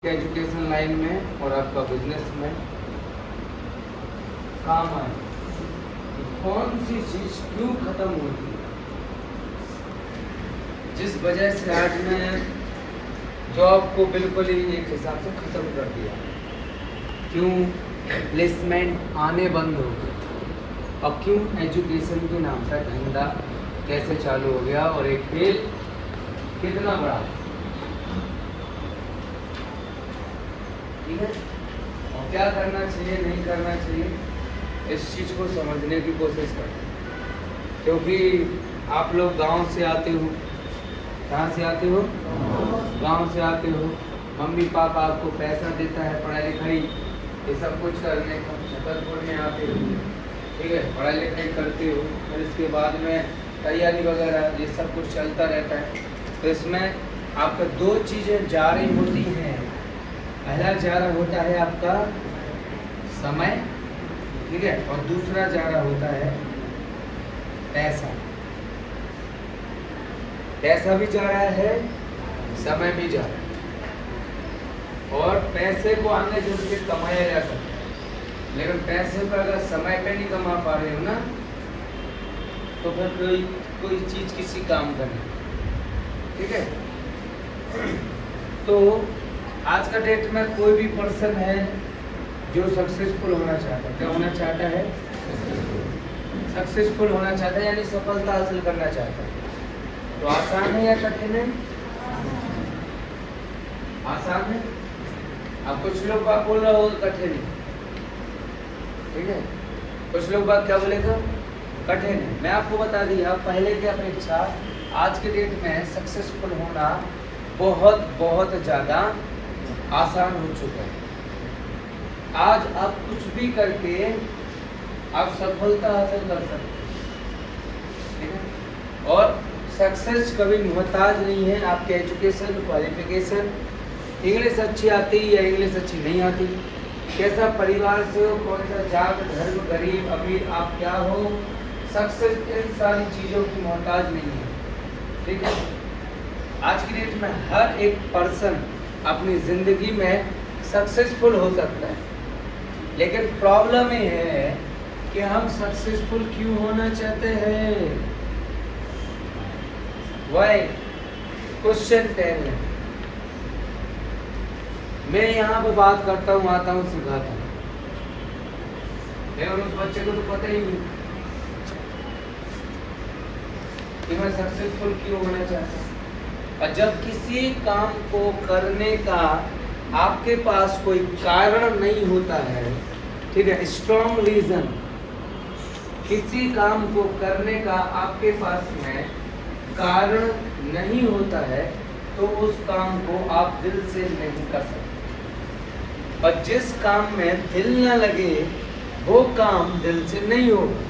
Education line में और आपका बिजनेस में काम आए कि कौन सी चीज़ क्यों ख़त्म होती है, जिस वजह से आज मैं जॉब को बिल्कुल ही एक हिसाब से ख़त्म कर दिया। क्यों प्लेसमेंट आने बंद हो गए और क्यों एजुकेशन के नाम का धंधा कैसे चालू हो गया और एक खेल कितना बड़ा। ठीक है, और क्या करना चाहिए नहीं करना चाहिए इस चीज़ को समझने की कोशिश करते हैं। क्योंकि आप लोग गांव से आते हो। कहाँ से आते हो? गांव से आते हो। मम्मी पापा आपको पैसा देता है पढ़ाई लिखाई ये सब कुछ करने का। छतरपुर में आते हो, ठीक है, पढ़ाई लिखाई करते हो, फिर इसके बाद में तैयारी वगैरह ये सब कुछ चलता रहता है। तो इसमें आपका दो चीज़ें जारी होती हैं। पहला जा रहा होता है आपका समय, ठीक है, और दूसरा जा रहा होता है पैसा। पैसा भी जा रहा है, समय भी जा रहा है। और पैसे को आगे जोड़ के कमाया जा सकता है, लेकिन पैसे पर अगर समय पे नहीं कमा पा रहे हो ना तो फिर कोई चीज़ किसी काम का नहीं। ठीक है, तो आज का डेट में कोई भी पर्सन है जो सक्सेसफुल होना चाहता है। क्या होना चाहता है? सक्सेसफुल होना चाहता है, यानी सफलता हासिल करना चाहता है। तो आसान है या कठिन है? आसान है। अब कुछ लोग बात बोल रहा होगा कठिन है, ठीक है, कुछ लोग बात क्या बोलेगा? कठिन है। मैं आपको बता दिया पहले की अपेक्षा आज के डेट में सक्सेसफुल होना बहुत बहुत ज़्यादा आसान हो चुका है। आज आप कुछ भी करके आप सफलता हासिल कर सकते हैं। और सक्सेस कभी मोहताज नहीं है आपके एजुकेशन, क्वालिफिकेशन, इंग्लिश अच्छी आती या इंग्लिश अच्छी नहीं आती, कैसा परिवार से हो, कौन सा जात धर्म, गरीब अमीर, आप क्या हो, सक्सेस इन सारी चीज़ों की मोहताज नहीं है। ठीक है, आज की डेट में हर एक पर्सन अपनी ज़िंदगी में सक्सेसफुल हो सकता है, लेकिन प्रॉब्लम ये है कि हम सक्सेसफुल क्यों होना चाहते हैं? वाई? क्वेश्चन 10 है। मैं यहाँ पे बात करता हूँ, आता हूँ, सिखाता हूँ, लेकिन उस बच्चे को तो पता ही नहीं कि मैं सक्सेसफुल क्यों होना चाहता हूँ। और जब किसी काम को करने का आपके पास कोई कारण नहीं होता है, ठीक है, स्ट्रॉन्ग रीजन, किसी काम को करने का आपके पास में कारण नहीं होता है तो उस काम को आप दिल से नहीं कर सकते। और जिस काम में दिल न लगे वो काम दिल से नहीं होगा।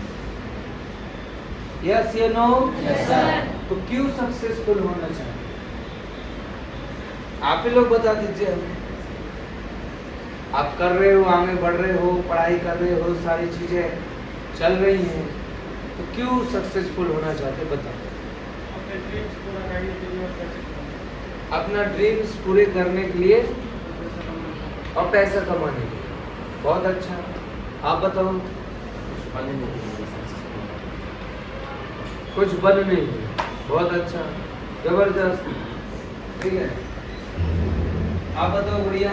यस या नो? Yes sir. तो क्यों सक्सेसफुल होना चाहिए? आप ही लोग बता दीजिए हमें। आप कर रहे हो, आगे बढ़ रहे हो, पढ़ाई कर रहे हो, सारी चीजें चल रही हैं, तो क्यों सक्सेसफुल होना चाहते? बताओ। अपना ड्रीम्स पूरे करने के लिए और पैसा कमाने के लिए। बहुत अच्छा, आप बताओ। कुछ बन नहीं, बहुत अच्छा, जबरदस्त, ठीक है। आप बताओ गुड़िया,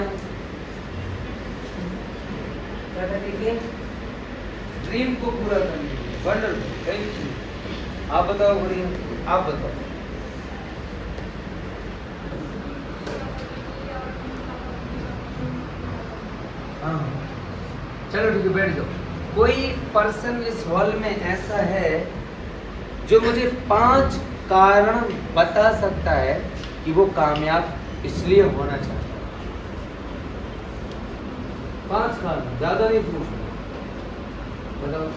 क्या करेंगे? ड्रीम को पूरा करने के लिए। Wonderful, thank you. आप बताओ गुड़िया, आप बताओ। हाँ, चलो ठीक है, बैठ जाओ। कोई पर्सन इस हॉल में ऐसा है जो मुझे 5 कारण बता सकता है कि वो कामयाब इसलिए होना चाहता है? 5 कारण, ज्यादा नहीं पूछना, बताओ।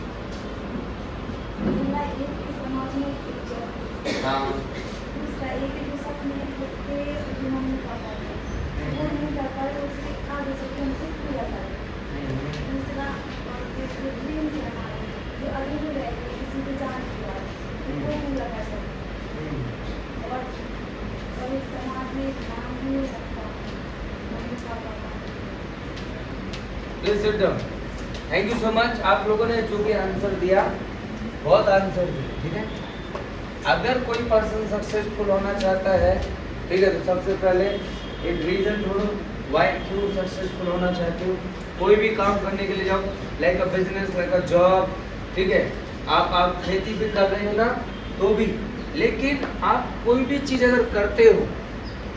हाँ, please sit down. Thank you so much. आप लोगों ने जो भी आंसर दिया, बहुत आंसर दिए, ठीक है। अगर कोई पर्सन सक्सेसफुल होना चाहता है, ठीक है, तो सबसे पहले एक रीजन ढूंढो, व्हाई क्यों सक्सेसफुल होना चाहते हो। कोई भी काम करने के लिए जाओ, like a business, like a job, ठीक है, आप खेती भी कर रहे हो ना, तो भी, लेकिन आप कोई भी चीज़ अगर करते हो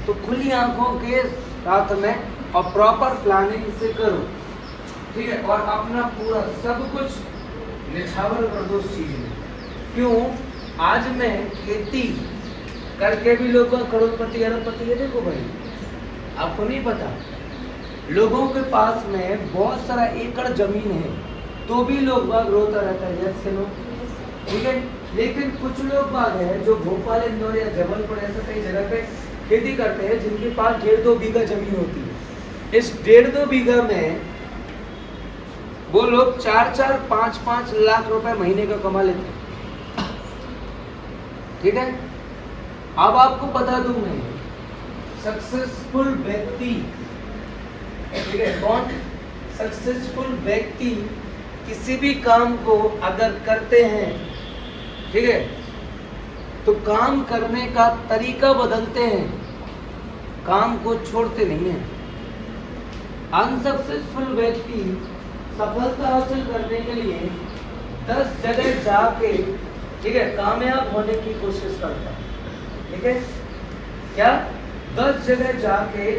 तो खुली आंखों के साथ में और प्रॉपर प्लानिंग से करो, ठीक है, और अपना पूरा सब कुछ निछावर कर दो उस चीज में। क्यों? आज मैं खेती करके भी लोग करोड़पति अरबपति है। देखो भाई, आपको नहीं पता, लोगों के पास में बहुत सारा एकड़ जमीन है तो भी लोग बाग रोता रहता है, यस नो, ठीक है। लेकिन कुछ लोग बाग है जो भोपाल, इंदौर या जबलपुर ऐसे कई जगह पे खेती करते हैं जिनके पास 1.5-2 बीघा जमीन होती है। इस 1.5-2 बीघा में वो लोग 4-4, 5-5 लाख रुपए महीने का कमा लेते हैं, ठीक है। अब आपको बता दूं मैं, सक्सेसफुल व्यक्ति, ठीक है, कौन सक्सेसफुल व्यक्ति किसी भी काम को अगर करते हैं, ठीक है, तो काम करने का तरीका बदलते हैं, काम को छोड़ते नहीं है। अनसक्सेसफुल व्यक्ति सफलता हासिल करने के लिए 10 जगह जाके, ठीक है, कामयाब होने की कोशिश करता है, ठीक है। क्या? 10 जगह जाके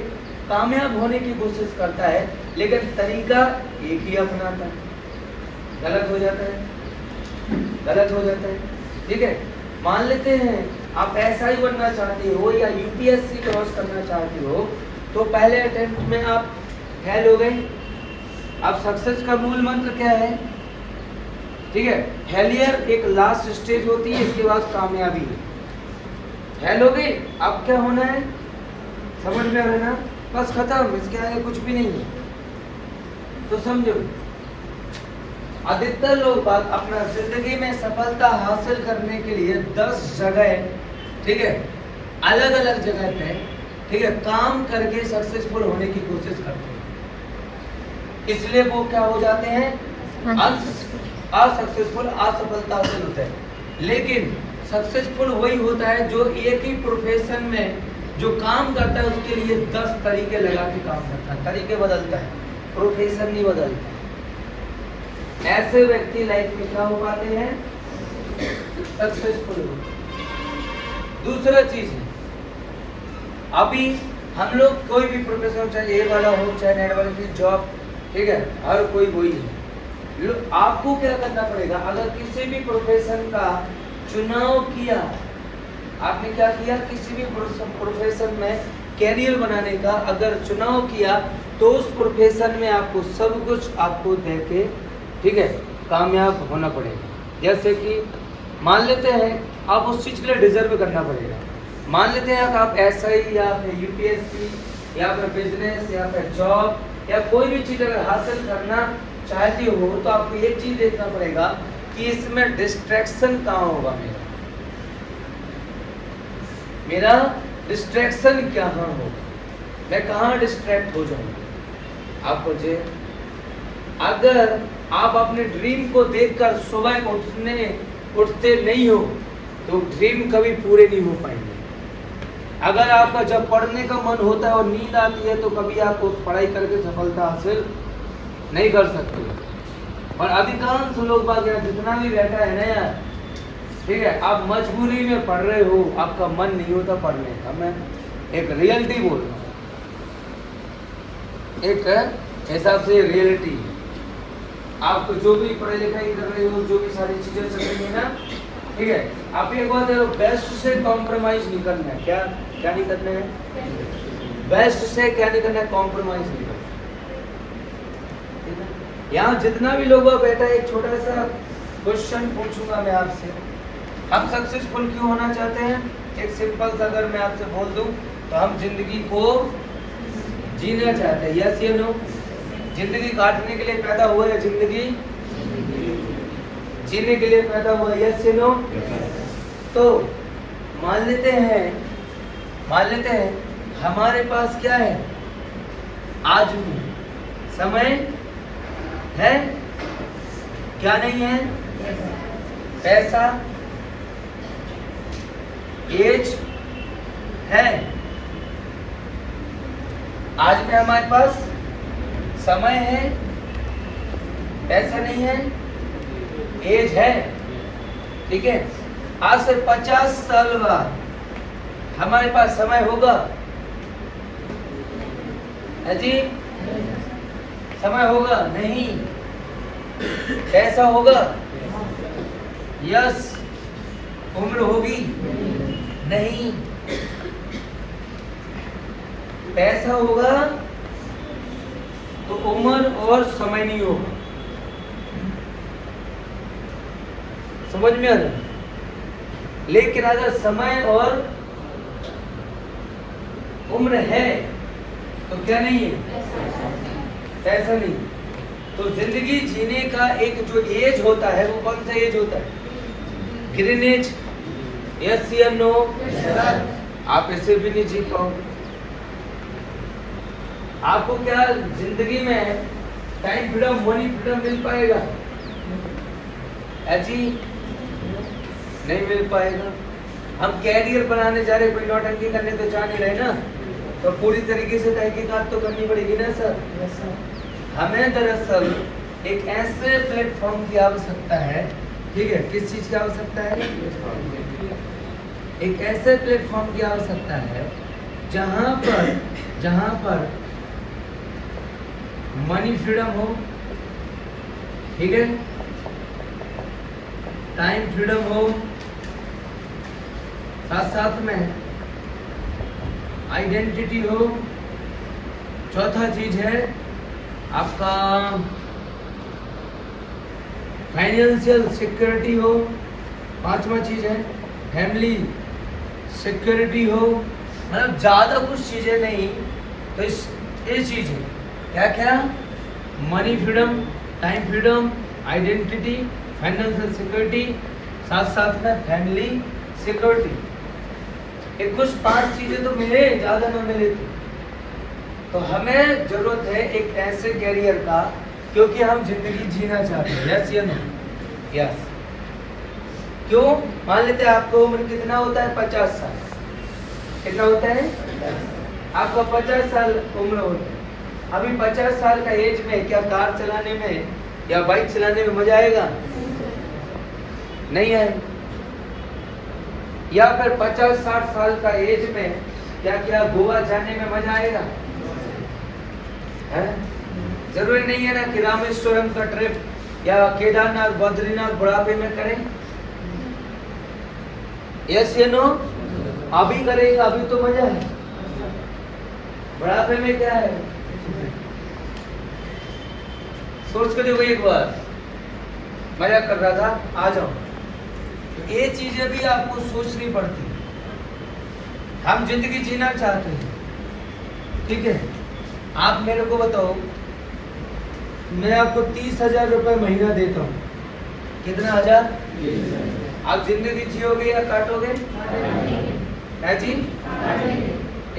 कामयाब होने की कोशिश करता है, लेकिन तरीका एक ही अपनाता है, गलत हो जाता है, गलत हो जाता है, ठीक है। मान लेते हैं आप एसआई बनना चाहते हो या यूपीएससी क्रॉस करना चाहते हो, तो पहले अटेम्प्ट में आप फेल हो गए। अब सक्सेस का मूल मंत्र क्या है? ठीक है, फेलियर एक लास्ट स्टेज होती है, इसके बाद कामयाबी है। फेल हो गए, अब क्या होना है? समझ में आ रहा है ना? बस खत्म, इसके आगे कुछ भी नहीं है। तो समझो, अधिकतर लोग अपना जिंदगी में सफलता हासिल करने के लिए 10 जगह, ठीक है, अलग अलग जगह पे, ठीक है, काम करके सक्सेसफुल होने की कोशिश करते हैं। इसलिए वो क्या हो जाते हैं? असक्सेसफुल, असफलता हासिल होता है। लेकिन सक्सेसफुल वही होता है जो एक ही प्रोफेशन में जो काम करता है उसके लिए 10 तरीके लगा के काम करता है, तरीके बदलता है, प्रोफेशन नहीं बदलता। ऐसे व्यक्ति लाइफ में क्या हो पाते हैं? सक्सेसफुल। दूसरा चीज है, अभी हम लोग कोई भी प्रोफेशन, चाहे ये वाला हो चाहे नेट वाले की जॉब, ठीक है, हर कोई वही है। आपको क्या करना पड़ेगा? अगर किसी भी प्रोफेशन का चुनाव किया, आपने क्या किया? किसी भी प्रोफेशन में कैरियर बनाने का अगर चुनाव किया, तो उस प्रोफेशन में आपको सब कुछ आपको देके, ठीक है, कामयाब होना पड़ेगा। जैसे कि मान लेते हैं आप उस चीज़ के लिए डिजर्व करना पड़ेगा। मान लेते हैं आप एसआई या फिर यूपीएससी या फिर बिजनेस या फिर जॉब या कोई भी चीज़ अगर हासिल करना चाहते हो, तो आपको एक चीज़ देखना पड़ेगा कि इसमें डिस्ट्रैक्शन कहाँ होगा। मेरा डिस्ट्रैक्शन कहाँ होगा, मैं कहाँ डिस्ट्रैक्ट हो जाऊंगा। आपको जे अगर आप अपने ड्रीम को देखकर सुबह उठते नहीं हो, तो ड्रीम कभी पूरे नहीं हो पाएंगे। अगर आपका जब पढ़ने का मन होता है और नींद आती है, तो कभी आप उस पढ़ाई करके सफलता हासिल नहीं कर सकते। और अधिकांश लोग बाग जितना भी बैठा है ना यार, ठीक है, आप मजबूरी में पढ़ रहे हो, आपका मन नहीं होता पढ़ने का। मैं एक रियलिटी बोल रहा हूँ, एक हिसाब से रियलिटी। आप जो भी पढ़ाई लिखाई कर रहे हो, जो भी सारी चीजें चल रही है ना, ठीक है, आप एक बात है, बेस्ट से कॉम्प्रोमाइज नहीं करना है। क्या क्या नहीं करना है? बेस्ट से क्या नहीं करना है? कॉम्प्रोमाइज नहीं करना। यहाँ जितना भी लोग बैठा है, एक छोटा सा क्वेश्चन पूछूंगा मैं आपसे। हम सक्सेसफुल क्यों होना चाहते हैं? एक सिंपल सा अगर मैं आपसे बोल दूं, तो हम जिंदगी को जीना चाहते हैं, यस या नो? जिंदगी काटने के लिए पैदा हुआ है, जिंदगी जीने के लिए पैदा हुआ है, यस या नो? तो मान लेते हैं हमारे पास क्या है? आज हूँ। समय है क्या नहीं है? पैसा, एज है। आज में हमारे पास समय है, पैसा नहीं है, एज है। ठीक है, आज से 50 साल बाद हमारे पास समय होगा? है जी? समय होगा? नहीं। पैसा होगा? यस। उम्र होगी? नहीं। पैसा होगा तो उम्र और समय नहीं होगा। समझ में आ रहा? लेकिन अगर समय और उम्र है तो क्या नहीं है? पैसा नहीं। तो जिंदगी जीने का एक जो एज होता है वो कौन सा एज होता है? Green age. यस या नो? आप इससे भी नहीं जी पाओगे। आपको क्या जिंदगी में टाइम फ्रीडम, मनी फ्रीडम मिल पाएगा? जी नहीं मिल पाएगा। हम कैरियर बनाने जा रहे, कोई नौटंकी करने तो जा नहीं रहे ना, तो पूरी तरीके से तहकीकात तो करनी पड़ेगी ना सर। हमें दरअसल एक ऐसे प्लेटफॉर्म की आवश्यकता है। ठीक है, किस चीज की आवश्यकता है? एक ऐसे प्लेटफॉर्म की आवश्यकता है जहां पर मनी फ्रीडम हो, ठीक है, टाइम फ्रीडम हो, साथ साथ में आइडेंटिटी हो, चौथा चीज है आपका फाइनेंशियल सिक्योरिटी हो, पांचवा चीज है फैमिली सिक्योरिटी हो। मतलब ज्यादा कुछ चीजें नहीं, तो ये चीज है क्या क्या? Money freedom, time freedom, identity, financial security, साथ साथ में फैमिली सिक्योरिटी। एक कुछ 5 चीजें तो मिले, ज्यादा ना मिले तो हमें जरूरत है एक ऐसे कैरियर का, क्योंकि हम जिंदगी जीना चाहते हैं। यस या नो? यस। क्यों? मान लेते हैं आपको उम्र कितना होता है? 50 साल। कितना होता है? आपका 50 साल उम्र होता है। अभी 50 साल का एज में क्या कार चलाने में या बाइक चलाने में मजा आएगा? नहीं आएगा। या फिर 50-60 साल का एज में क्या गोवा जाने में मजा आएगा? है? जरूरी नहीं है ना कि रामेश्वरम का ट्रिप या केदारनाथ, बद्रीनाथ बुढ़ापे में करें। यस या नो? अभी करेंगे, अभी तो मजा है। बुढ़ापे में क्या है? सोच के देखो एक बार। मजा कर रहा था, आ जाओ। ये चीजें भी आपको सोचनी पड़ती है। हम जिंदगी जीना चाहते हैं, ठीक है। आप मेरे को बताओ, मैं आपको 30,000 रुपए महीना देता हूँ। कितना हजार? आप जिंदगी जियोगे या काटोगे? है जी?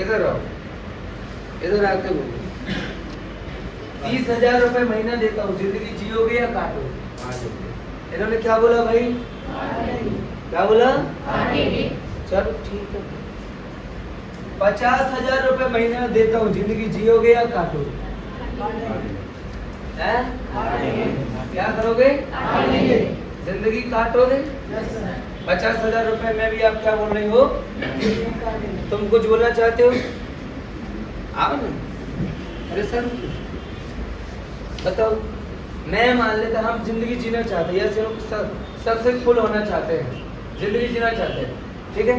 इधर आओ, इधर आके बोलो। 30,000 रुपए महीना देता हूँ, जिंदगी जियोगे या काटोगे? इन्होंने क्या बोला भाई? क्या बोला? चलो ठीक है। 50,000 रुपए महीना देता हूँ, जिंदगी जियोगे या काटोगे? हैं? क्या करोगे? जिंदगी काटोगे? 50,000 रुपए में भी आप क्या बोल रही हो? तुम कुछ बोलना चाहते हो? आओ ना। अरे सर बताओ। मैं मान लेता हम जिंदगी जीना चाहते हैं, सक्सेसफुल होना चाहते हैं, जिंदगी जीना चाहते हैं, ठीक है।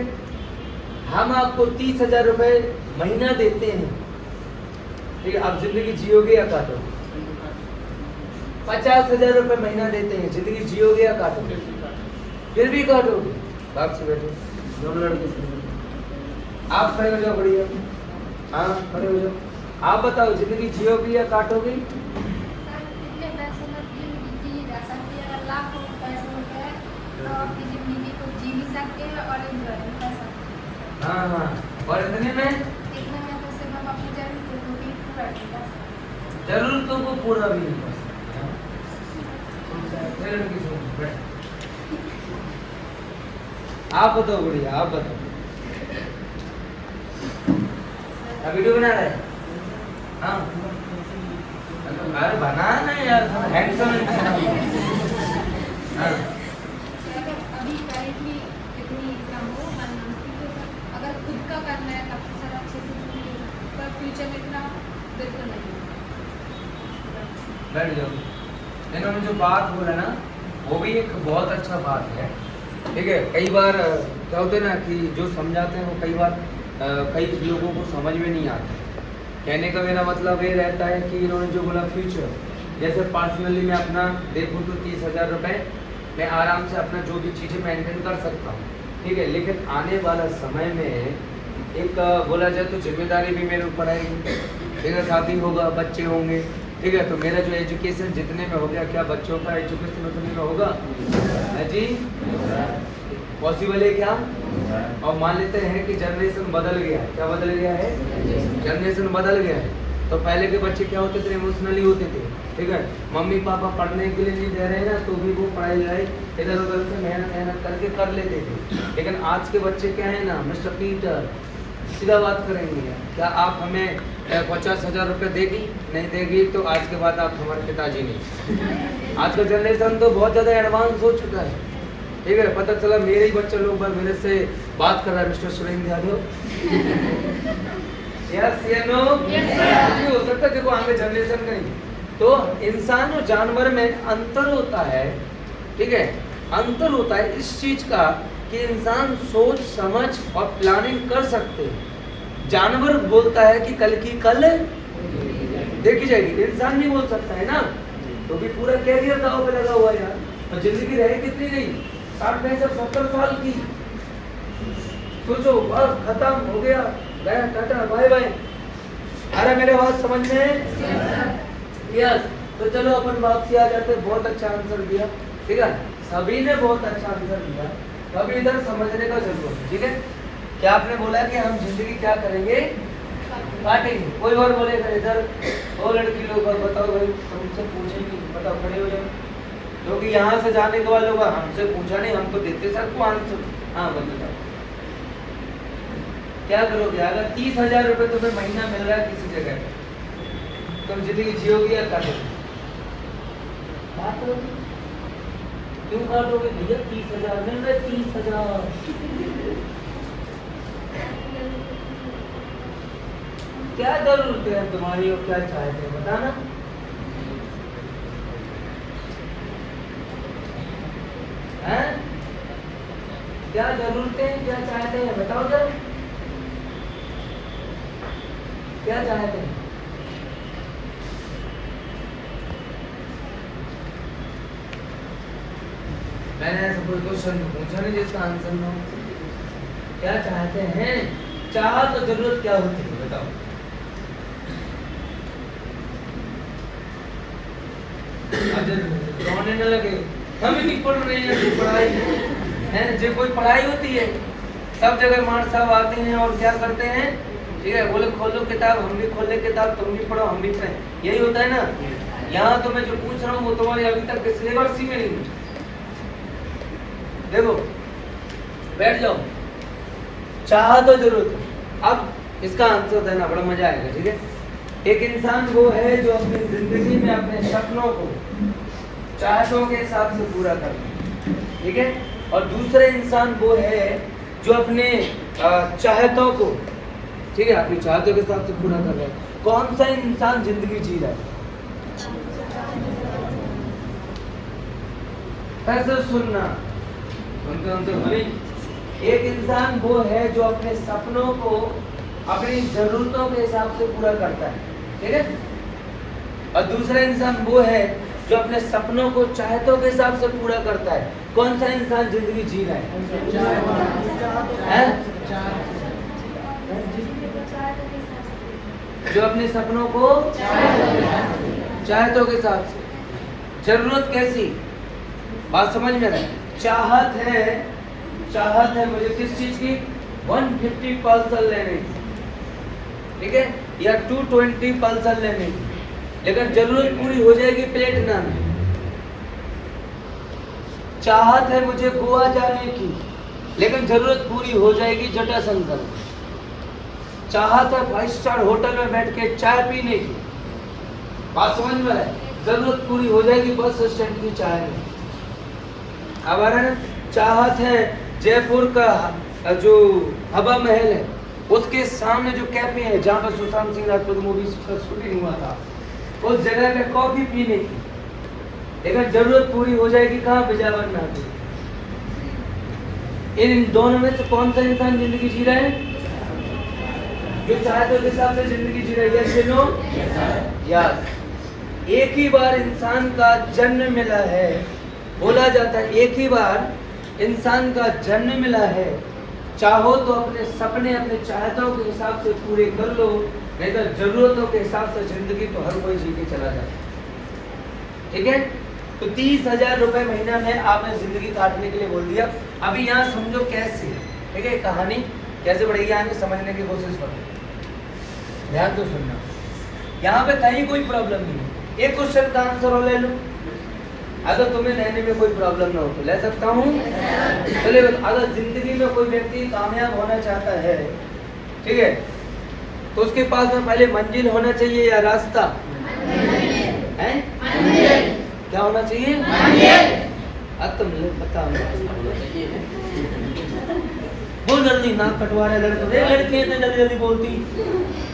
हम आपको 30,000 रुपए महीना देते हैं, ठीक है। आप जिंदगी जियोगे या काटोगे? 50,000 रुपए महीना देते हैं, जिंदगी जियोगे या काटोगे? फिर भी काटोगे। बाप से बैठो, दोनों लड़के से। आप खड़े हो जाओ, बढ़िया। हाँ खड़े हो जाओ। आप बताओ, जिंदगी जियोगे या काटोगे? हाँ हाँ, और इतने में तो सिर्फ हम अपनी जरूरत को भी पूरा कर सकते हैं। को पूरा भी नहीं कर सकते। आप बताओ बढ़िया, आप बताओ। वीडियो बना रहे हैं? हाँ, अरे बना ना यार, हैंडसम हाँ। अभी करेंटली इतनी इनकम हो हर मंथ की, तो अगर खुद का करना है तब सर अच्छे से चुनिए, पर फ्यूचर में इतना बिल्कुल नहीं। बैठ जाओ। इन्होंने जो बात बोला ना, वो भी एक बहुत अच्छा बात है। ठीक है, कई बार क्या होता है ना कि जो समझाते हैं वो कई बार कई लोगों को समझ में नहीं आता। कहने का मेरा मतलब ये रहता है कि इन्होंने जो बोला फ्यूचर, जैसे पर्सनली मैं अपना देखूँ तो 30,000 रुपये मैं आराम से अपना जो भी चीज़ें मेंटेन कर सकता हूँ। ठीक है, लेकिन आने वाला समय में एक बोला जाए तो जिम्मेदारी भी मेरे ऊपर आएगी। ठीक है, शादी होगा, बच्चे होंगे। ठीक है, तो मेरा जो एजुकेशन जितने में हो गया, क्या बच्चों का एजुकेशन उतने में होगा? है जी, पॉसिबल है क्या? और मान लेते हैं कि जनरेशन बदल गया। क्या बदल गया है? जनरेशन बदल गया है। तो पहले के बच्चे क्या होते थे? इमोशनली होते थे। ठीक है, मम्मी पापा पढ़ने के लिए नहीं दे रहे हैं ना, तो भी वो पढ़ाई लिखाई इधर उधर से मेहनत करके कर लेते थे। लेकिन आज के बच्चे क्या है ना, मिस्टर पीटर सीधा बात करेंगे, क्या आप हमें 50,000 रुपये देगी? नहीं देगी तो आज के बाद आप हमारे पिताजी नहीं। आज का जनरेशन तो बहुत ज़्यादा एडवांस हो चुका है। ठीक है, पता चला मेरे ही बच्चे लोग मेरे से बात कर रहा है, मिस्टर सुरेंद्र यादव। यस या नो? हो सकता है देखो आगे जनरेशन का ही। तो इंसान और जानवर में अंतर होता है। ठीक है, अंतर होता है इस चीज का कि इंसान सोच समझ और प्लानिंग कर सकते हैं। जानवर बोलता है कि कल की कल देखी जाएगी, इंसान नहीं बोल सकता है ना। तो भी पूरा कैरियर दांव पे लगा हुआ है यार। और जिंदगी रहे कितनी नहीं, 60 पैंसठ 70 साल की। सोचो, बस खत्म हो गया, गया, टाटा बाय बाय। अरे मेरे बात समझ में? यस। तो चलो अपन वापसी आ जाते। बहुत अच्छा आंसर दिया। ठीक है, सभी ने बहुत अच्छा आंसर दिया। तो अभी इधर समझने का जरूरत है। ठीक है, क्या आपने बोला कि हम जिंदगी क्या करेंगे? काटेंगे। कोई और बोलेगा इधर, वो लड़की लोग बताओ भाई, तुमसे पूछेंगे, बताओ, खड़े हो जाओ। क्योंकि यहाँ से जाने के बाद लोग हमसे पूछा नहीं, हम तो देते सर को आंसर। हाँ बताओ, क्या करोगे अगर 30,000 रुपये तुम्हें महीना मिल रहा है किसी जगह पे? तुम जिंदगी जियोगे या काटोगे? काटोगे। क्यों काटोगे भैया? 30,000 मिल रहा है, 30,000। क्या जरूरत है तुम्हारी और क्या चाहते हैं बताना। हैं? क्या जरूरतें हैं, क्या चाहते हैं बताओ जरा। क्या चाहते हैं? मैंने ऐसा कोई क्वेश्चन पूछा नहीं जिसका आंसर ना हो। क्या चाहते हैं? चाह तो जरूरत क्या होती है बताओ। रोने न लगे, हम ही नहीं पढ़ रहे हैं। पढ़ाई है जो कोई पढ़ाई होती है, सब जगह मार साहब आते हैं और क्या करते हैं? ठीक है, बोले खोलो किताब, हम भी खोले किताब, तुम भी पढ़ो हम भी पढ़े। यही होता है ना। यहाँ तो मैं जो पूछ रहा हूँ वो तुम्हारे अभी तक के सिलेबस ही में नहीं पूछा। देखो, बैठ जाओ। चाह तो जरूरत। अब इसका आंसर देना बड़ा मजा आएगा। ठीक है, एक इंसान वो है जो अपनी जिंदगी में अपने सपनों को चाहतों के हिसाब से पूरा करता है। ठीक है, और दूसरे इंसान वो है जो अपने चाहतों को, ठीक है, अपनी चाहतों के हिसाब से पूरा कर रहा है। कौन सा इंसान जिंदगी जी रहा है? ऐसे सुनना, सुनते बोली। एक इंसान वो है जो अपने सपनों को अपनी जरूरतों के हिसाब से पूरा करता है। ठीक है, और दूसरा इंसान वो है जो अपने सपनों को चाहतों के हिसाब से पूरा करता है। कौन सा इंसान जिंदगी जी रहा है? जो अपने सपनों को चाहतों के हिसाब से। जरूरत कैसी बात समझ में रहे? चाहत है मुझे किस चीज की? 150 पल्सर लेने की, ठीक है, या 220 पल्सर लेने की। लेकिन जरूरत पूरी हो जाएगी प्लेटिनम में। चाहत है मुझे गोवा जाने की, लेकिन जरूरत पूरी हो जाएगी जटाशंकर। चाहत है 5 स्टार होटल में बैठ के चाय पीने की, बात समझ में है, जरूरत पूरी हो जाएगी बस स्टैंड की चाय में। अब आ रहा है ना, चाहत है जयपुर का जो हवा महल है उसके सामने जो कैफे है जहाँ पर सुशांत सिंह राजपूत मूवी का शूटिंग हुआ था, उस जगह पे कॉफी पीने की, लेकिन जरूरत पूरी हो जाएगी कहाँ, विजयवाड़ा। इन दोनों में से कौन सा इंसान जिंदगी जी रहा है, जो चाहते उस हिसाब से जिंदगी जी रही है? Yes no? यस। एक ही बार इंसान का जन्म मिला है, बोला जाता है एक ही बार इंसान का जन्म मिला है, चाहो तो अपने सपने अपने चाहतों के हिसाब से पूरे कर लो, नहीं तो जरूरतों के हिसाब से जिंदगी तो हर कोई जी के चला जाता है। ठीक है, तो 30,000 रुपए महीना में आपने जिंदगी काटने के लिए बोल दिया। अभी यहाँ समझो कैसे, ठीक है, कहानी कैसे बढ़ेगी आगे समझने की कोशिश करो, ध्यान तो सुनना। यहाँ पे कहीं कोई प्रॉब्लम नहीं है, एक क्वेश्चन का आंसर और ले लो। अगर तुम्हें लेने में कोई प्रॉब्लम ना हो तो ले सकता हूँ। चलिए, अगर जिंदगी में कोई व्यक्ति कामयाब होना चाहता है, ठीक है, तो उसके पास में पहले मंजिल होना चाहिए या रास्ता है? क्या होना चाहिए? अब तुम बताओ, बोल जल्दी, नाक कटवा रहे लड़के, लड़की इतने जल्दी जल्दी बोलती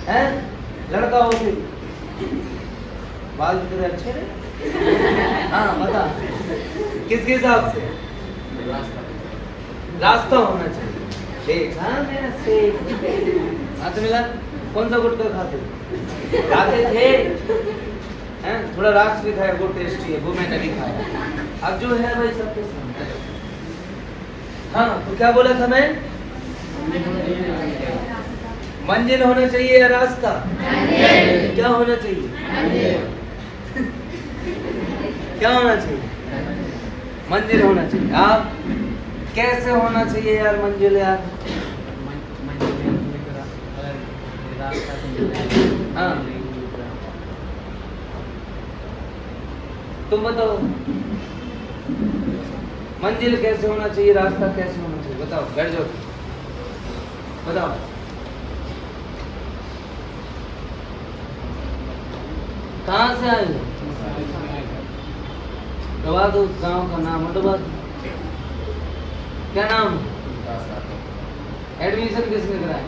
है, लड़का हो फिर बाल भी तेरे अच्छे रहे। हाँ बता, किसके हिसाब से? रास्ता होना चाहिए। देख, हाँ मेरा सेठ हाथ मिला, कौन सा गुटखा खाते थे? हैं, थोड़ा राक्स भी खाया, वो टेस्टी है, वो मैंने भी खाया। अब जो है भाई सबके सामने। हाँ, तो क्या बोला था मैं? मंजिल होना चाहिए या रास्ता? क्या होना चाहिए? क्या होना चाहिए? मंजिल होना चाहिए। आप कैसे होना चाहिए यार मंजिल यार? हाँ, तुम बताओ, मंजिल कैसे होना चाहिए, रास्ता कैसे होना चाहिए? बताओ, बैठ जाओ, बताओ। कहाँ से आए हो? दबा दो गांव का नाम, दबा दो। क्या नाम? एडमिशन किसने कराया?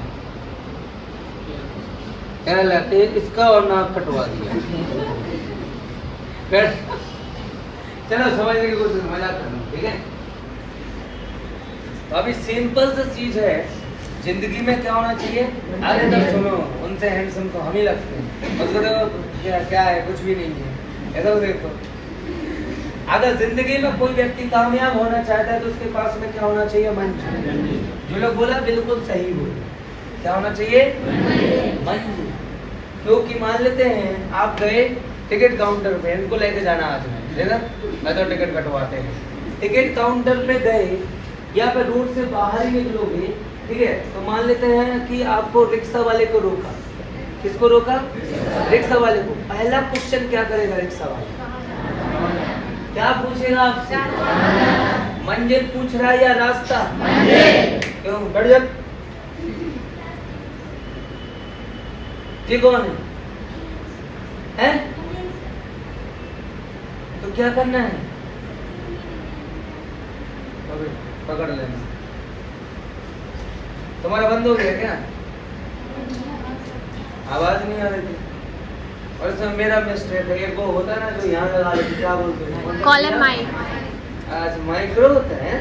इसका और नाक कटवा दिया। बैठ, चलो समझने की कोशिश, मजाक कर रहा हूं, ठीक है। तो अभी सिंपल सी चीज है, जिंदगी में क्या होना चाहिए? अरे तब सुनो, उनसे हैंडसम तो हम ही लगते हैं, उसको देखो क्या है, कुछ भी नहीं है। इधर देखो, अगर जिंदगी में कोई व्यक्ति कामयाब होना चाहता है तो उसके पास में क्या होना चाहिए? मंजिल। जो लोग बोला बिल्कुल सही बोले, क्या होना चाहिए? मंजिल। क्योंकि मान लेते हैं आप गए टिकट काउंटर पे, इनको लेके जाना आज में, मैं तो टिकट कटवाते हैं। टिकट काउंटर पे गए या फिर रोड से बाहर ही निकलोगे, ठीक है, तो मान लेते हैं कि आपको रिक्शा वाले को रोका। किसको रोका? रिक्शा वाले को। पहला क्वेश्चन क्या करेगा रिक्शा वाला? क्या पूछेगा आपसे? मंजिल पूछ रहा है या रास्ता? क्यों? बैठ जा। ये कौन है? हैं? तो क्या करना है? पकड़ लेना। तुम्हारा बंद हो गया क्या? आवाज नहीं आ रही थी। और इसमें मेरा मिस्टेक है, एक वो होता है ना जो यहाँ लगा लेते, क्या बोलते हैं? Collar mic. आज माइक्रो होता है,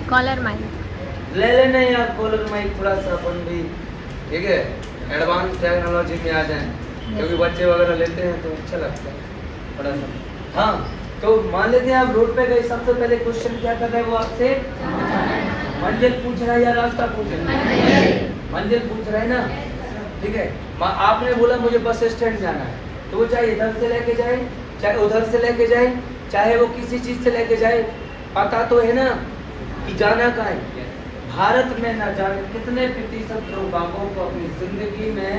कॉलर माइक ले लेना यार, कॉलर माइक थोड़ा सा अपन भी, ठीक है, एडवांस टेक्नोलॉजी में आ जाए, क्योंकि बच्चे वगैरह लेते हैं तो अच्छा लगता है थोड़ा सा। हाँ, तो मान लेते हैं आप रोड पे गए, सबसे पहले क्वेश्चन क्या कर रहे हैं वो आपसे? मंजिल पूछ रहा है या रास्ता पूछ रहा है? मंजिल पूछ रहा है ना, ठीक है। आपने बोला मुझे बस स्टैंड जाना है, तो वो चाहे इधर से लेके जाए, चाहे उधर से लेके जाए, चाहे वो किसी चीज से लेके जाए, पता तो है ना कि जाना कहाँ है। भारत में ना जाने कितने प्रतिशत लोगों को अपनी जिंदगी में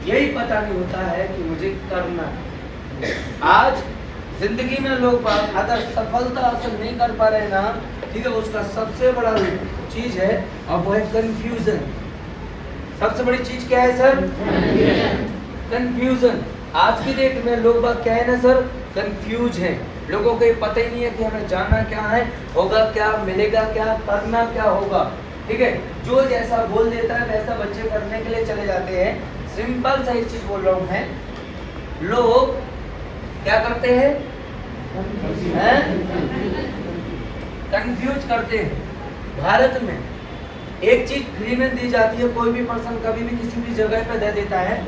यही पता नहीं होता है कि मुझे करना है। आज जिंदगी में लोग अगर सफलता हासिल नहीं कर पा रहे ना, ठीक है, उसका सबसे बड़ा चीज है और वो है कंफ्यूजन। सबसे बड़ी चीज क्या है सर? कंफ्यूजन। आज की डेट में लोग बात क्या है ना सर, कंफ्यूज हैं। लोगों को ये पता ही नहीं है कि हमें जाना क्या है, होगा क्या, मिलेगा क्या, करना क्या होगा। ठीक है, जो जैसा बोल देता है वैसा बच्चे करने के लिए चले जाते हैं। सिंपल सा एक चीज बोल रहा हूँ मैं, लोग क्या करते हैं? कंफ्यूज करते हैं। भारत में एक चीज फ्री में दी जाती है, कोई भी पर्सन कभी भी किसी भी जगह पे दे देता है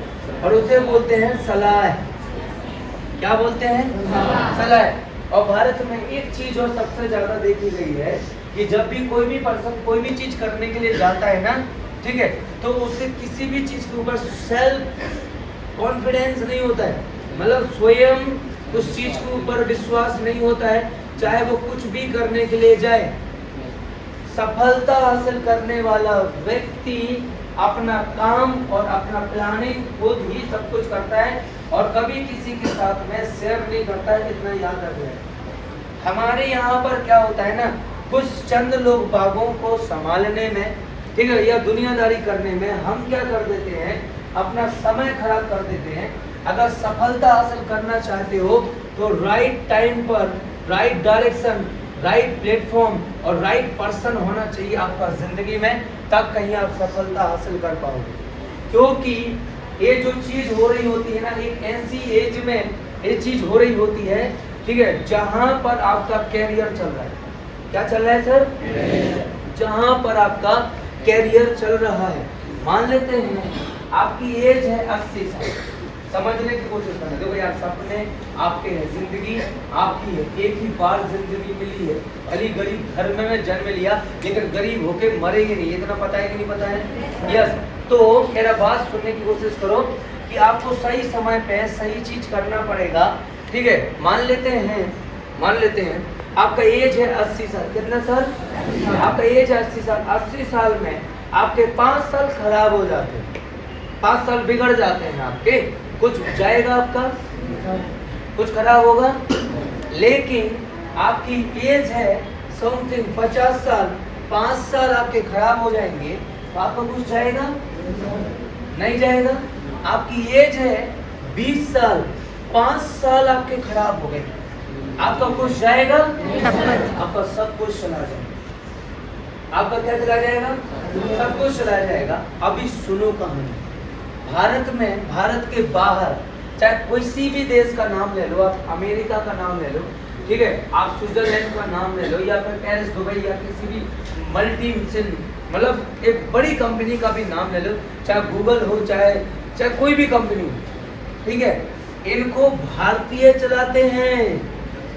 और उसे बोलते हैं सलाह। क्या बोलते हैं? सलाह। और भारत में एक चीज और सबसे ज्यादा देखी गई है कि जब भी कोई भी पर्सन कोई भी चीज करने के लिए जाता है ना, ठीक है, तो उसे किसी भी चीज के ऊपर सेल्फ कॉन्फिडेंस नहीं होता है, मतलब स्वयं उस चीज के ऊपर विश्वास नहीं होता है। चाहे वो कुछ भी करने के लिए जाए, सफलता हासिल करने वाला व्यक्ति अपना काम और अपना प्लानिंग खुद ही सब कुछ करता है और कभी किसी के साथ में शेयर नहीं करता है। इतना याद रखना है। हमारे यहाँ पर क्या होता है ना, कुछ चंद लोग बागों को संभालने में, ठीक है, या दुनियादारी करने में हम क्या कर देते हैं, अपना समय खराब कर देते हैं। अगर सफलता हासिल करना चाहते हो तो राइट टाइम पर, राइट डायरेक्शन, राइट प्लेटफॉर्म और राइट पर्सन होना चाहिए आपका जिंदगी में, तब कहीं आप सफलता हासिल कर पाओगे। क्योंकि ये जो चीज हो रही होती है ना, एक ऐसी एज में ये चीज हो रही होती है, ठीक है, जहां पर आपका कैरियर चल रहा है। क्या चल रहा है सर? जहां पर आपका कैरियर चल रहा है। मान लेते हैं आपकी एज है 80 साल, समझने की कोशिश करना। देखो यार, सपने आपके हैं, जिंदगी आपकी है, एक ही बार जिंदगी मिली है। अली गरीब घर में जन्म लिया, लेकिन गरीब होके मरेंगे नहीं, इतना पता है कि नहीं पता है? यस। तो मेरा बात सुनने की कोशिश करो कि आपको सही समय पे सही चीज करना पड़ेगा। ठीक है, मान लेते हैं आपका एज है 80 साल। कितना साल? आपका एज है 80 साल। 80 साल में आपके 5 साल खराब हो जाते हैं, 5 साल बिगड़ जाते हैं आपके, कुछ जाएगा आपका, कुछ खराब होगा। लेकिन आपकी एज है समथिंग 50 साल, 5 साल आपके खराब हो जाएंगे तो आपका कुछ जाएगा? नहीं जाएगा। आपकी एज है 20 साल, 5 साल आपके खराब हो गए, आपका कुछ जाएगा? आपका सब कुछ चला जाएगा। आपका क्या चला जाएगा? सब कुछ चला जाएगा। अभी सुनो कहानी। भारत में, भारत के बाहर, चाहे किसी भी देश का नाम ले लो, आप अमेरिका का नाम ले लो, ठीक है, आप स्विट्जरलैंड का नाम ले लो, या फिर पेरिस, दुबई, या किसी भी मल्टी मतलब एक बड़ी कंपनी का भी नाम ले लो, चाहे गूगल हो, चाहे कोई भी कंपनी हो, ठीक है, इनको भारतीय चलाते हैं।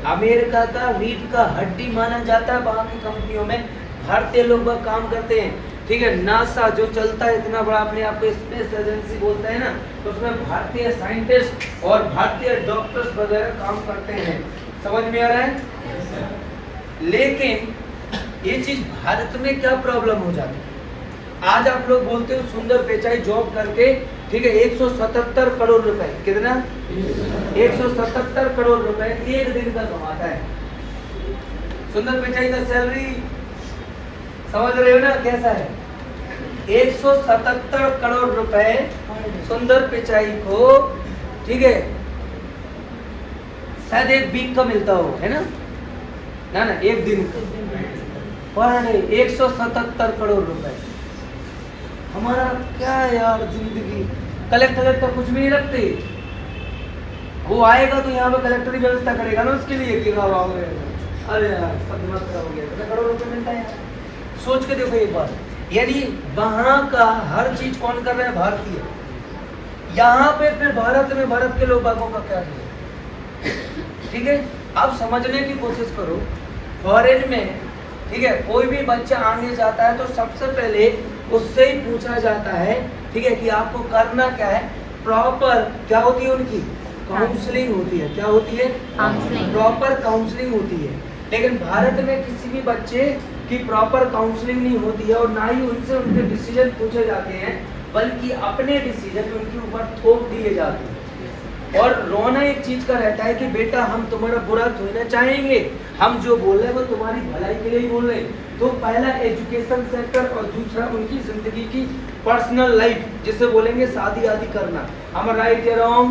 अमेरिका का रीढ़ का हड्डी माना जाता है, वहाँ की कंपनियों में भारतीय लोग काम करते हैं। ठीक है, नासा जो चलता है इतना बड़ा, अपने आप को स्पेस एजेंसी बोलता है ना, तो उसमें भारतीय साइंटिस्ट और भारतीय डॉक्टर्स वगैरह काम करते हैं। समझ में आ रहा है? लेकिन ये चीज भारत में क्या प्रॉब्लम हो जाती है? आज आप लोग बोलते हो सुंदर पिचाई जॉब करके, ठीक है, 177 करोड़ रुपए, कितना? 177 करोड़ रुपए एक दिन का कमाता है। सुंदर पिचाई का सैलरी समझ रहे हो ना कैसा है? 177 करोड़ रुपए सुंदर पिचाई को, ठीक है, शायद एक वीक का मिलता हो, है ना ना, एक दिन पर 177 करोड़ रुपए। हमारा क्या यार जिंदगी, कलेक्टर का कुछ भी नहीं रखते। वो आएगा तो यहाँ पे कलेक्टर ही व्यवस्था करेगा ना उसके लिए कि अरे यार सब दिमाग खराब हो गया, कितने करोड़ रुपए मिलता है। सोच के देखो एक बार, यानी वहां का हर चीज कौन कर रहा है? भारतीय। यहाँ पे फिर भारत में, भारत के लोग बागों का क्या है? ठीक है, आप समझने की कोशिश करो। फॉरेन में, ठीक है, कोई भी बच्चा आगे जाता है तो सबसे पहले उससे ही पूछा जाता है, ठीक है, कि आपको करना क्या है। प्रॉपर क्या होती है उनकी? काउंसलिंग होती है। क्या होती है? प्रॉपर काउंसलिंग होती है। लेकिन भारत में किसी भी बच्चे की प्रॉपर काउंसलिंग नहीं होती है और ना ही उनसे उनके डिसीजन पूछे जाते हैं, बल्कि अपने डिसीजन उनके ऊपर थोप दिए जाते हैं। और रोना एक चीज का रहता है कि बेटा हम तुम्हारा बुरा थोड़ी ना चाहेंगे, हम जो बोल रहे हैं वो तुम्हारी भलाई के लिए ही बोल रहे हैं। तो पहला एजुकेशन सेक्टर और दूसरा उनकी जिंदगी की पर्सनल लाइफ, जिसे बोलेंगे शादी आदि करना। हम राइट या रॉन्ग?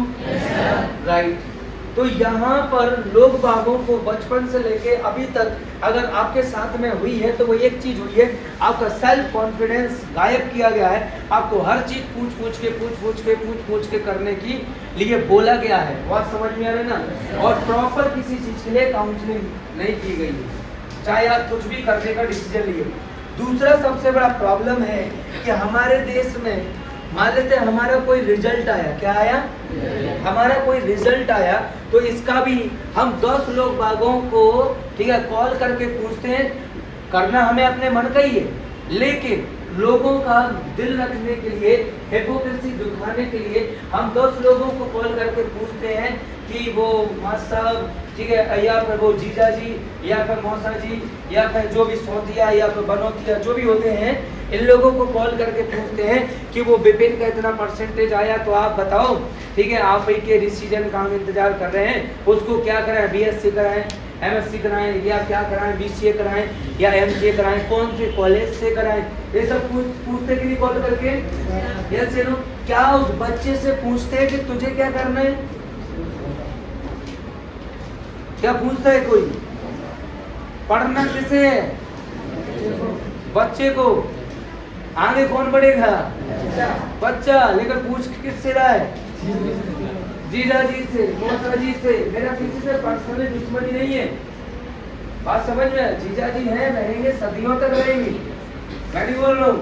राइट। तो यहाँ पर लोग बागों को बचपन से लेके अभी तक अगर आपके साथ में हुई है तो वो एक चीज हुई है, आपका सेल्फ कॉन्फिडेंस गायब किया गया है। आपको हर चीज पूछ के करने की लिए बोला गया है। बात समझ में आ रही ना? और प्रॉपर किसी चीज के लिए काउंसलिंग नहीं की गई है, चाहे आप कुछ भी करने का डिसीजन लिए। दूसरा सबसे बड़ा प्रॉब्लम है कि हमारे देश में मान लेते हैं हमारा कोई रिजल्ट आया, क्या आया? हमारा कोई रिजल्ट आया तो इसका भी हम 10 लोग बागों को, ठीक है, कॉल करके पूछते हैं। करना हमें अपने मन का ही है, लेकिन लोगों का दिल रखने के लिए, हिपोक्रेसी दिखाने के लिए हम 10 लोगों को कॉल करके पूछते हैं कि वो मास्टर साहब, ठीक है, या फिर वो जीजा जी, या फिर मौसा जी, या फिर जो भी सौतिया या फिर बनौतिया जो भी होते हैं, इन लोगों को कॉल करके पूछते हैं कि वो विपिन का इतना परसेंटेज आया तो आप बताओ, ठीक है, आप ही के डिसीजन का हम इंतजार कर रहे हैं, उसको क्या कराएं, बीएससी कराएं, एमएससी कराएं, या क्या कराएं, बीसीए कराएं या एमसीए कराएं, कौन से कॉलेज से कराएं, ये सब पूछते कि नहीं कॉल करके? यस या नो? क्या उस बच्चे से पूछते हैं कि तुझे क्या करना है? क्या पूछता है कोई? पढ़ना किसे है? बच्चे को। आगे कौन बढ़ेगा? बच्चा। लेकिन पूछ किससे रहा है? जीजा जी से, मौसा जी से। मेरा किसी से पर्सनली दुश्मनी नहीं है, बात समझ में? जीजा जी हैं, रहेंगे, सदियों तक रहेंगे, मैं नहीं बोल रहा हूँ।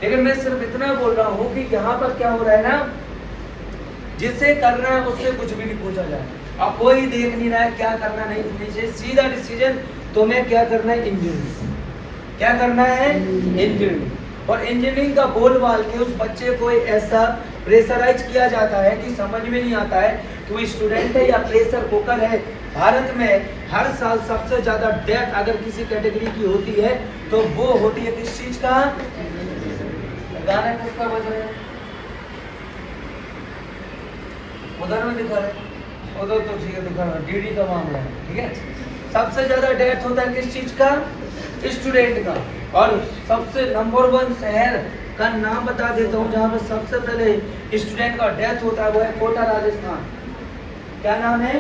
लेकिन मैं सिर्फ इतना बोल रहा हूँ कि यहाँ पर क्या हो रहा है ना, जिसे करना है उससे कुछ भी नहीं पूछा जाए, अब कोई देख नहीं रहा है क्या करना नहीं चाहिए, सीधा डिसीजन तुम्हें क्या करना है, इंजीनियरिंग। क्या करना है? इंजीनियरिंग। और इंजीनियरिंग का बोल बाल के उस बच्चे को ऐसा प्रेशराइज किया जाता है कि समझ में नहीं आता है कि वो स्टूडेंट है या प्रेशर कुकर है। भारत में हर साल सबसे ज्यादा डेथ अगर किसी कैटेगरी की होती है तो वो होती है किस चीज का? गाना किसका बज रहा है? उधर में दिखा रहे, उधर तो ठीक है दिखा रहा, डीडी का मामला है, ठीक है। सबसे ज्यादा डेथ होता है किस चीज का? स्टूडेंट का। और सबसे नंबर 1 शहर का नाम बता देता हूँ जहाँ पे सबसे पहले स्टूडेंट का डेथ होता है, वो है कोटा, राजस्थान। क्या नाम है?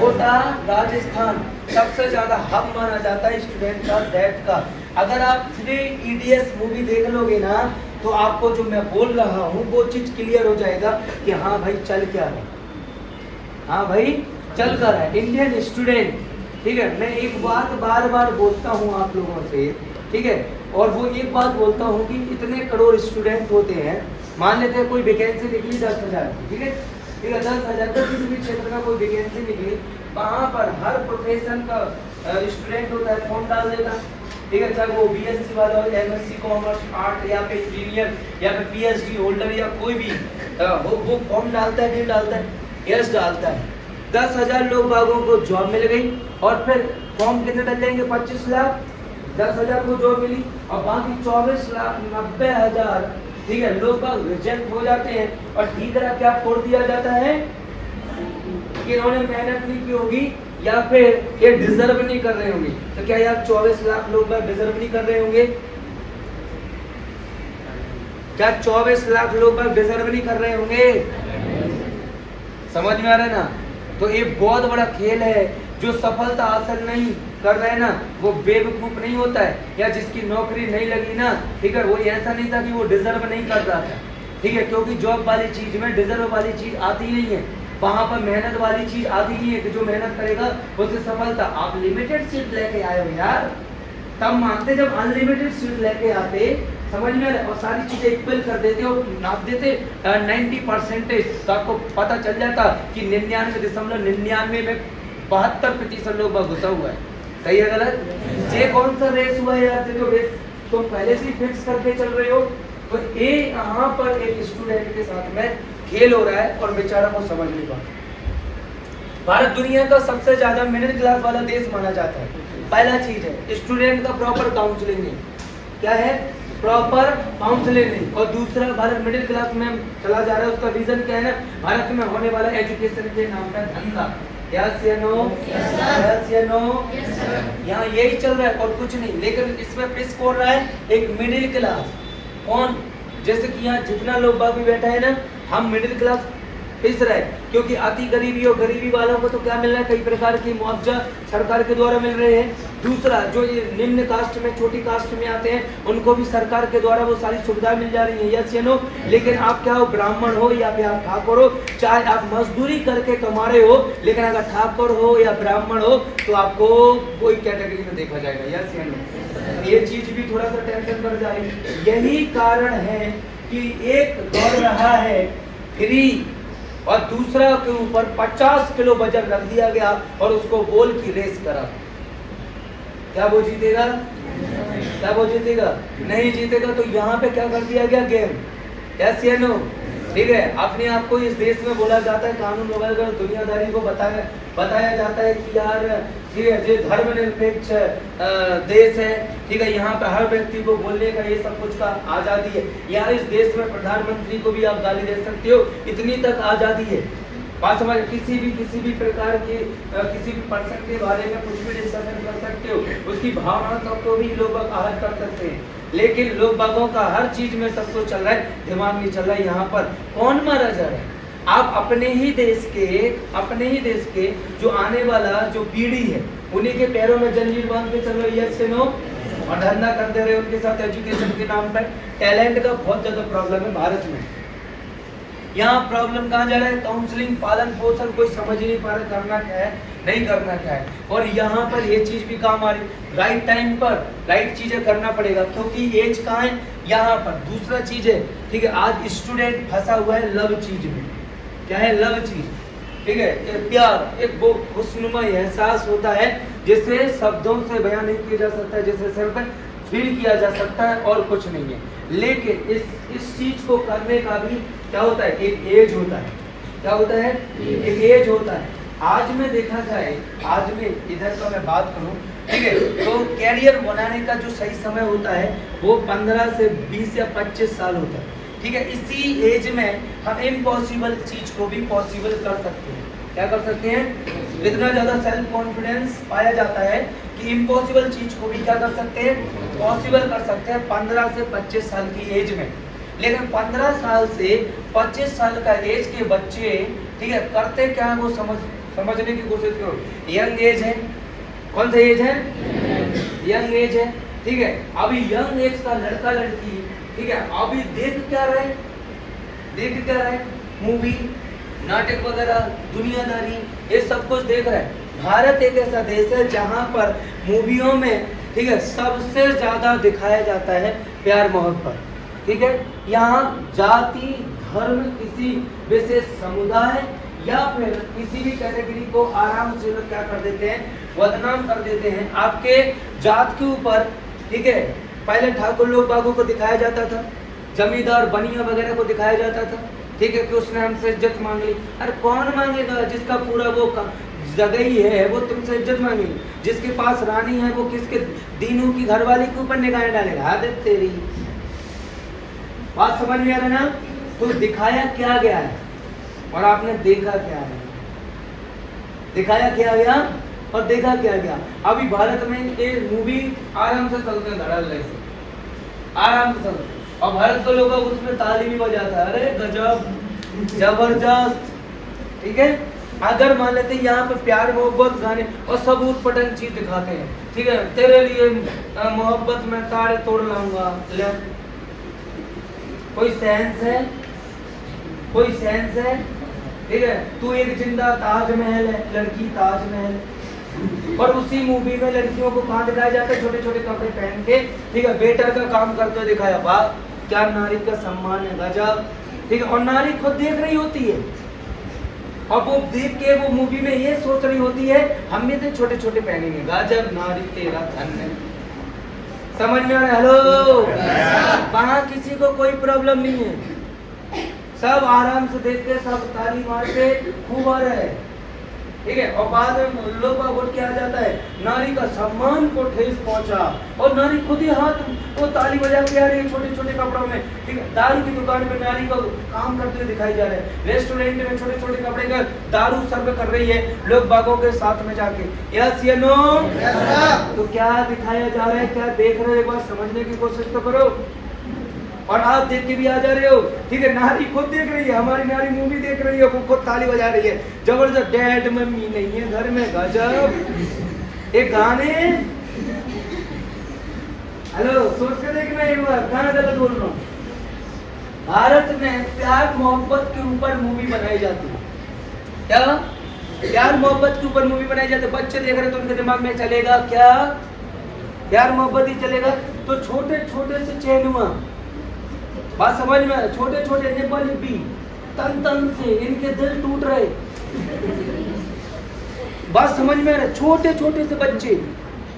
कोटा, राजस्थान। सबसे ज्यादा हब माना जाता है स्टूडेंट का डेथ का। अगर आप 3 इडियट्स मूवी देख लोगे ना तो आपको जो मैं बोल रहा हूँ वो चीज क्लियर हो जाएगा कि हाँ भाई चल क्या है, हाँ भाई चल कर है। इंडियन स्टूडेंट, ठीक है, मैं एक बात बार बार बोलता हूँ आप लोगों से, ठीक है, और वो एक बात बोलता हूँ कि इतने करोड़ स्टूडेंट होते हैं, मान लेते हैं कोई वैकेंसी निकली 10,000, ठीक है, 10,000 का किसी भी क्षेत्र का कोई वैकेंसी निकली, वहाँ पर हर प्रोफेशन का स्टूडेंट होता है, फॉर्म डाल देगा, ठीक है, चाहे वो बीएससी वाला हो, एमएससी, कॉमर्स, आर्ट या फिर इंजीनियर या फिर पीएचडी होल्डर या कोई भी वो फॉर्म डालता है, नहीं डालता है? यस डालता है। 10,000 लोग बागों को जॉब मिल गई और फिर फॉर्म कितने डल जाएंगे? 25 लाख। 10,000 को जॉब मिली और बाकी 24,90,000, ठीक है, लोग बाग रिजेक्ट हो जाते हैं। और तीसरा क्या छोड़ दिया जाता है कि इन्होंने मेहनत नहीं की होगी या फिर ये डिजर्व नहीं कर रहे होंगे। तो क्या यार 24 लाख लोग बाग डिजर्व नहीं कर रहे होंगे? क्या 24 लाख लोग बाग डिजर्व नहीं कर रहे होंगे? समझ में आ रहा है ना? तो ये बहुत बड़ा खेल है। जो सफलता हासिल नहीं कर रहे हैं ना वो बेवकूफ नहीं होता है, या जिसकी नौकरी नहीं लगी ना, ठीक है, वो ऐसा नहीं था कि वो डिजर्व नहीं कर रहा था, ठीक है, क्योंकि जॉब वाली चीज में डिजर्व वाली चीज आती नहीं है, वहां पर मेहनत वाली चीज आती नहीं है कि जो मेहनत करेगा उसे सफलता। आप लिमिटेड सीट लेके आए हो यार, तब मानते जब अनलिमिटेड सीट लेके आते, समझ में, और सारी चीजें इक्वल कर देते और नाप देते 90%, तो आपको पता चल जाता कि 99.99 में 72% लोग घुसा हुआ है। सही है गलत? ये कौन सा रेस हुआ है यार? जो रेस तुम पहले से ही फिक्स करके चल रहे हो। तो ये यहाँ पर एक स्टूडेंट के साथ में खेल हो रहा है और बेचारा को समझ नहीं पाता। भारत दुनिया का सबसे ज्यादा मिडिल क्लास वाला देश माना जाता है। पहला चीज है स्टूडेंट का प्रॉपर काउंसलिंग नहीं। क्या है? प्रॉपर काउंसलिंग नहीं। और दूसरा, भारत मिडिल क्लास में चला जा रहा है, उसका रीजन क्या है ना, भारत में होने वाला एजुकेशन के नाम पे धंधा। यस या नो? यस या नो? यहाँ यही चल रहा है और कुछ नहीं। लेकिन इसमें पिस कौन रहा है? एक मिडिल क्लास। कौन? जैसे कि यहाँ जितना लोग बाग भी बैठा है ना, हम मिडिल क्लास पिस रहे हैं, क्योंकि अति गरीबी और गरीबी वालों को तो क्या मिल रहा है, कई प्रकार की मुआवजा सरकार के द्वारा मिल रहे हैं। दूसरा, जो ये निम्न कास्ट में, छोटी कास्ट में आते हैं, उनको भी सरकार के द्वारा वो सारी सुविधाएं मिल जा रही है। यस या नो? लेकिन आप क्या हो, ब्राह्मण हो या फिर आप ठाकुर हो, चाहे आप मजदूरी करके कमा रहे हो, लेकिन अगर ठाकुर हो या ब्राह्मण हो तो आपको कोई कैटेगरी में देखा जाएगा। यस या नो? ये चीज भी थोड़ा सा टेंशन कर जा रही है। यही कारण है कि एक दौड़ रहा है फ्री और दूसरा के ऊपर 50 किलो वजन रख दिया गया और उसको बोल की रेस करा। क्या वो जीतेगा? क्या वो जीतेगा? नहीं जीतेगा। तो यहाँ पे क्या कर दिया गया, गेम। यस या नो? ठीक है। अपने आप को इस देश में बोला जाता है कानून वगैरह, दुनियादारी को बताया जाता है कि यार ठीक है, ये धर्मनिरपेक्ष देश है, ठीक है, यहाँ पे हर व्यक्ति को बोलने का ये सब कुछ का आजादी है। यार इस देश में प्रधानमंत्री को भी आप गाली दे सकते हो, इतनी तक आजादी है। बात समझ, किसी भी प्रकार की किसी भी पर्सन के बारे में कुछ भी डिस्कशन कर सकते हो, उसकी भावना को भी लोग आहत कर सकते हैं। लेकिन लोग बागों का हर चीज में सब कुछ चल रहा है, दिमाग नहीं चल रहा है। यहाँ पर कौन मारा जा रहा है? आप अपने ही देश के जो आने वाला जो पीढ़ी है, उन्हीं के पैरों में जंजीर बांध के चल रही है। यस या नो? और धंधा करते रहे उनके साथ एजुकेशन के नाम पर। टैलेंट का बहुत ज्यादा प्रॉब्लम है भारत में। यहाँ प्रॉब्लम कहाँ जा रहा है? काउंसलिंग, पालन पोषण, कोई समझ ही नहीं पा रहा करना क्या है, नहीं करना क्या है। और यहाँ पर ये चीज भी काम आ रही, राइट टाइम पर राइट चीजें करना पड़ेगा, क्योंकि एज कहाँ है यहाँ पर। दूसरा चीज है, ठीक है, आज स्टूडेंट फंसा हुआ है लव चीज में। क्या है? लव चीज। ठीक है, ये प्यार एक वो खुशनुमा एहसास होता है जिसे शब्दों से बयान नहीं किया जा सकता है, जिसे सिर्फ फील किया जा सकता है और कुछ नहीं है। लेकिन इस चीज को करने का भी क्या होता है, एक एज होता है। क्या होता है? एक एज होता है। आज में देखा जाए, आज में इधर का मैं बात करूं, ठीक है, तो कैरियर बनाने का जो सही समय होता है वो 15 से 20 या 25 साल होता है। ठीक है, इसी एज में हम इम्पॉसिबल चीज को भी पॉसिबल कर सकते हैं। क्या कर सकते हैं? इतना ज्यादा सेल्फ कॉन्फिडेंस पाया जाता है कि इम्पॉसिबल चीज को भी क्या कर सकते हैं, पॉसिबल कर सकते हैं 15 से 25 साल की एज में। लेकिन 15 साल से 25 साल का एज के बच्चे, ठीक है, करते क्या है वो समझने की कोशिश करो। यंग एज है, कौन सा एज है? यंग एज है। ठीक है, अभी यंग एज का लड़का लड़की, ठीक है, अभी देख क्या रहे, मूवी, नाटक वगैरह, दुनियादारी, ये सब कुछ देख रहे हैं। भारत एक ऐसा देश है जहाँ पर मूवियों में, ठीक है, सबसे ज्यादा दिखाया जाता है प्यार मोहब्बत। ठीक है, यहाँ जाति धर्म, किसी विशेष समुदाय या फिर किसी भी कैटेगरी को आराम से लोग क्या कर देते हैं, बदनाम कर देते हैं आपके जात के ऊपर। ठीक है, पहले ठाकुर लोग बागों को दिखाया जाता था, जमींदार बनिया वगैरह को दिखाया जाता था, ठीक है, कि उसने हमसे इज्जत मांग ली। अरे कौन मांगेगा? जिसका पूरा वो जगह ही है वो तुमसे इज्जत मांगेगी। जिसके पास रानी है वो किसके दीनू की घरवाली के ऊपर निगाहें डालेगा? आदत तेरी। बात समझ में आ रहा है ना? तो दिखाया क्या गया है और आपने देखा क्या है? दिखाया क्या गया और देखा क्या गया? अभी भारत में एक मूवी आराम से चलते हैं, धड़ल्ले से आराम से चलते, और भारत के लोग उसमें ताली भी बजाता है, अरे गजब, जबरदस्त। ठीक है, अगर मान लेते हैं यहाँ पे प्यार मोहब्बत गाने और सब उटपटंग चीज दिखाते हैं, ठीक है, तेरे लिए मोहब्बत में तारे तोड़ लाऊंगा, ले कोई सेंस है? कोई सेंस है? ठीक है, तू एक जिंदा ताजमहल है, लड़की ताजमहल, और उसी मूवी में लड़कियों को कहाँ दिखाया जाता है, छोटे छोटे कपड़े पहन के, ठीक है, वेटर का काम करते हुए दिखाया। वाह, क्या नारी का सम्मान है, गजब। ठीक है, और नारी खुद देख रही होती है और वो देख के वो मूवी में ये सोच रही होती है हम भी तो छोटे छोटे पहनेंगे, गजब नारी तेरा धन है। समझ में आ रहा है? हेलो, वहाँ किसी को कोई प्रॉब्लम नहीं है, सब आराम से देख के सब ताली मार के खूब आ रहे हैं। ठीक है। और बाद में लोग बोल के आ जाता है नारी का सम्मान को ठेस पहुंचा, और नारी खुद ही हाथ वो ताली बजा के आ रही है छोटे छोटे कपड़ों में, ठीक है। दारू की दुकान पे नारी को काम करते हुए दिखाई जा रहे हैं, रेस्टोरेंट में छोटे छोटे कपड़े का दारू सर्व कर रही है लोग बागों के साथ में जाके। यस या नो? तो क्या दिखाया जा रहा है, क्या देख रहे हो, एक बार समझने की कोशिश तो करो। और आप देख के भी आ जा रहे हो, ठीक है। नारी खुद देख रही है, हमारी नारी मूवी देख रही है, खुद ताली बजा रही है, जबरदस्त। डैड मम्मी नहीं है घर में, गजब। एक गाने, हेलो सोच के देखना एक बार, कहाँ गलत बोल रहा हूँ। भारत में प्यार मोहब्बत के ऊपर मूवी बनाई जाती है। क्या? प्यार मोहब्बत के ऊपर मूवी बनाई जाती है। बच्चे देख रहे तो उनके दिमाग में चलेगा क्या? प्यार मोहब्बत ही चलेगा। तो छोटे छोटे से चैनुआ, बात समझ में आ रहा? छोटे छोटे निब्बा निब्बी, तन तन से इनके दिल टूट रहे, बात समझ में आ रहा? छोटे छोटे से बच्चे,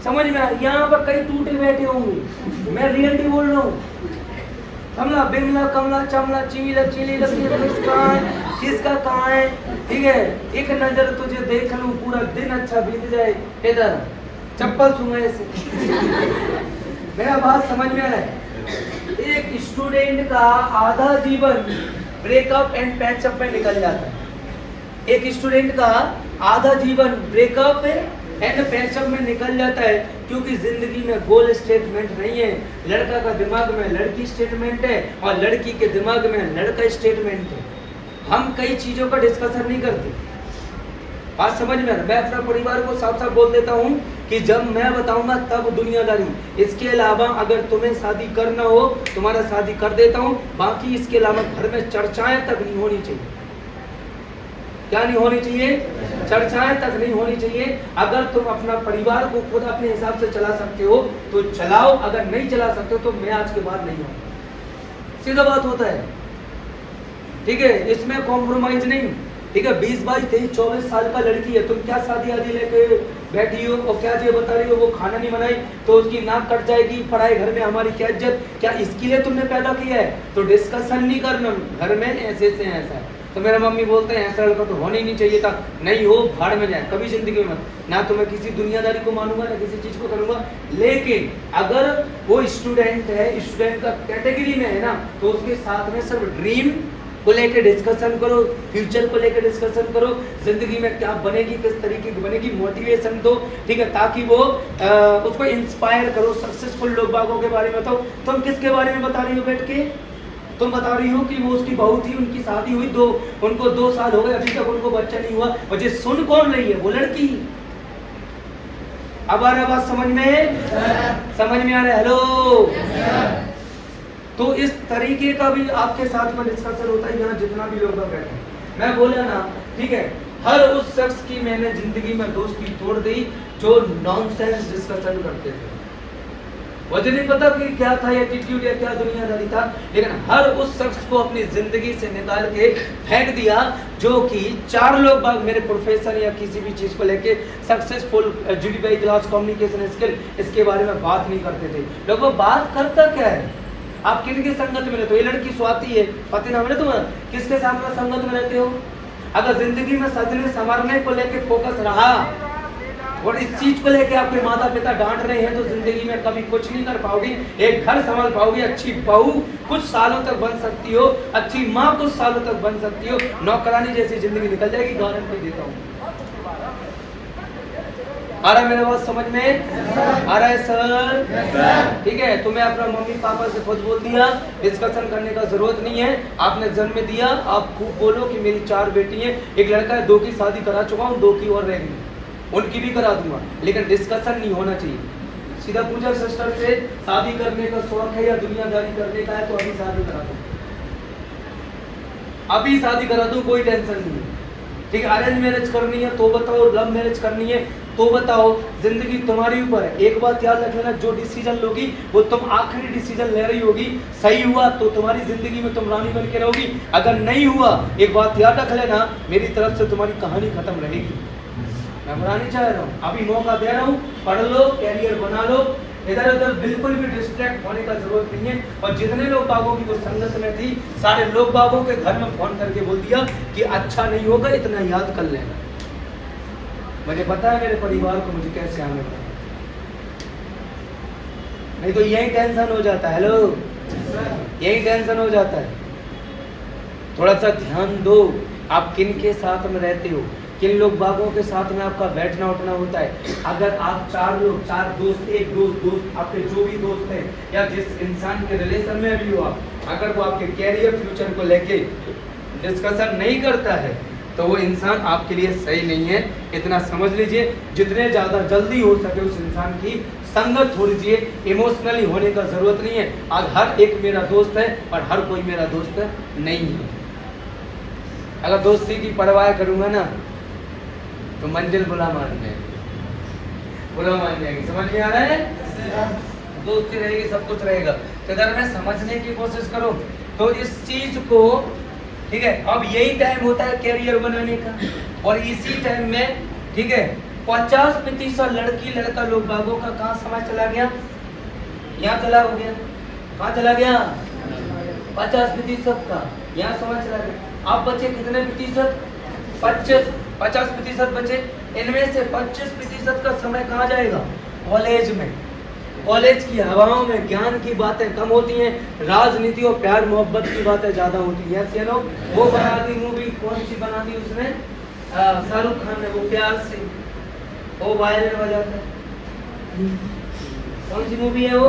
समझ में आ रहा? यहाँ पर कई टूटे बैठे होंगे, मैं रियलिटी बोल रहा हूँ। समझा? बिमला कमला चमला चीला चीली किसका कहाँ है, ठीक है। एक नजर तुझे देख लूं, पूरा दिन अच्छा बीत जाए, इधर चप्पल सुनाए से। मेरा बात समझ में आ रहा है? एक स्टूडेंट का आधा जीवन ब्रेकअप एंड पैचअप में निकल जाता है। एक स्टूडेंट का आधा जीवन ब्रेकअप एंड पैचअप में निकल जाता है, क्योंकि जिंदगी में गोल स्टेटमेंट नहीं है। लड़का का दिमाग में लड़की स्टेटमेंट है, और लड़की के दिमाग में लड़का स्टेटमेंट है। हम कई चीजों का डिस्कशन नहीं करते, बात समझ में आ रहा? मैं अपना परिवार को साफ साफ बोल देता हूँ कि जब मैं बताऊंगा तब दुनियादारी। इसके अलावा अगर तुम्हें शादी करना हो, तुम्हारा शादी कर देता हूँ, बाकी इसके अलावा घर में चर्चाएं तक नहीं होनी चाहिए। क्या नहीं होनी चाहिए? चर्चाएं तक नहीं होनी चाहिए। अगर तुम अपना परिवार को खुद अपने हिसाब से चला सकते हो तो चलाओ, अगर नहीं चला सकते हो तो मैं आज के बाद नहीं हूँ। सीधा बात होता है, ठीक है। इसमें कॉम्प्रोमाइज नहीं, ठीक है। 20, 22, 23, 24 साल का लड़की है, तुम क्या शादी आदि लेके बैठी हो और क्या ये बता रही हो वो खाना नहीं बनाई तो उसकी नाक कट जाएगी, पढ़ाई घर में हमारी क्या इज्जत, क्या इसके लिए तुमने पैदा किया है? तो डिस्कशन नहीं करना घर में ऐसे से ऐसा है। तो मेरा मम्मी बोलते हैं ऐसा लड़का तो होना ही नहीं चाहिए था, नहीं हो भाड़ में जाए, कभी जिंदगी में ना तो मैं किसी दुनियादारी को मानूंगा ना किसी चीज को करूंगा। लेकिन अगर वो स्टूडेंट है, स्टूडेंट का कैटेगरी में है ना, तो उसके साथ में सिर्फ ड्रीम को लेकर डिस्कशन करो, फ्यूचर को लेकर डिस्कशन करो, जिंदगी में क्या बनेगी, किस तरीके की बनेगी, मोटिवेशन दो, ठीक है, ताकि वो उसको इंस्पायर करो। सक्सेसफुल लोग बागों के बारे में बताओ। तुम किसके बारे में बता रही हो बैठ के? तुम बता रही हो कि वो उसकी बहू थी, उनकी शादी हुई, उनको 2 साल हो गए, अभी तक उनको बच्चा नहीं हुआ, और जो सुन कौन रही है? वो लड़की। अब आ रहा बात समझ में? समझ में आ रहा है? हेलो। तो इस तरीके का भी आपके साथ में डिस्कशन होता है यहाँ जितना भी लोग बैठे हैं। मैं बोला ना, ठीक है, हर उस शख्स की मैंने जिंदगी में दोस्ती तोड़ दी जो नॉनसेंस डिस्कशन करते थे। मुझे नहीं पता कि क्या था एटीट्यूड या क्या दुनियादारी था, लेकिन हर उस शख्स को अपनी जिंदगी से निकाल के फेंक दिया जो कि 4 लोग बाग मेरे प्रोफेशन या किसी भी चीज को लेके successful GDPI class communication skill इसके बारे में बात नहीं करते थे। लोग वो बात करता क्या है? आप किनकी संगत में रहते हो? ये लड़की स्वाति है, स्वाति नाम है तुम्हारा, किसके साथ में संगत में रहते हो? अगर जिंदगी में सजने संवरने को लेके फोकस रहा और इस चीज को लेके आपके माता पिता डांट रहे हैं तो जिंदगी में कभी कुछ नहीं कर पाओगी। एक घर संभाल पाओगी, अच्छी बहू कुछ सालों तक बन सकती हो, अच्छी माँ कुछ सालों तक बन सकती हो, नौकरानी जैसी जिंदगी निकल जाएगी, गारंटी देता हूँ। आ रहा है मेरे बात समझ में? आ रहा है सर? ठीक है। तो मैं अपना मम्मी पापा से खुद बोल दिया, डिस्कशन करने का जरूरत नहीं है। आपने जन्म दिया, आप खूब बोलो कि मेरी 4 बेटी हैं, एक लड़का है, 2 की शादी करा चुका हूँ, 2 की और रह गई, उनकी भी करा दूंगा, लेकिन डिस्कशन नहीं होना चाहिए। सीधा पूछा सिस्टर से, शादी करने का शौक है या दुनियादारी करने का है? तो अभी शादी करा दूं, अभी शादी करा दूं, कोई टेंशन नहीं है। ठीक है, अरेंज मैरिज करनी है तो बताओ, लव मैरिज करनी है तो बताओ, जिंदगी तुम्हारी ऊपर है। एक बात याद रख लेना, जो डिसीजन लोगी वो तुम आखिरी डिसीजन ले रही होगी। सही हुआ तो तुम्हारी जिंदगी में तुम रानी बन के रहोगी, अगर नहीं हुआ एक बात याद रख लेना, मेरी तरफ से तुम्हारी कहानी खत्म रहेगी। मैं बनानी चाह रहा हूँ, अभी मौका दे रहा हूँ, पढ़ लो, कैरियर बना लो, इधर उधर बिल्कुल भी डिस्ट्रैक्ट होने का जरूरत नहीं है। और जितने लोग बागों की वो संगत में थी, सारे लोग बागों के घर में फोन करके बोल दिया कि अच्छा नहीं होगा, इतना याद कर लेना। मुझे पता है मेरे परिवार को मुझे कैसे आने का, नहीं तो यही टेंशन हो जाता है। हेलो, यही टेंशन हो जाता है। थोड़ा सा ध्यान दो, आप किन के साथ में रहते हो, किन लोग बागों के साथ में आपका बैठना उठना होता है। अगर आप 4 लोग, 4 दोस्त, एक दोस्त आपके जो भी दोस्त हैं या जिस इंसान के रिलेशन में भी हो आप, अगर वो आपके कैरियर फ्यूचर को लेके डिस्कशन नहीं करता है तो वो इंसान आपके लिए सही नहीं है। इतना समझ लीजिए, जितने ज़्यादा जल्दी हो सके उस इंसान की संगत छोड़ दीजिए। इमोशनली होने का ज़रूरत नहीं है। आज हर एक मेरा दोस्त है और हर कोई मेरा दोस्त नहीं है। अगर दोस्ती की परवाह करूँगा ना तो मंजिल बुला मान जाएगी। समझ में आ रहा है? दोस्ती रहेगी, सब कुछ रहेगा। तो अगर मैं समझने की कोशिश करूँ तो इस चीज़ को, ठीक है, अब यही टाइम होता है कैरियर बनाने का, और इसी टाइम में, ठीक है, 50% लड़की लड़का लोग बागों का कहाँ समय चला गया, यहाँ चला हो गया। कहाँ चला गया? 50% का यहाँ समय चला गया। अब बचे कितने प्रतिशत? 50% बचे। इनमें से 25% का समय कहाँ जाएगा? कॉलेज में। कॉलेज की हवाओं में ज्ञान की बातें कम होती हैं, राजनीति और प्यार मोहब्बत की बातें ज्यादा होती हैं। ऐसे लोग, वो बना दी मूवी, कौन सी बना दी उसने, शाहरुख खान ने, वो प्यार से, वो वायरल हो जाता है। कौन सी मूवी है वो?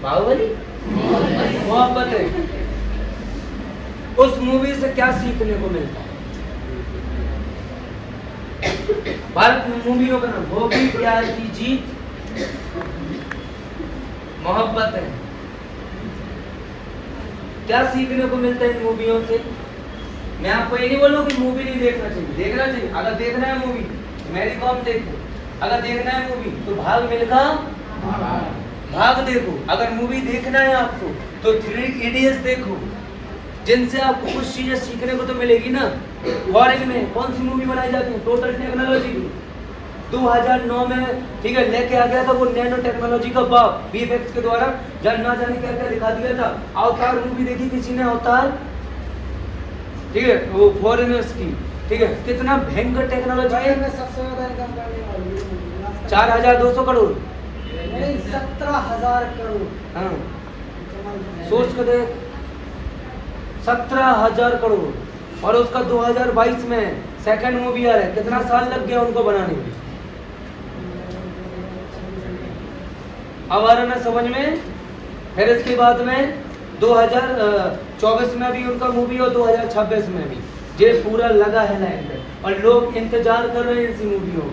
बाहुबली, मोहब्बत है। उस मूवी से क्या सीखने को मिलता है? भारत में मूवियों का नाम होगी प्यार की जीत, मोहब्बत है। क्या सीखने को मिलता है इन मूवियों से? मैं आपको ये नहीं बोलूं कि मूवी नहीं देखना चाहिए, देखना चाहिए। अगर देखना है मूवी तो मैरी कॉम देखो, अगर देखना है मूवी तो भाग मिल्खा भाग देखो, अगर मूवी देखना है आपको तो 3 इडियट्स देखो, जिनसे आपको कुछ चीजें सीखने को तो मिलेगी ना। फॉरेन में कौन सी मूवी बनाई जाती है? टोटल टेक्नोलॉजी की। 2009 में, ठीक है, लेके आ गया था वो नैनो टेक्नोलॉजी का बाप, वीएफएक्स के द्वारा जब ना जाने क्या क्या दिखा दिया था। अवतार मूवी देखी किसी ने? अवतार, ठीक है, वो फॉरेनर्स की, ठीक है, कितना भयंकर टेक्नोलॉजी है। सबसे ज्यादा इनकम करने वाली 4200 करोड़, 17,000 करोड़। हाँ, सोच कर देख, 17,000 करोड़। और उसका 2022 में सेकंड मूवी आ रहा है। कितना साल लग गया उनको बनाने में? अब आ रहा ना समझ में? फिर इसके बाद में 2024 में भी उनका मूवी और 2026 में भी, ये पूरा लगा है लाइन में, और लोग इंतजार कर रहे हैं इसी मूवियों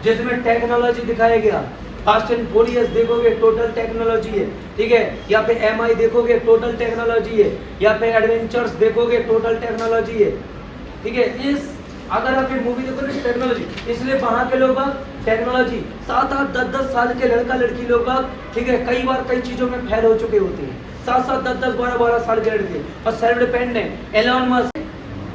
जिसमें टेक्नोलॉजी दिखाया गया। फास्ट एंड फ्यूरियस देखोगे, टोटल टेक्नोलॉजी है, ठीक है, या पे MI देखोगे, टोटल टेक्नोलॉजी है, या पे एडवेंचर्स देखोगे, टोटल टेक्नोलॉजी है, ठीक है। इस अगर आप ये मूवी देखो ना, टेक्नोलॉजी, इसलिए वहाँ के लोग टेक्नोलॉजी 7-8, 10-10 साल के लड़का लड़की लोग, ठीक है, कई बार कई चीजों में फेल हो चुके होते हैं। 7-7, 10-10, 12-12 साल के लड़के, और सेल्फ डिपेंडेंट। एलन मस्क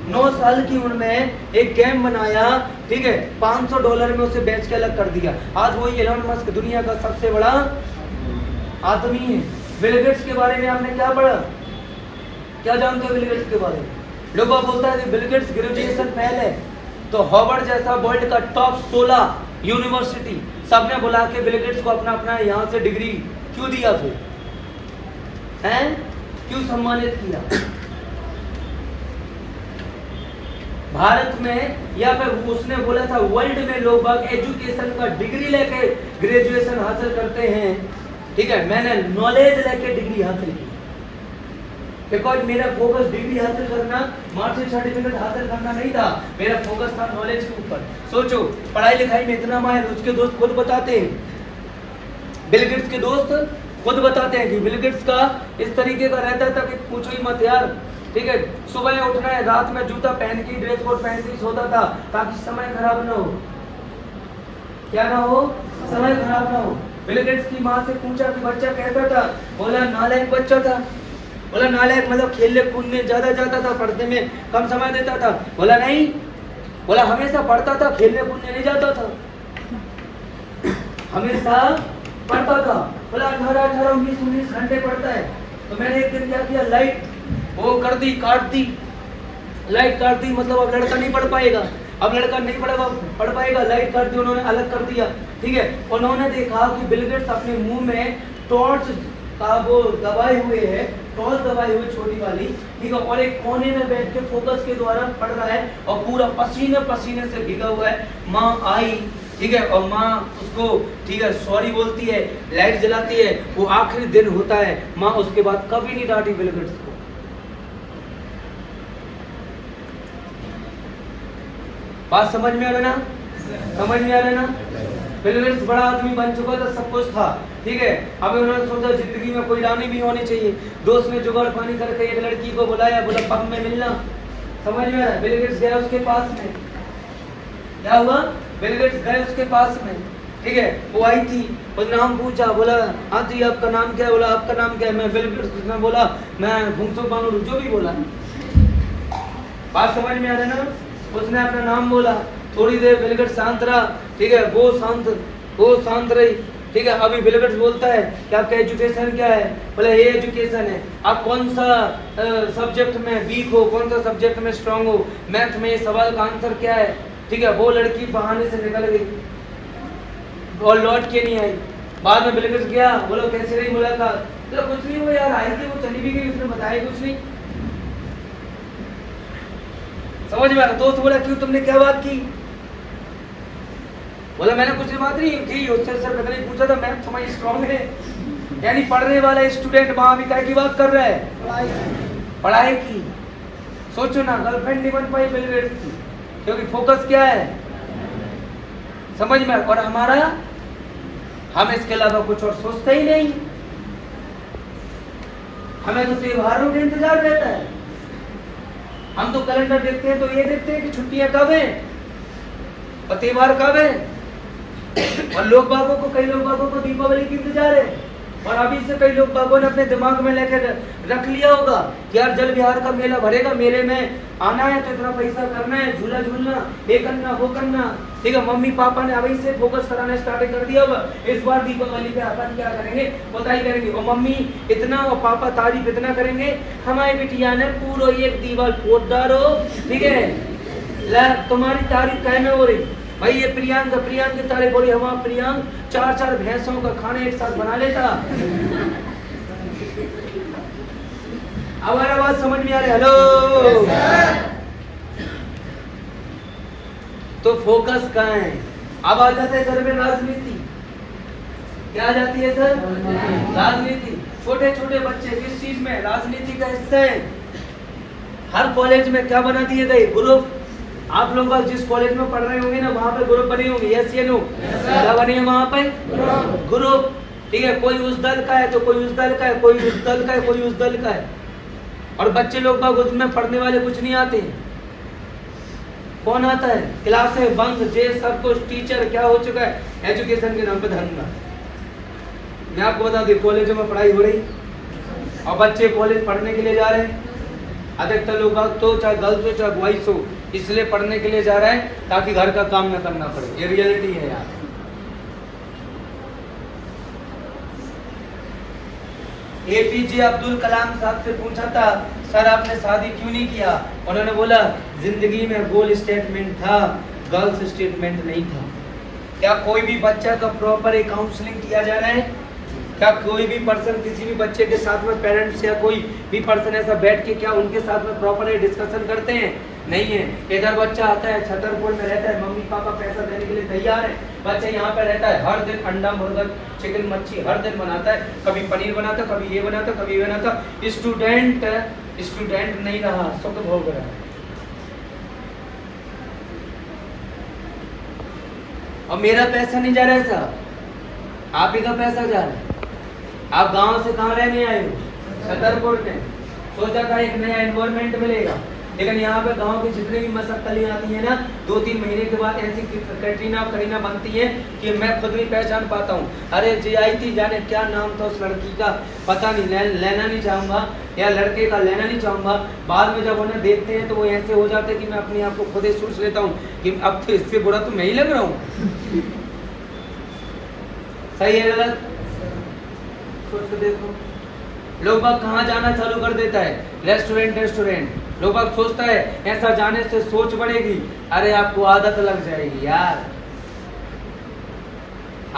9 साल की उम्र में एक गेम बनाया, ठीक है, $500 में उसे बेच के अलग कर दिया। आज वही एलन मस्क दुनिया का सबसे बड़ा आदमी है। बिल गेट्स के बारे में आपने क्या पढ़ा? क्या जानते हो बिल गेट्स के बारे में? लोग बोलता है कि बिल गेट्स ग्रेजुएशन फेल है, तो हार्वर्ड जैसा वर्ल्ड का टॉप 16 यूनिवर्सिटी सबने बुला के बिल गेट्स को अपना अपना यहाँ से डिग्री क्यों दिया? फिर हैं, क्यों सम्मानित किया? भारत में, या फिर उसने बोला था वर्ल्ड में लोग बाग एजुकेशन का डिग्री लेके ग्रेजुएशन हासिल करते हैं, ठीक है, मैंने नॉलेज लेके डिग्री हासिल की। बिकॉज मेरा फोकस डिग्री हासिल करना, मार्कशीट सर्टिफिकेट हासिल करना नहीं था, मेरा फोकस था नॉलेज के ऊपर। सोचो, पढ़ाई लिखाई में इतना माहिर, उसके दोस्त खुद बताते हैं, बिल गेट्स के दोस्त खुद बताते हैं कि बिल गेट्स का इस तरीके का रहता था कि पूछो ही मत यार, ठीक है, सुबह उठना है, रात में जूता पहन के, ड्रेस कोड पहन के सोता था ताकि समय खराब ना हो। क्या ना हो? समय खराब ना हो। बिल गेट्स की माँ से पूछा कि बच्चा कैसा था? बोला नालायक बच्चा था। बोला नालायक मतलब खेलने कूदने ज्यादा जाता था, पढ़ने में कम समय देता था? बोला नहीं, बोला हमेशा पढ़ता था, खेलने कूदने नहीं जाता था, हमेशा पढ़ता था। बोला 18, 19 घंटे पढ़ता है। तो मैंने एक दिन क्या किया, लाइट वो कर दी, काट दी, लाइट काट दी मतलब अब लड़का नहीं पढ़ पाएगा, अब लड़का नहीं पढ़ पाएगा, लाइट काट दी, उन्होंने अलग कर दिया। ठीक है, उन्होंने देखा कि बिल गेट्स अपने मुंह में टॉर्च का वो दबाए हुए है, टॉर्च दबाए हुए छोटी वाली, ठीक है, और एक कोने में बैठ के फोकस के द्वारा पढ़ रहा है और पूरा पसीने पसीने से भीगा हुआ है। माँ आई, ठीक है, और माँ उसको, ठीक है, सॉरी बोलती है, लाइट जलाती है, वो आखिरी दिन होता है। माँ उसके बाद कभी नहीं डांटी बिल गेट्स को। बात समझ में आ रहा ना? समझ में आ रहा ना? बिल गेट्स बड़ा आदमी बन चुका था, सब कुछ था, ठीक है। अब उन्होंने सोचा जिंदगी में कोई रानी भी होनी चाहिए। दोस्त ने जुगाड़ पानी करके एक लड़की को बुलाया, बोला पब में मिलना। समझ में आ रहा? बिल गेट्स गया उसके पास में, क्या हुआ? बिल गेट्स गए उसके पास में, ठीक है, वो आई थी, उसने नाम पूछा, बोला हाँ जी आपका नाम क्या है? बोला आपका नाम क्या है? मैं बिल गेट्स। उसने बोला मैं भूंगसो बांगड़ू, जो भी बोला। बात समझ में आ रहा ना? उसने अपना नाम बोला, थोड़ी देर बिल गेट्स शांत रहा, ठीक है, वो शांत रही, ठीक है। अभी बिल गेट्स बोलता है कि आपका एजुकेशन क्या है? बोले ये एजुकेशन है। आप कौन सा सब्जेक्ट में वीक हो, कौन सा सब्जेक्ट में स्ट्रांग हो, मैथ में ये सवाल का आंसर क्या है? ठीक है, वो लड़की बहाने से निकल गई और लौट के नहीं आई। बाद में बिल गेट्स गया, बोलो कैसे रही मुलाकात? तो कुछ नहीं, वो यार आई थी, वो चली भी गई, उसने बताया कुछ नहीं। समझ में आ रहा? दोस्त बोला क्यों, तुमने क्या बात की? बोला मैंने कुछ बात नहीं की, उससे सर पता नहीं पूछा था, मैथ तुम्हारी स्ट्रांग है। यानी पढ़ने वाला स्टूडेंट वहां भी क्या की बात कर रहा है? पढ़ाई की। सोचो ना, गर्लफ्रेंड नहीं बन पाई बिल गेट्स की, क्योंकि फोकस क्या है? समझ में? और हमारा, हम इसके अलावा कुछ और सोचते ही नहीं। हमें तो त्योहारों का इंतजार रहता है। हम तो कैलेंडर देखते हैं तो ये देखते हैं कि छुट्टियां कब हैं और त्योहार कब है। और लोग बागों को, कई लोग बागों को दीपावली की इंतजार है। और अभी से कई लोग बागों ने अपने दिमाग में लेकर रख लिया होगा कि यार जल विहार का मेला भरेगा, मेले में आना है तो इतना पैसा करना है, झूला झूलना, ये करना वो करना, ठीक है। मम्मी पापा ने अभी से फोकस कराना स्टार्ट कर दिया होगा, इस बार दीपावली पे अपन क्या करेंगे, बताई करेंगे। और मम्मी इतना और पापा तारीफ इतना करेंगे, हमारी बिटिया ने पूरा एक दीवार पोत डालो, ठीक है, तुम्हारी तारीफ कहने हो रही भाई। ये प्रियांक की तारीफ हो रही, हमारा प्रियांक 4 भैंसों का खाना एक साथ बना लेता। हमारा बात समझ में आ रही? हेलो। तो फोकस कहाँ है? अब आ जाते हैं घर में राजनीति। क्या आ जाती है सर? राजनीति। छोटे छोटे बच्चे किस चीज में? राजनीति का हिस्सा है। हर कॉलेज में क्या बना दिए गए? ग्रुप। आप लोग जिस कॉलेज में पढ़ रहे होंगे ना, वहाँ पे ग्रुप बने होंगे, यस या नो? क्या बने हैं वहाँ पे? ग्रुप, ठीक है। कोई उस दल का है तो कोई उस दल का है, कोई उस दल का है, कोई उस दल का है। और बच्चे लोग बाग उसमें पढ़ने वाले कुछ नहीं आते। कौन आता है? क्लासें बंद, जे सब कुछ, टीचर क्या हो चुका है? एजुकेशन के नाम पे धंधा। मैं आपको बता दूं, कॉलेजों में पढ़ाई हो रही और बच्चे कॉलेज पढ़ने के लिए जा रहे हैं। अधिकतर लोग तो चाहे गर्ल्स हो चाहे बॉयज हो, इसलिए पढ़ने के लिए जा रहे हैं ताकि घर का काम न करना पड़े। ये रियलिटी है यार। एपीजे अब्दुल कलाम साहब से पूछा था, सर आपने शादी क्यों नहीं किया? उन्होंने बोला जिंदगी में गोल स्टेटमेंट था, गर्ल्स स्टेटमेंट नहीं था। क्या कोई भी बच्चा का प्रॉपर काउंसलिंग किया जा रहा है? क्या कोई भी पर्सन किसी भी बच्चे के साथ में, पेरेंट्स या कोई भी पर्सन ऐसा बैठ के क्या उनके साथ में प्रॉपर डिस्कशन करते हैं? नहीं है। इधर बच्चा आता है, छतरपुर में रहता है, मम्मी पापा पैसा देने के लिए तैयार है, बच्चा यहाँ पे रहता है, हर दिन अंडा मुर्गा चिकन मच्छी हर दिन बनाता है, कभी पनीर बनाता, कभी ये बनाता, कभी ये बनाता। स्टूडेंट नहीं रहा, सुख भोग रहा है। और मेरा पैसा नहीं जा रहा है साहब, आप ही का पैसा जा रहा है। आप गांव से कहाँ रहने आए हो? छतरपुर में। सोचा था एक नया एनवायरनमेंट मिलेगा, लेकिन यहाँ पे गांव की जितनी भी मशक्कतें आती है ना, 2-3 महीने के बाद ऐसी कैटरीना करीना बनती है कि मैं खुद भी पहचान पाता हूँ। अरे जी आई थी, जाने क्या नाम था उस लड़की का, पता नहीं, लेना नहीं चाहूँगा, या लड़के का लेना नहीं चाहूँगा। बाद में जब उन्हें देखते हैं तो वो ऐसे हो जाते हैं कि मैं अपने आप को खुद ही सोच लेता हूँ कि अब तो इससे बुरा तो मैं ही लग रहा हूँ। सही है गलत? सोच के देखो। लोग बाग कहाँ जाना चालू कर देता है? रेस्टोरेंट। लोग बाग सोचता है ऐसा जाने से सोच बढ़ेगी, अरे आपको आदत लग जाएगी यार,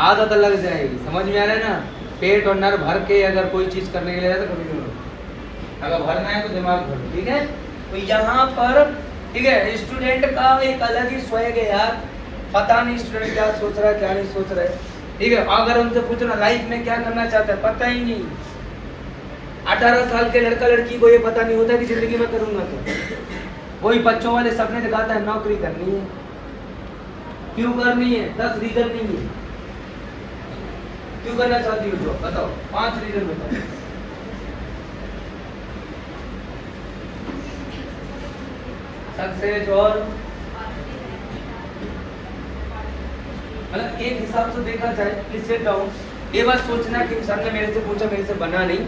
आदत लग जाएगी। समझ में आ रहा है ना? पेट और नर भर के अगर कोई चीज करने के लिए तो कभी नहीं होगा। अगर भरना है तो दिमाग भर, ठीक है। तो यहाँ पर ठीक है स्टूडेंट का एक अलग ही स्वैग है यार, पता नहीं स्टूडेंट क्या सोच रहा है क्या नहीं सोच रहा है, ठीक है। अगर उनसे पूछना लाइफ में क्या करना चाहता है, पता ही नहीं। 18 साल के लड़का लड़की को ये पता नहीं होता कि जिंदगी में करूंगा तो वही बच्चों वाले सपने दिखाता है, नौकरी करनी है। क्यों करनी है? 10 रीजन नहीं है क्यों करना चाहती हो जॉब, बताओ 5 रीजन बताओ। सक्सेस और मतलब एक हिसाब से देखा जाए, इससे डाउन ये बात सोचना कि सर ने मेरे से पूछा मेरे से बना नहीं,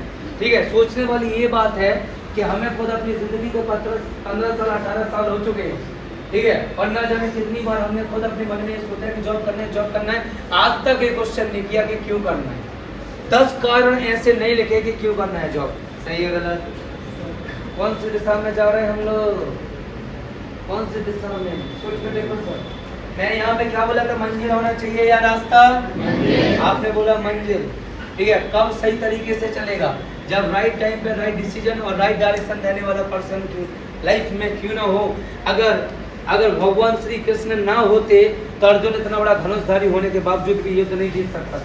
ठीक है। सोचने वाली ये बात है कि हमें खुद अपनी जिंदगी को 15 साल 18 साल हो चुके हैं, ठीक है। और ना जाने कितनी बार हमने खुद अपने मन में सोचा कि जॉब करना है, आज तक ये क्वेश्चन नहीं किया कि क्यों करना है। 10 कारण ऐसे नहीं लिखे कि क्यों करना है जॉब, सही है गलत? कौन सी दिशा में जा रहे हैं हम लोग, कौन सी दिशा में? सोच के देखो सर। मैं यहाँ पे क्या बोला था, मंजिल होना चाहिए या रास्ता? आपने बोला मंजिल, ठीक है। कब सही तरीके से चलेगा? जब राइट टाइम पे राइट डिसीजन और राइट डायरेक्शन देने वाला पर्सन की लाइफ में क्यों ना हो। अगर भगवान श्री कृष्ण ना होते तो अर्जुन इतना बड़ा धनुषधारी होने के बावजूद भी युद्ध नहीं जीत सकता था।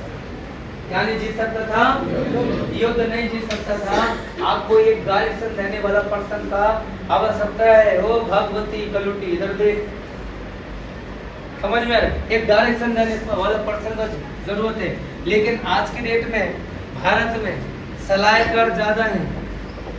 क्या नहीं जीत सकता था? युद्ध नहीं जीत सकता था। आपको एक डायरेक्शन देने वाला पर्सन का आवश्यकता है। ओ भगवती कलुटी इधर देख, समझ में आ रहा है? एक डायरेक्शन देने वाला पर्सन का जरूरत है। लेकिन आज के डेट में भारत में सलाहकार ज्यादा हैं,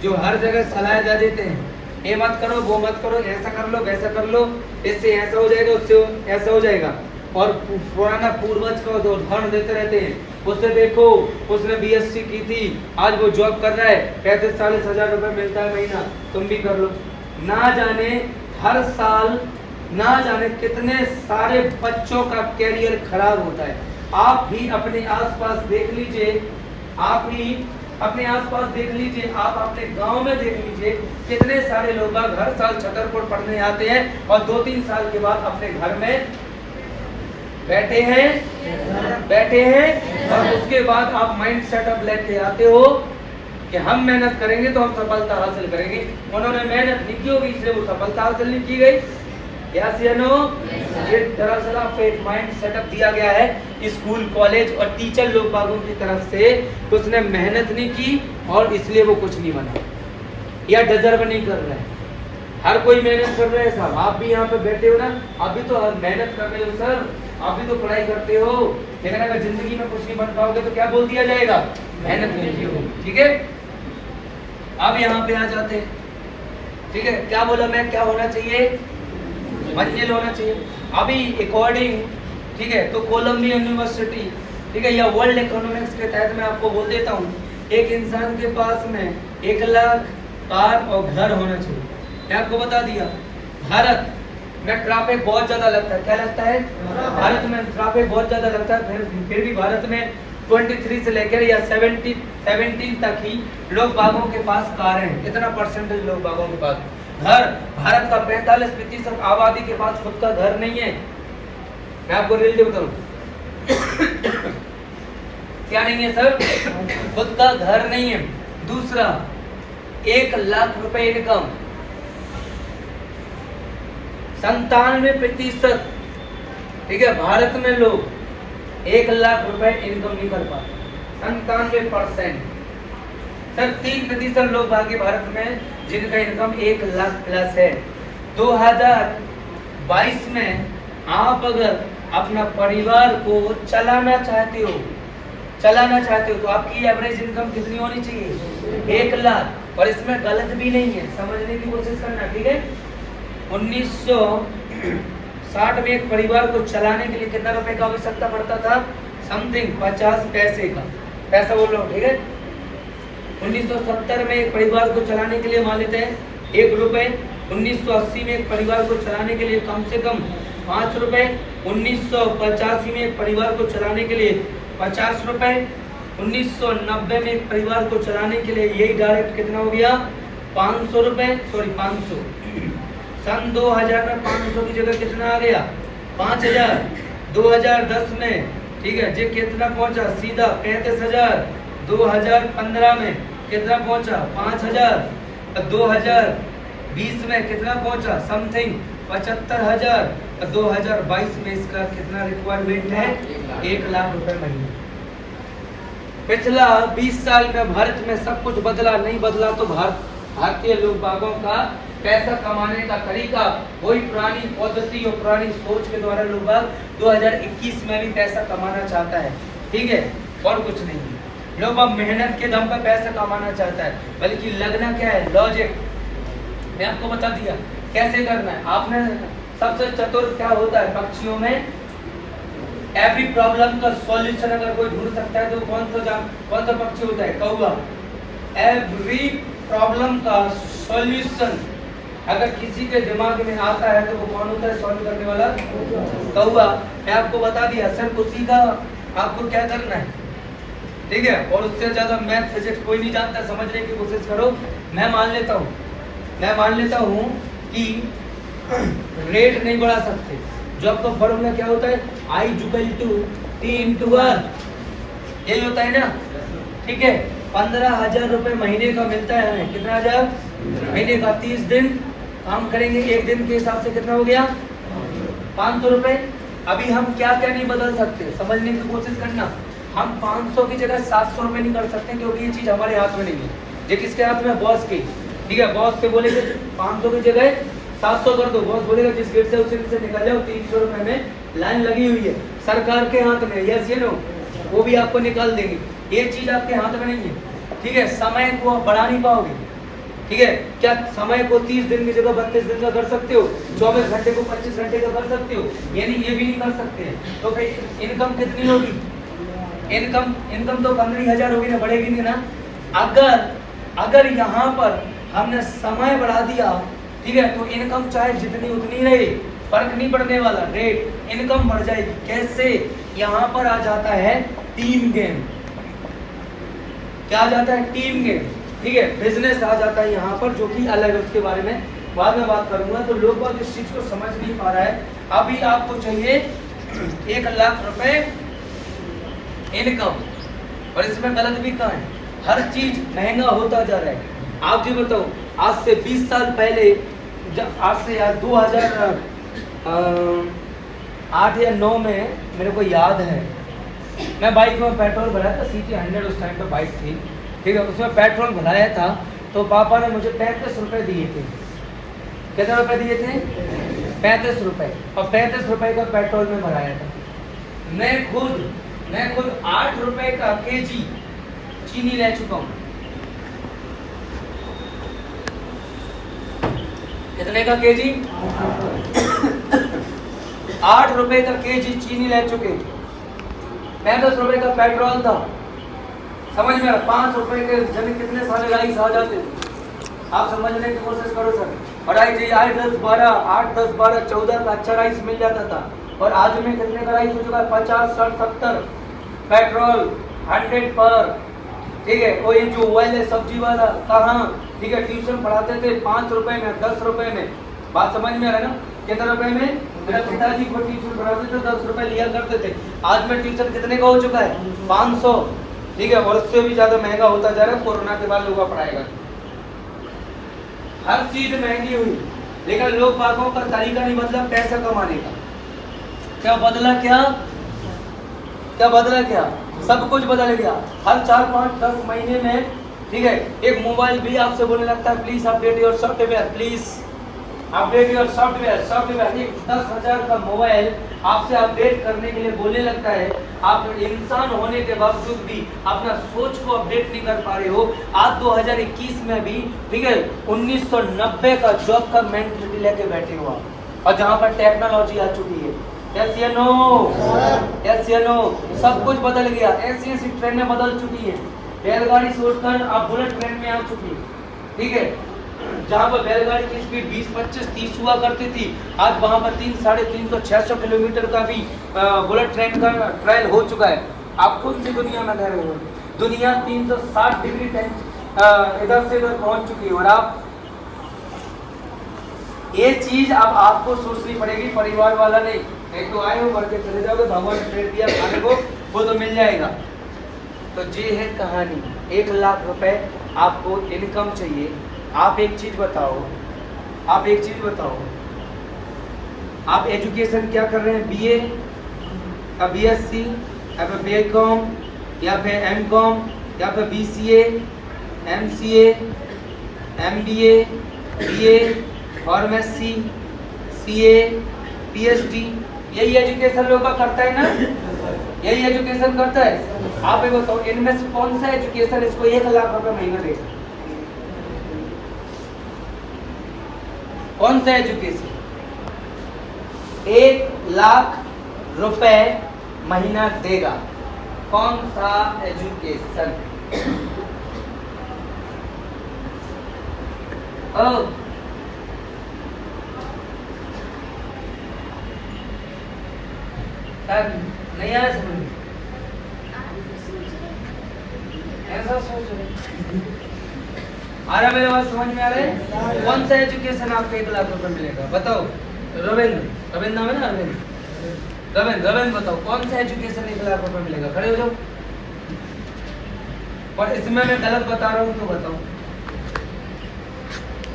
जो हर जगह सलाह दे देते हैं, ये मत करो वो मत करो, ऐसा कर लो वैसा कर लो, इससे ऐसा हो जाएगा उससे ऐसा हो जाएगा। और पुराना पूर्वज का उदाहरण देते रहते हैं, उससे देखो उसने बीएससी की थी, आज वो जॉब कर रहा है, 35-40 हजार रुपए मिलता है महीना, तुम भी कर लो। ना जाने हर साल ना जाने कितने सारे बच्चों का कैरियर खराब होता है। आप भी अपने आसपास देख लीजिए, आप ही अपने आसपास देख लीजिए, आप अपने गांव में देख लीजिए, कितने सारे लोग हर साल छतरपुर पढ़ने आते हैं और 2-3 साल के बाद अपने घर में बैठे हैं और उसके बाद आप माइंड सेटअप लेके आते हो कि हम मेहनत करेंगे तो हम सफलता हासिल करेंगे। उन्होंने मेहनत नहीं की होगी इसलिए वो सफलता हासिल नहीं की गई। यस या नो? ये दरअसल आपको एक माइंड सेटअप दिया गया है स्कूल कॉलेज और टीचर लोग बागों की तरफ से, तो उसने मेहनत नहीं की और इसलिए वो कुछ नहीं बना या डिजर्व नहीं कर रहा है। हर कोई मेहनत कर रहा है साहब, आप भी यहाँ पे बैठे हो ना, आप भी तो मेहनत कर रहे हो सर, आप भी तो पढ़ाई करते हो, लेकिन अगर जिंदगी में कुछ नहीं बन पाओगे तो क्या बोल दिया जाएगा? मेहनत नहीं की हो, ठीक है। अब यहाँ पे आ जाते हैं, ठीक है। क्या बोला मैं, क्या होना चाहिए? मंजिल होना चाहिए। अभी अकॉर्डिंग, ठीक है, तो कोलंबिया यूनिवर्सिटी, ठीक है, या वर्ल्ड इकोनॉमिक्स के तहत मैं आपको बोल देता हूँ, एक इंसान के पास में 1 लाख कार और घर होना चाहिए। मैं आपको बता दिया, भारत में ट्रैफिक बहुत ज्यादा लगता है। क्या लगता है? भारत में ट्रैफिक बहुत ज्यादा लगता है, फिर भी भारत में 23 से लेकर या 17 तक ही लोग बागों के पास कार हैं। कितना परसेंटेज लोग बागों के पास घर? भारत का 45% आबादी के पास खुद का घर नहीं है। मैं आपको रियलिटी बताऊं क्या नहीं है सर? खुद का घर नहीं है। दूसरा, 1 लाख रुपए इनकम, 97%, ठीक है, भारत में लोग 1 लाख रुपए इनकम नहीं कर पाते। 97%। सर 3% लोग बाकी भारत में जिनका इनकम 1 लाख प्लस है। 2022 में आप अगर अपना परिवार को चलाना चाहते हो तो आपकी एवरेज इनकम कितनी होनी चाहिए? 1 लाख। और इसमें गलत भी नहीं है, समझने की कोशिश करना, ठीक है। 1960 में एक परिवार को चलाने के लिए कितना रुपए का आवश्यकता पड़ता था? समथिंग 50 पैसे का, पैसा बोल रहा हूँ, ठीक है। 1970 में एक परिवार को चलाने के लिए मान लेते हैं 1 रुपए। 1980 में एक परिवार को चलाने के लिए कम से कम 5 रुपए। 1985 में एक परिवार को चलाने के लिए 50 रुपए। 1990 में एक परिवार को चलाने के लिए यही डायरेक्ट कितना हो गया? 500 रुपए, सॉरी 500, सन 2000 में 500 की जगह कितना आ गया 5000। 2010 में, ठीक है, ये कितना पहुंचा सीधा 35,000। 2015 में कितना पहुंचा 5,000। 2020 में कितना पहुंचा समथिंग 75,000। 2022 में इसका कितना रिक्वायरमेंट है 1 लाख रुपए महीने। पिछला 20 साल में भारत में सब कुछ बदला नहीं बदला तो भारतीय लोग बागों का पैसा कमाने का तरीका वही पुरानी पद्धति और पुरानी सोच के द्वारा लोग 2021 में भी पैसा कमाना चाहता है, ठीक है, और कुछ नहीं। लोग अब मेहनत के दम पर पैसा कमाना चाहता है, बल्कि लगना क्या है लॉजिक। मैं आपको बता दिया कैसे करना है। आपने सबसे चतुर क्या होता है पक्षियों में, एवरी प्रॉब्लम का सॉल्यूशन अगर कोई ढूंढ सकता है तो कौन सा पक्षी होता है कौवा। एवरी प्रॉब्लम का सॉल्यूशन अगर किसी के दिमाग में आता है तो वो कौन होता है सॉल्व करने वाला कौवा। मैं आपको बता दिया सिर्फ उसी का आपको क्या करना है, ठीक है, और उससे ज्यादा मैथ फिजिक्स कोई नहीं जानता, समझने की कोशिश करो। मैं मान लेता हूँ कि रेट नहीं बढ़ा सकते। जो आपका फॉर्मूला क्या होता है I = T/R, यही होता है ना, ठीक है। 15,000 रुपए महीने का मिलता है हमें, कितना हजार महीने का। 30 दिन काम करेंगे, एक दिन के हिसाब से कितना हो गया 500 रुपए। अभी हम क्या क्या नहीं बदल सकते समझने की कोशिश करना। हम 500 की जगह 700 रुपए नहीं कर सकते क्योंकि ये चीज हमारे हाथ में नहीं है, ये किसके हाथ में, बॉस के, ठीक है। बॉस से बोलेंगे 500 की जगह 700 कर दो, बॉस बोलेगा जिस गेट से उसी से निकल जाओ, 300 रुपए में लाइन लगी हुई है, सरकार के हाथ में, यस ये नो, वो भी आपको निकाल देंगे। ये चीज आपके हाथ में नहीं है, ठीक है। समय को आप बढ़ा नहीं पाओगे, ठीक है। क्या समय को 30 दिन की जगह 32 दिन का कर सकते हो, 24 घंटे को 25 घंटे का कर सकते हो, यानी ये भी नहीं कर सकते हैं। तो फिर इनकम कितनी होगी, इनकम तो 15,000 होगी ना, बढ़ेगी नहीं ना। अगर यहाँ पर हमने समय बढ़ा दिया, ठीक है, तो इनकम चाहे जितनी उतनी रहे, फर्क नहीं पड़ने वाला, रेट इनकम बढ़ जाएगी। कैसे, यहाँ पर आ जाता है टीम गेम। क्या आ जाता है टीम गेम, ठीक है, बिजनेस आ जाता है यहाँ पर, जो कि अलग है, उसके बारे में बाद में बात करूंगा। तो लोग बाग इस चीज को समझ नहीं पा रहा है। अभी आपको चाहिए 1 लाख रुपए इनकम, और इसमें गलत भी कहाँ है, हर चीज महंगा होता जा रहा है। आप जी बताओ, आज से 20 साल पहले, आज से यार 2008 या 9 में मेरे को याद है, मैं बाइक में पेट्रोल भराया था, CT 100 उस टाइम पे बाइक थी, ठीक है। उसमें पेट्रोल भराया था तो पापा ने मुझे 35 रुपए दिए थे। कितने रुपए दिए थे 35 रुपए, और 35 रुपए का पेट्रोल में भराया था। मैं खुद 8 रुपए का केजी चीनी ले चुका हूँ। कितने का केजी 8 रुपए का केजी चीनी ले चुके। 35 रुपए का पेट्रोल था, समझ में 5 रुपए के जन कितने सारे राइस आ जाते थे, आप समझने की कोशिश करो सर। और 8, 10, 12, 14 का अच्छा राइस मिल जाता था, और आज में कितने का राइस हो चुका है 50, 60, 70। पेट्रोल 100 पर, ठीक है। और ये जो ऑयल है सब्जी वाला कहाँ, ठीक है, ट्यूशन पढ़ाते थे 5 रुपए में, 10 रुपए में, बात समझ में आ रहा है ना, कितने रुपए में। मेरे पिताजी को ट्यूशन पढ़ाते थे 10 रुपए लिया करते थे। आज में ट्यूशन कितने का हो चुका है 500, ठीक है, और उससे भी ज्यादा महंगा होता जा रहा है। कोरोना के बाद लोग पढ़ाएगा, हर चीज महंगी हुई, लेकिन लोग बागों का तरीका नहीं बदला पैसा कमाने का। क्या बदला क्या, सब कुछ बदल गया। हर 4, 5, 10 महीने में, ठीक है, एक मोबाइल भी आपसे बोलने लगता है please update your software, please update your software. एक 10,000 का मोबाइल आपसे अपडेट करने के लिए बोलने लगता है। आप इंसान होने के बावजूद भी अपना सोच को अपडेट नहीं कर पा रहे हो। आज 2021 में भी, ठीक है, 1990 का जॉब का मेंटलिटी लेके बैठे हो आप, और जहाँ पर टेक्नोलॉजी आ चुकी है। यस या नो, सब कुछ बदल गया। ऐसी ट्रेनें बदल चुकी हैं, बैलगाड़ी छोड़कर अब बुलेट ट्रेन में आ चुकी है, ठीक है। जहाँ पर बैलगाड़ी की स्पीड 20, 25, 30 हुआ करती थी, आज वहाँ पर 300, 350, 600 किलोमीटर का भी बुलेट ट्रेन का ट्रायल हो चुका है। आप कौन सी दुनिया में रह रहे हो, दुनिया 360 डिग्री इधर से इधर पहुँच चुकी है, और आप ये चीज अब आपको सोचनी पड़ेगी, परिवार वाला नहीं। एक तो आए हो भर के चले जाओगे, भगवान ने पेट दिया खाने को, वो तो मिल जाएगा। तो ये है कहानी। 1 लाख रुपए आपको इनकम चाहिए। आप एक चीज बताओ, आप एजुकेशन क्या कर रहे हैं? बीए या बीएससी या फिर बीकॉम या फिर एमकॉम या फिर BCA, MCA, MBA, BA, pharmacy, CA, PhD, यही एजुकेशन लोग का करता है ना? यही एजुकेशन करता है। आप ये बताओ इनमें से कौन सा एजुकेशन इसको 1 लाख रुपए महीना देगा? कौन सा एजुकेशन 1 लाख रुपए महीना देगा? कौन सा एजुकेशन? नहीं आया समझ में? ऐसा सोच रहे आ रहा, मेरे बात समझ में आ रहा है? कौन सा एजुकेशन आपको 1 लाख रुपए मिलेगा? बताओ। रविंद्र नाम है ना? रविंद्र बताओ कौन सा एजुकेशन 1 लाख रुपए मिलेगा? खड़े हो जाओ। और इसमें मैं गलत बता रहा हूँ तो बताओ,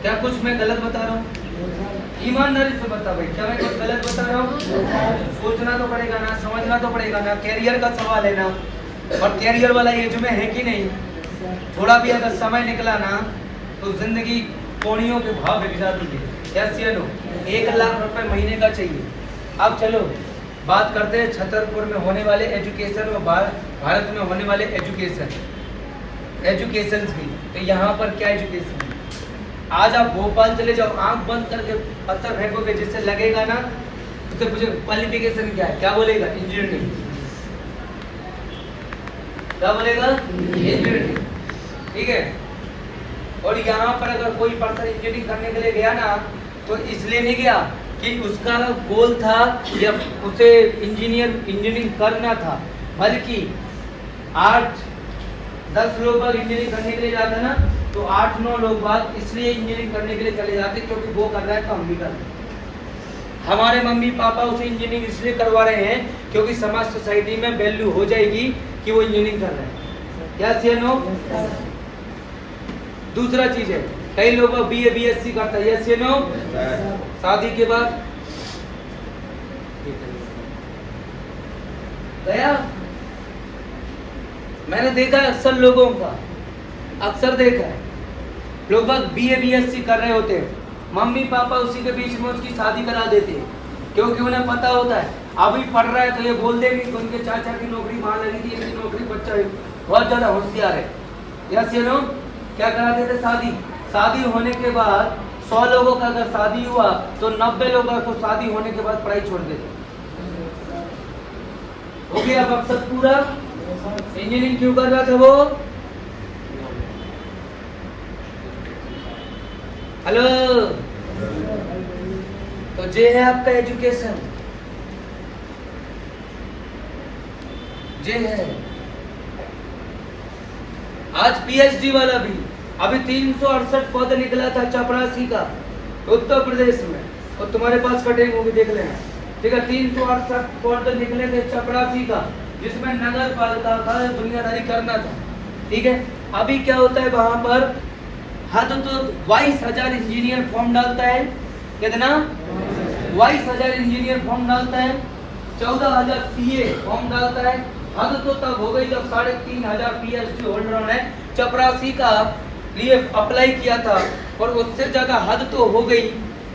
क्या कुछ मैं गलत बता रहा हूँ? ईमानदारी से बता भाई, क्या मैं कुछ गलत बता रहा हूँ? सोचना तो पड़ेगा ना, समझना तो पड़ेगा ना, कैरियर का सवाल है ना। और कैरियर वाला एज में है कि नहीं? थोड़ा भी अगर समय निकला ना तो जिंदगी कोड़ियों के भाव बिक जाती है। यस या नो? 1 लाख रुपए महीने का चाहिए। अब चलो बात करते हैं छतरपुर में होने वाले एजुकेशन और भारत में होने वाले एजुकेशन की। तो यहाँ पर क्या एजुकेशन है? आज आप भोपाल चले जाओ, आंख बंद करके पत्थर फेंकोगे, जिससे लगेगा ना उससे पूछे क्वालिफिकेशन क्या है, क्या बोलेगा? इंजीनियरिंग। क्या बोलेगा? इंजीनियरिंग। ठीक है। और यहाँ पर अगर कोई पर्सन इंजीनियरिंग करने के लिए गया ना तो इसलिए नहीं गया कि उसका गोल था या उसे इंजीनियरिंग करना था, बल्कि 8-10 लोग बाग इंजीनियरिंग करने के लिए जाते ना तो 8-9 लोग बाग इसलिए इंजीनियरिंग करने के लिए चले जाते क्योंकि वो कर रहा है तो हम भी कर रहे हैं। हमारे मम्मी पापा उसे इंजीनियरिंग इसलिए करवा रहे हैं क्योंकि समाज सोसाइटी में वैल्यू हो जाएगी कि वो इंजीनियरिंग कर रहे हैं। यस या नो? दूसरा चीज है, कई लोग बीए बीएससी करता है। यस या नो? शादी के बाद गया, मैंने देखा है अक्सर लोगों का, अक्सर देखा है लोग बाग बीए बीएससी कर रहे होते हैं, मम्मी पापा उसी के बीच में उसकी शादी करा देते हैं क्योंकि उन्हें पता होता है अभी पढ़ रहा है तो ये बोल देंगे कि उनके चाचा की नौकरी वहां लगी थी, इनकी नौकरी, बच्चा बहुत ज्यादा होशियार है। यस या नो? क्या करा देते? शादी होने के बाद 100 लोगों का अगर शादी हुआ तो 90 लोग तो शादी होने के बाद पढ़ाई छोड़ देते। हो गया मकसद पूरा? इंजीनियरिंग क्यों कर रहा था वो? हेलो, तो ये है आपका एजुकेशन, ये है। आज पीएचडी वाला भी, अभी 368 पद निकला था चपरासी का उत्तर प्रदेश में, और तुम्हारे पास कटिंग होगी देख लेना। ठीक है, 368 पद निकले थे चपरासी का, जिसमें नगर पालिका का दुनियादारी करना था। ठीक है, अभी क्या होता है वहां पर हद तो 22,000 इंजीनियर फॉर्म डालता है। कितना? 22,000 इंजीनियर फॉर्म डालता है, 14,000 सीए फॉर्म डालता है। हद तो तब हो गई जब 3,500 पीएचडी होल्डरों ने चपरासी का लिए अप्लाई किया था, और उससे ज्यादा हद तो हो गई।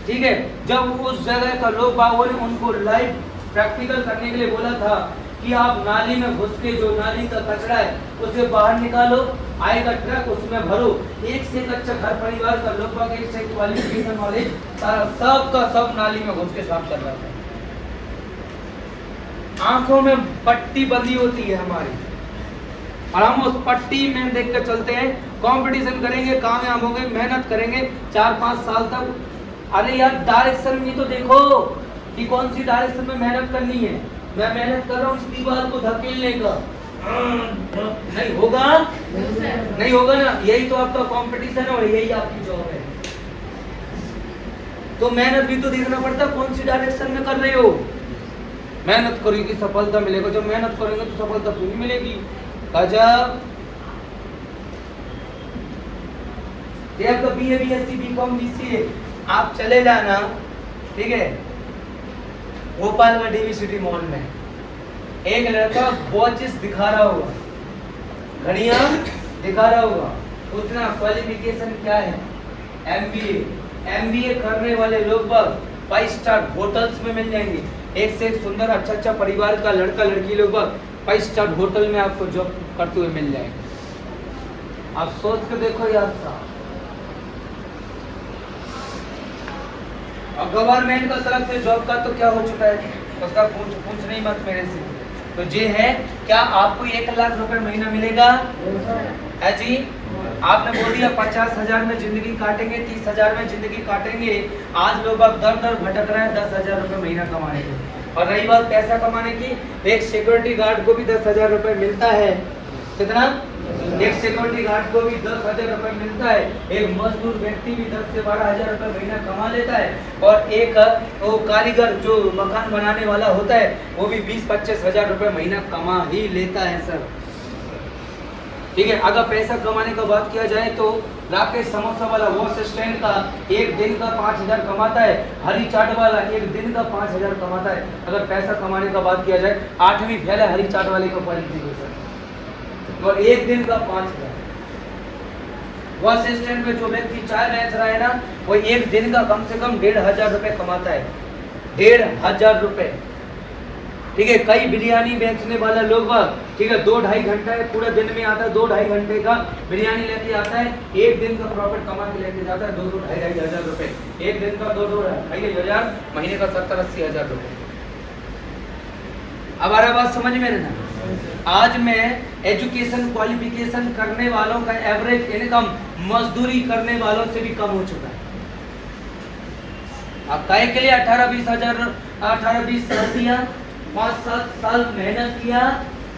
ठीक है, जब उस जगह का लोग बागों ने उनको लाइव प्रैक्टिकल करने के लिए बोला था कि आप नाली में घुस के जो नाली का कचरा है उसे बाहर निकालो, आएगा ट्रक उसमें भरो। एक से एक अच्छा घर परिवार का लोग बाग, एक से क्वालिफिकेशन वाले सब का सब नाली में घुस के साफ कर रहा था। आंखों में पट्टी बंधी होती है हमारी, और हम उस पट्टी में देख कर चलते हैं। कंपटीशन करेंगे, कामयाब होंगे, मेहनत करेंगे 4-5 साल तक। अरे यार डायरेक्शन भी तो देखो कि कौन सी डायरेक्शन में मेहनत करनी है। मैं मेहनत कर रहा हूँ इस दीवार को धकेलने का, नहीं होगा, नहीं होगा ना। यही तो आपका कंपटीशन है और यही आपकी जॉब है। तो मेहनत भी तो देखना पड़ता है कौन सी डायरेक्शन में कर रहे हो। मेहनत करोगे सफलता मिलेगा, जब मेहनत करोगे तो सफलता पूरी मिलेगी। गजब। ये आपका BA BSc BCom BCA आप चले जाना, ठीक है, भोपाल में DV सिटी मॉल में एक लड़का वॉचेस दिखा रहा होगा, घड़ियां दिखा रहा होगा, उतना क्वालिफिकेशन क्या है, MBA करने वाले लोग 5 स्टार होटल्स में मिल जाएंगे। एक से एक सुंदर अच्छा परिवार का लड़का लड़की लोग 5 स्टार होटल में आपको जॉब करते हुए मिल जाएंगे। आप सोच के देखो यार साहब। और गवर्नमेंट का तरफ से जॉब का तो क्या हो चुका है, उसका पूछ नहीं मत मेरे से। तो ये है, क्या आपको 1 लाख रुपए महीना मिलेगा? है जी। आपने बोल दिया 50,000 में जिंदगी काटेंगे, 30,000 में जिंदगी काटेंगे। आज लोग अब दर दर भटक रहे हैं 10,000 रुपए महीना कमाने के। और रही बात पैसा कमाने की, एक सिक्योरिटी गार्ड को भी 10,000 रुपए मिलता है। कितना? एक सिक्योरिटी गार्ड को भी 10,000 रुपए मिलता है। एक मजदूर व्यक्ति भी 10 से 12,000 रुपए महीना कमा लेता है। और एक वो कारीगर जो मकान बनाने वाला होता है वो भी 20-25 हजार रुपए महीना कमा ही लेता है सर। ठीक है, अगर पैसा कमाने का बात किया जाए तो राकेश समोसा वाला वॉश स्टैंड का एक दिन का 5,000 कमाता है। हरी चाट वाला एक दिन का 5,000 कमाता है। अगर पैसा कमाने का बात किया जाए, 8वीं फेल है हरी चाट वाले का क्वालिफिकेशन, और एक दिन का 5,000। वॉश स्टैंड में जो व्यक्ति चाय बेच रहा है ना, वो एक दिन का कम से कम 1,500 रुपए कमाता है। 1,500 रुपए। ठीक है, कई बिरयानी बेचने वाला लोग, ठीक है, 2-2.5 घंटा पूरे दिन में आता है, 2-2.5 घंटे का बिरयानी लेके आता है, एक दिन का प्रॉफिट कमा के लेके जाता है 2-2-2.5 हजार रुपए। एक दिन का 2-2-2.5 हजार, महीने का 70-80 हजार रुपए। अब आ रहा बात समझ में ना? आज में एजुकेशन क्वालिफिकेशन करने वालों का एवरेज इनकम मजदूरी करने वालों से भी कम हो चुका है। आप काय के लिए 18-20 हजार 18-20 साल दिया, 5-7 साल मेहनत किया,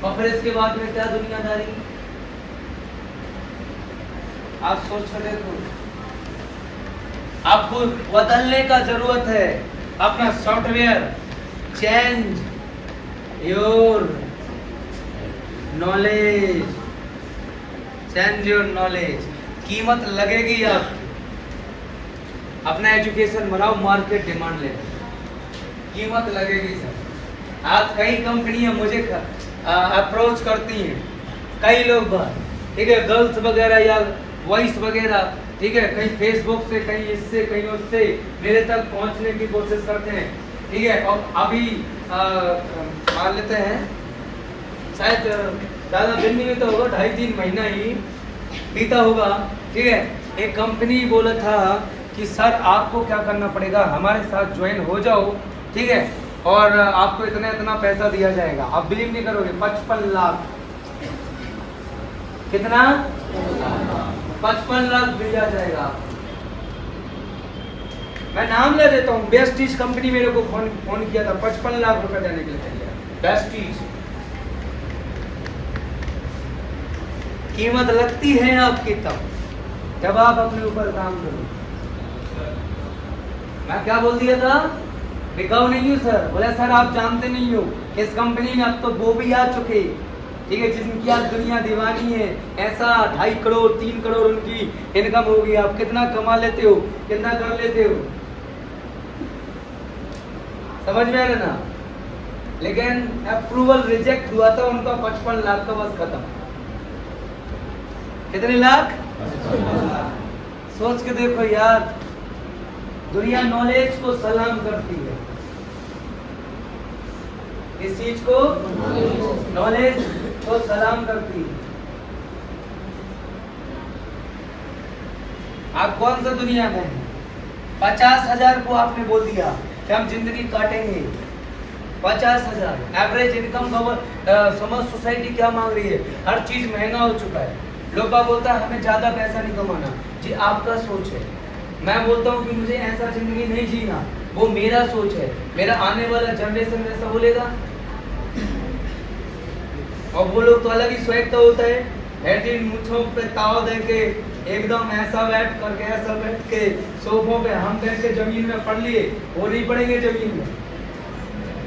और फिर इसके बाद में क्या दुनियादारी। आप सोच कर देखो, आपको बदलने का जरूरत है अपना software. Change your knowledge, change your knowledge. कीमत लगेगी आपकी। अपना एजुकेशन बनाओ, मार्केट डिमांड ले, कीमत लगेगी सर। आज कई कंपनियां मुझे अप्रोच करती हैं, कई लोग, ठीक है, गर्ल्स वगैरह या वॉइस वगैरह, ठीक है, कहीं फेसबुक से, कहीं इससे, कहीं उससे मेरे तक पहुंचने की कोशिश करते हैं। ठीक है, और अभी मान लेते हैं शायद ज़्यादा दिन नहीं तो होगा, 2.5-3 महीना ही बीता होगा। ठीक है, एक कंपनी बोला था कि सर आपको क्या करना पड़ेगा, हमारे साथ ज्वाइन हो जाओ, ठीक है, और आपको इतना पैसा दिया जाएगा। आप बिलीव नहीं करोगे, 55 लाख। कितना? 55 लाख दिया जाएगा आपको। मैं नाम ले देता हूँ, बेस्टीज कंपनी मेरे को फोन किया था, 55 लाख रुपए देने के लिए तैयार। बेस्टीज। कीमत लगती है आपकी तब जब आप अपने ऊपर काम करो। मैं क्या बोल दिया था, बिकाऊ नहीं हूँ सर। बोले सर आप जानते नहीं हो, इस कंपनी में अब तो वो भी आ चुके, ठीक है, जिनकी आज दुनिया दीवानी है। ऐसा 2.5 करोड़ 3 करोड़ उनकी इनकम होगी। आप कितना कमा लेते हो, कितना कर लेते हो, समझ में आ रहा ना? लेकिन अप्रूवल रिजेक्ट हुआ था उनका 55 लाख का, बस खत्म। कितने लाख? सोच के देखो यार, दुनिया नॉलेज को सलाम करती है। इस चीज को, नॉलेज को सलाम करती है। आप कौन सा दुनिया में हैं? 50,000 को आपने बोल दिया कि हम जिंदगी काटेंगे। 50,000 एवरेज इनकम। समझ सोसाइटी क्या मांग रही है, हर चीज महंगा हो चुका है। लोग बोलता है हमें ज्यादा पैसा नहीं कमाना, जी आपका सोच है। मैं बोलता हूँ कि मुझे ऐसा जिंदगी नहीं जीना, वो मेरा सोच है। मेरा आने वाला जनरेशन ऐसा बोलेगा, और वो लोग तो अलग ही स्वैग होता है। हेडी मूंछों पे ताव दे के एकदम ऐसा बैठ के सोफों पे हम बैठ के जमीन में पढ़ लिए, वो नहीं पढ़ेंगे जमीन में,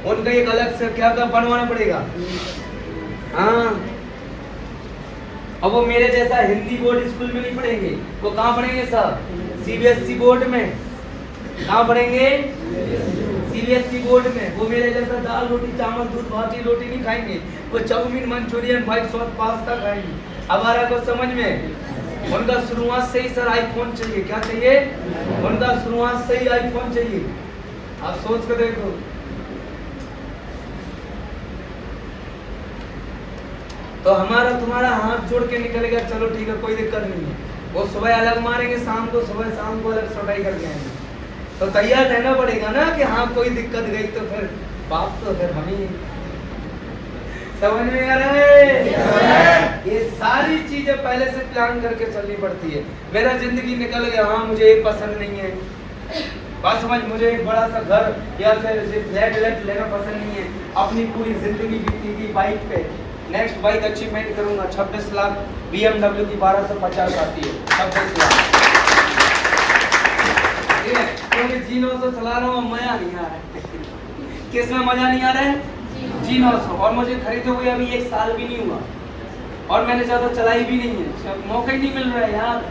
उनका एक अलग से क्या बनवाना पड़ेगा। हाँ, अब वो मेरे जैसा हिंदी बोर्ड स्कूल में नहीं पढ़ेंगे, वो कहाँ पढ़ेंगे साहब? सीबीएसई बोर्ड में। कहाँ पढ़ेंगे? सीबीएसई बोर्ड में। वो मेरे जैसा दाल रोटी चावल दूध भात रोटी नहीं खाएंगे, वो chowmein Manchurian white sauce pasta खाएंगे। हमारा को समझ में? उनका शुरुआत से ही सर आईफोन चाहिए। क्या चाहिए? उनका शुरुआत से ही आईफोन चाहिए। आप सोच कर देखो। तो हमारा तुम्हारा हाथ जोड़ के निकलेगा, चलो ठीक है कोई दिक्कत नहीं है। वो सुबह अलग मारेंगे, शाम को अलग सफाई करके आएंगे। तो तैयार रहना पड़ेगा ना कि हाँ कोई दिक्कत गई तो फिर बाप तो फिर हम ही। समझ में आ रहा है? ये सारी चीजें पहले से प्लान करके चलनी पड़ती है। मेरा जिंदगी निकल गया, हाँ मुझे एक पसंद नहीं है, बस समझ, मुझे एक बड़ा सा घर या फिर फ्लैट लेना पसंद नहीं है। अपनी पूरी जिंदगी बीती थी बाइक पे। नेक्स्ट बाइक अचीवमेंट करूंगा 26 लाख BMW की 1250 आती है, 26 लाख। ठीक है, क्योंकि G900 चला रहा हूँ, मजा नहीं आ रहा है। किसमें मजा नहीं आ रहा है? G900। और मुझे खरीदे हुए अभी 1 साल भी नहीं हुआ, और मैंने ज्यादा चलाई भी नहीं है, मौका ही नहीं मिल रहा है यार।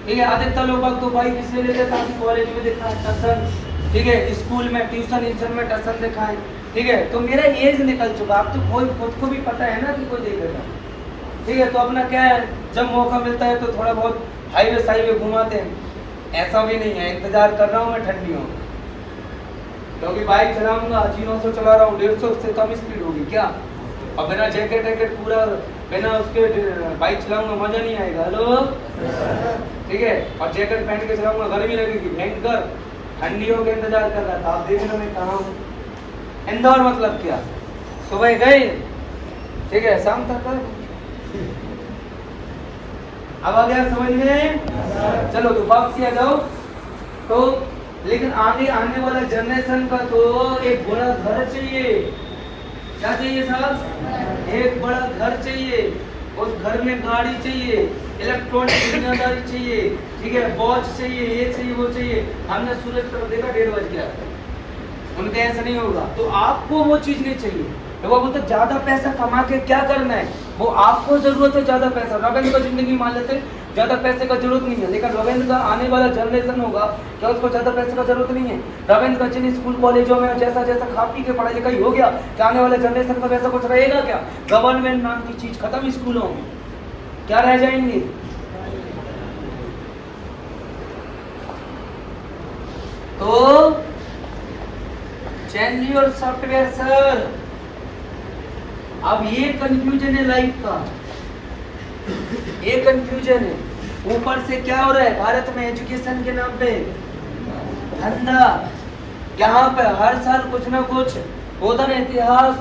ठीक है, अधिकतर लोग तो बाइक इसलिए लेते हैं ताकि कॉलेज में दिखाएं टसन, ठीक है, स्कूल में ट्यूशन में टसन दिखाएं। ठीक है, तो मेरा एज निकल चुका, अब तो कोई खुद को भी पता है ना कि कोई देखेगा। ठीक है, तो अपना क्या है, जब मौका मिलता है तो थोड़ा बहुत हाईवे घुमाते हैं। ऐसा भी नहीं है, इंतजार कर रहा हूँ मैं ठंडियों, क्योंकि बाइक चलाऊंगा, G900 चला रहा हूँ, 150 से कम स्पीड होगी क्या? और बिना जैकेट पूरा बिना उसके बाइक चलाऊंगा, मजा नहीं आएगा। हेलो, ठीक है, और जैकेट पहन के चलाऊंगा, गर्मी लगेगी भयंकर। ठंडियों के इंतजार कर रहा था, आप देख लो मैं कहाँ हूँ। इंदौर मतलब क्या, सुबह गए, ठीक है, शाम तक अब आ गया समझ में? चलो तो वापसी आ जाओ। तो लेकिन आगे आने वाला जनरेशन का तो एक बड़ा घर चाहिए। क्या चाहिए साहब? एक बड़ा घर चाहिए, उस घर में गाड़ी चाहिए, इलेक्ट्रॉनिक दुनियादारी चाहिए, ठीक है, वॉच चाहिए, ये चाहिए वो चाहिए। हमने सूरज तरफ देखा 1:30 बज गया, उनके ऐसा नहीं होगा। तो आपको वो चीज नहीं चाहिए। तो वो बोलते ज्यादा पैसा कमा के क्या करना है, वो आपको जरूरत है ज्यादा पैसा। रविंद्र का जिंदगी मान लेते ज्यादा पैसे का जरूरत नहीं है, लेकिन रविंद्र का आने वाला जनरेशन होगा क्या उसको ज्यादा पैसे का जरूरत नहीं है? रविंद्र का जिन स्कूल कॉलेजों में जैसा खा पी के पढ़ाई लिखाई हो गया, क्या आने वाले जनरेशन का वैसा कुछ रहेगा क्या? गवर्नमेंट नाम की चीज खत्म स्कूलों में, क्या रह जाएंगे? तो चेंज योर सॉफ्टवेयर सर। अब ये कंफ्यूजन है लाइफ का, ये कंफ्यूजन है। ऊपर से क्या हो रहा है भारत में एजुकेशन के नाम पे धंधा। यहाँ पे हर साल कुछ ना कुछ होता है, इतिहास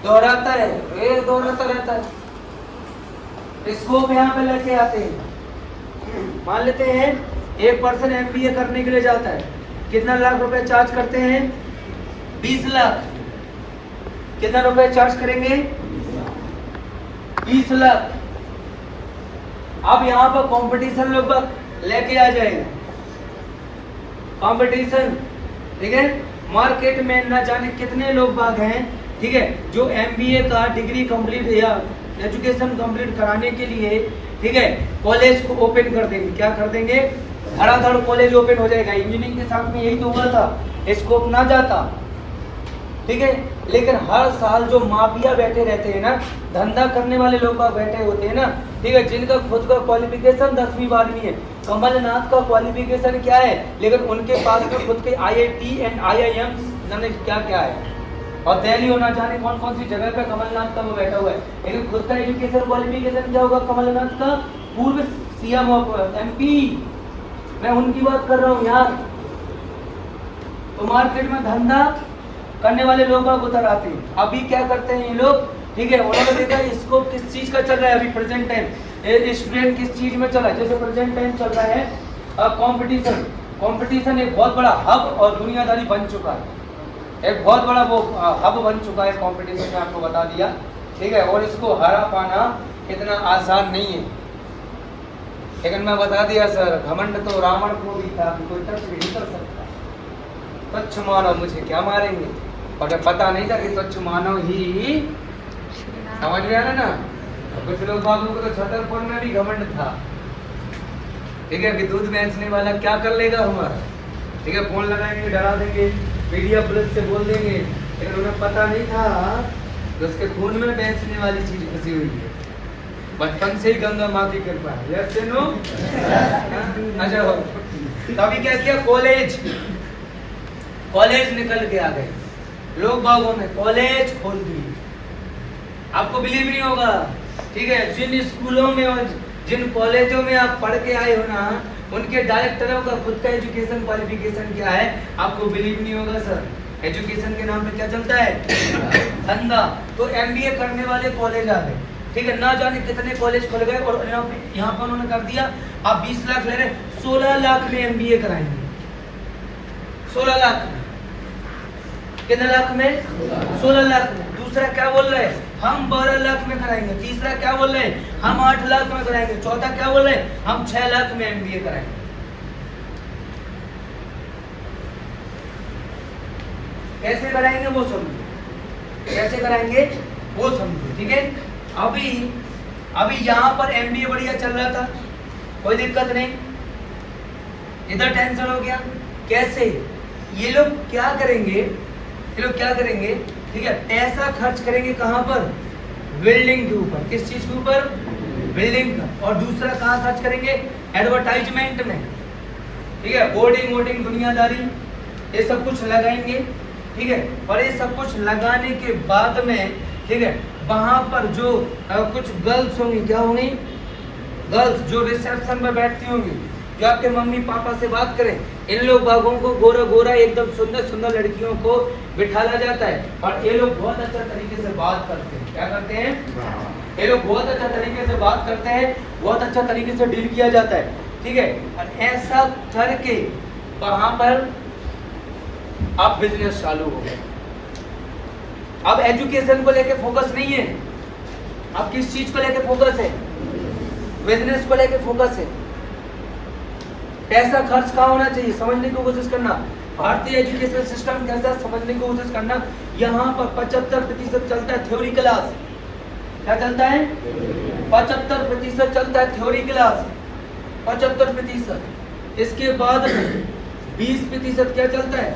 दोहराता है, ये दोहराता रहता है। स्कोप यहाँ पे लेके आते हैं। मान लेते हैं एक पर्सन MBA करने के लिए जाता है, कितना लाख रुपए चार्ज करते हैं? 20 लाख। कितना रुपए चार्ज करेंगे? 20 लाख। अब यहाँ पर कंपटीशन लोग लेके आ जाएगा, कंपटीशन, ठीक है। मार्केट में ना जाने कितने लोग बाग हैं, ठीक है, जो MBA का डिग्री कंप्लीट या एजुकेशन कंप्लीट कराने के लिए, ठीक है, कॉलेज को ओपन कर देंगे। क्या कर देंगे? धड़ाधड़ कॉलेज ओपन हो जाएगा। इंजीनियरिंग के साथ में यही तो हुआ था, स्कोप ना जाता, ठीक है। लेकिन हर साल जो माफिया बैठे रहते हैं ना, धंधा करने वाले लोग बैठे होते हैं ना, ठीक है, जिनका खुद का क्वालिफिकेशन 10वीं 12वीं है। कमलनाथ का क्वालिफिकेशन क्या है, लेकिन उनके पास में खुद के IIT एंड IIM जाने क्या क्या है, और दिल्ली होना जाने कौन कौन सी जगह पे कमलनाथ का वो बैठा हुआ है। लेकिन खुद का एजुकेशन क्वालिफिकेशन क्या होगा कमलनाथ का? पूर्व CM ऑफ MP, मैं उनकी बात कर रहा हूँ यार। तो मार्केट में धंधा करने वाले लोग उतर आते हैं। अभी क्या करते हैं ये लोग, ठीक है, उन्होंने देखा स्कोप किस चीज का चल रहा है अभी प्रेजेंट टाइम, स्टूडेंट किस चीज में चला है। जैसे प्रेजेंट टाइम चल रहा है कंपटीशन। कंपटीशन एक बहुत बड़ा हब और दुनियादारी बन चुका है, एक बहुत बड़ा वो हब बन चुका है कंपटीशन में, आपको बता दिया, ठीक है। और इसको हरा पाना इतना आसान नहीं है, लेकिन मैं बता दिया सर, घमंड तो रावण को भी था कि कोई टच नहीं कर सकता। तुच्छ मानव मुझे क्या मारेंगे, और पता नहीं था कि तुच्छ मानव ही, समझ में आया ना। कुछ लोग बाबू को तो छतरपुर में भी घमंड था, ठीक है, कि दूध बेचने वाला क्या कर लेगा हमारा, ठीक है, फोन लगाएंगे, डरा देंगे, मीडिया पुलिस से बोल देंगे, लेकिन उन्हें पता नहीं था कि उसके खून में बेचने वाली चीज फंसी हुई है। बचपन से ही गंगा माँ की कृपा है, यस नो। अच्छा हो, तो अभी क्या किया, कॉलेज निकल के आ गए, लोग बागों ने कॉलेज खोल दिए। आपको बिलीव नहीं होगा, ठीक है, जिन स्कूलों में और जिन कॉलेजों में आप पढ़ के आए हो ना, उनके डायरेक्टरों का खुद का एजुकेशन क्वालिफिकेशन क्या है, आपको बिलीव नहीं होगा सर। एजुकेशन के नाम पे क्या चलता है, धंधा। तो एमबीए करने वाले कॉलेज आ गए, ठीक है, ना जाने कितने कॉलेज खुल गए, और यहाँ पर उन्होंने कर दिया, आप 20 लाख ले रहे, 16 लाख में एमबीए कराएंगे। 16 लाख में, कितने लाख में, 16 लाख में। दूसरा क्या बोल रहे हैं, हम 12 लाख में कराएंगे। तीसरा क्या बोल रहे हैं, हम 8 लाख में कराएंगे। चौथा क्या बोल रहे हैं, हम 6 लाख में एमबीए कराएंगे। कैसे कराएंगे वो समझो, कैसे कराएंगे वो समझो, ठीक है। अभी यहाँ पर एमबीए बढ़िया चल रहा था, कोई दिक्कत नहीं, इधर टेंशन हो गया। कैसे, ये लोग क्या करेंगे, ठीक है, पैसा खर्च करेंगे कहाँ पर, बिल्डिंग के ऊपर। किस चीज के ऊपर, बिल्डिंग का। और दूसरा कहाँ खर्च करेंगे, एडवर्टाइजमेंट में, ठीक है, बोर्डिंग वोर्डिंग दुनियादारी, ये सब कुछ लगाएंगे, ठीक है। और ये सब कुछ लगाने के बाद में, ठीक है, वहां पर जो कुछ गर्ल्स होंगी, क्या होंगी, गर्ल्स जो रिसेप्शन पर बैठती होंगी, जो आपके मम्मी पापा से बात करें, इन लोग बागों को गोरा गोरा एकदम सुंदर सुंदर लड़कियों को बिठाला जाता है, और ये लोग बहुत अच्छा तरीके से बात करते हैं। क्या करते हैं, ये लोग बहुत अच्छा तरीके से बात करते हैं, बहुत अच्छा तरीके से डील किया जाता है, ठीक है। और ऐसा करके वहां पर अब बिजनेस चालू हो गया। अब एजुकेशन को लेके फोकस नहीं है, अब किस चीज को लेके फोकस है, बिजनेस को लेके फोकस है। पैसा खर्च कहाँ होना चाहिए, समझने की कोशिश करना। भारतीय एजुकेशन सिस्टम कैसा, समझने की कोशिश करना। यहाँ पर 75% चलता है थ्योरी क्लास। क्या चलता है, 75% चलता है थ्योरी क्लास, 75%। इसके बाद 20% क्या चलता है,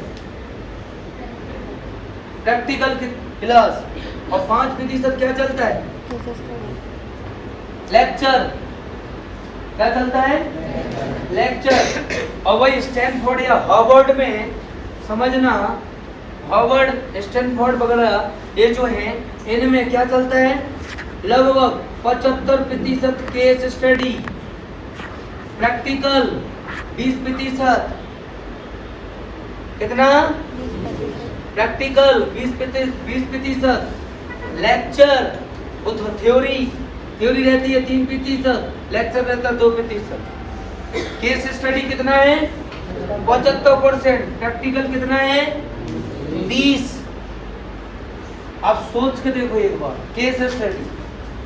प्रैक्टिकल क्लास, और 5% क्या चलता है, लेक्चर। क्या चलता है, लेक्चर। और वही स्टैनफोर्ड या हार्वर्ड में, समझना, हार्वर्ड स्टैनफोर्ड वगैरह ये जो है, इनमें क्या चलता है, लगभग 75% केस स्टडी, प्रैक्टिकल 20%, कितना, प्रैक्टिकल 20%, लेक्चर, वो तो थ्योरी रहती है 3%, लेक्चर रहता है 2%। केस स्टडी कितना है, 75%, प्रैक्टिकल कितना है, 20। आप सोच के देखो एक बार, केस स्टडी।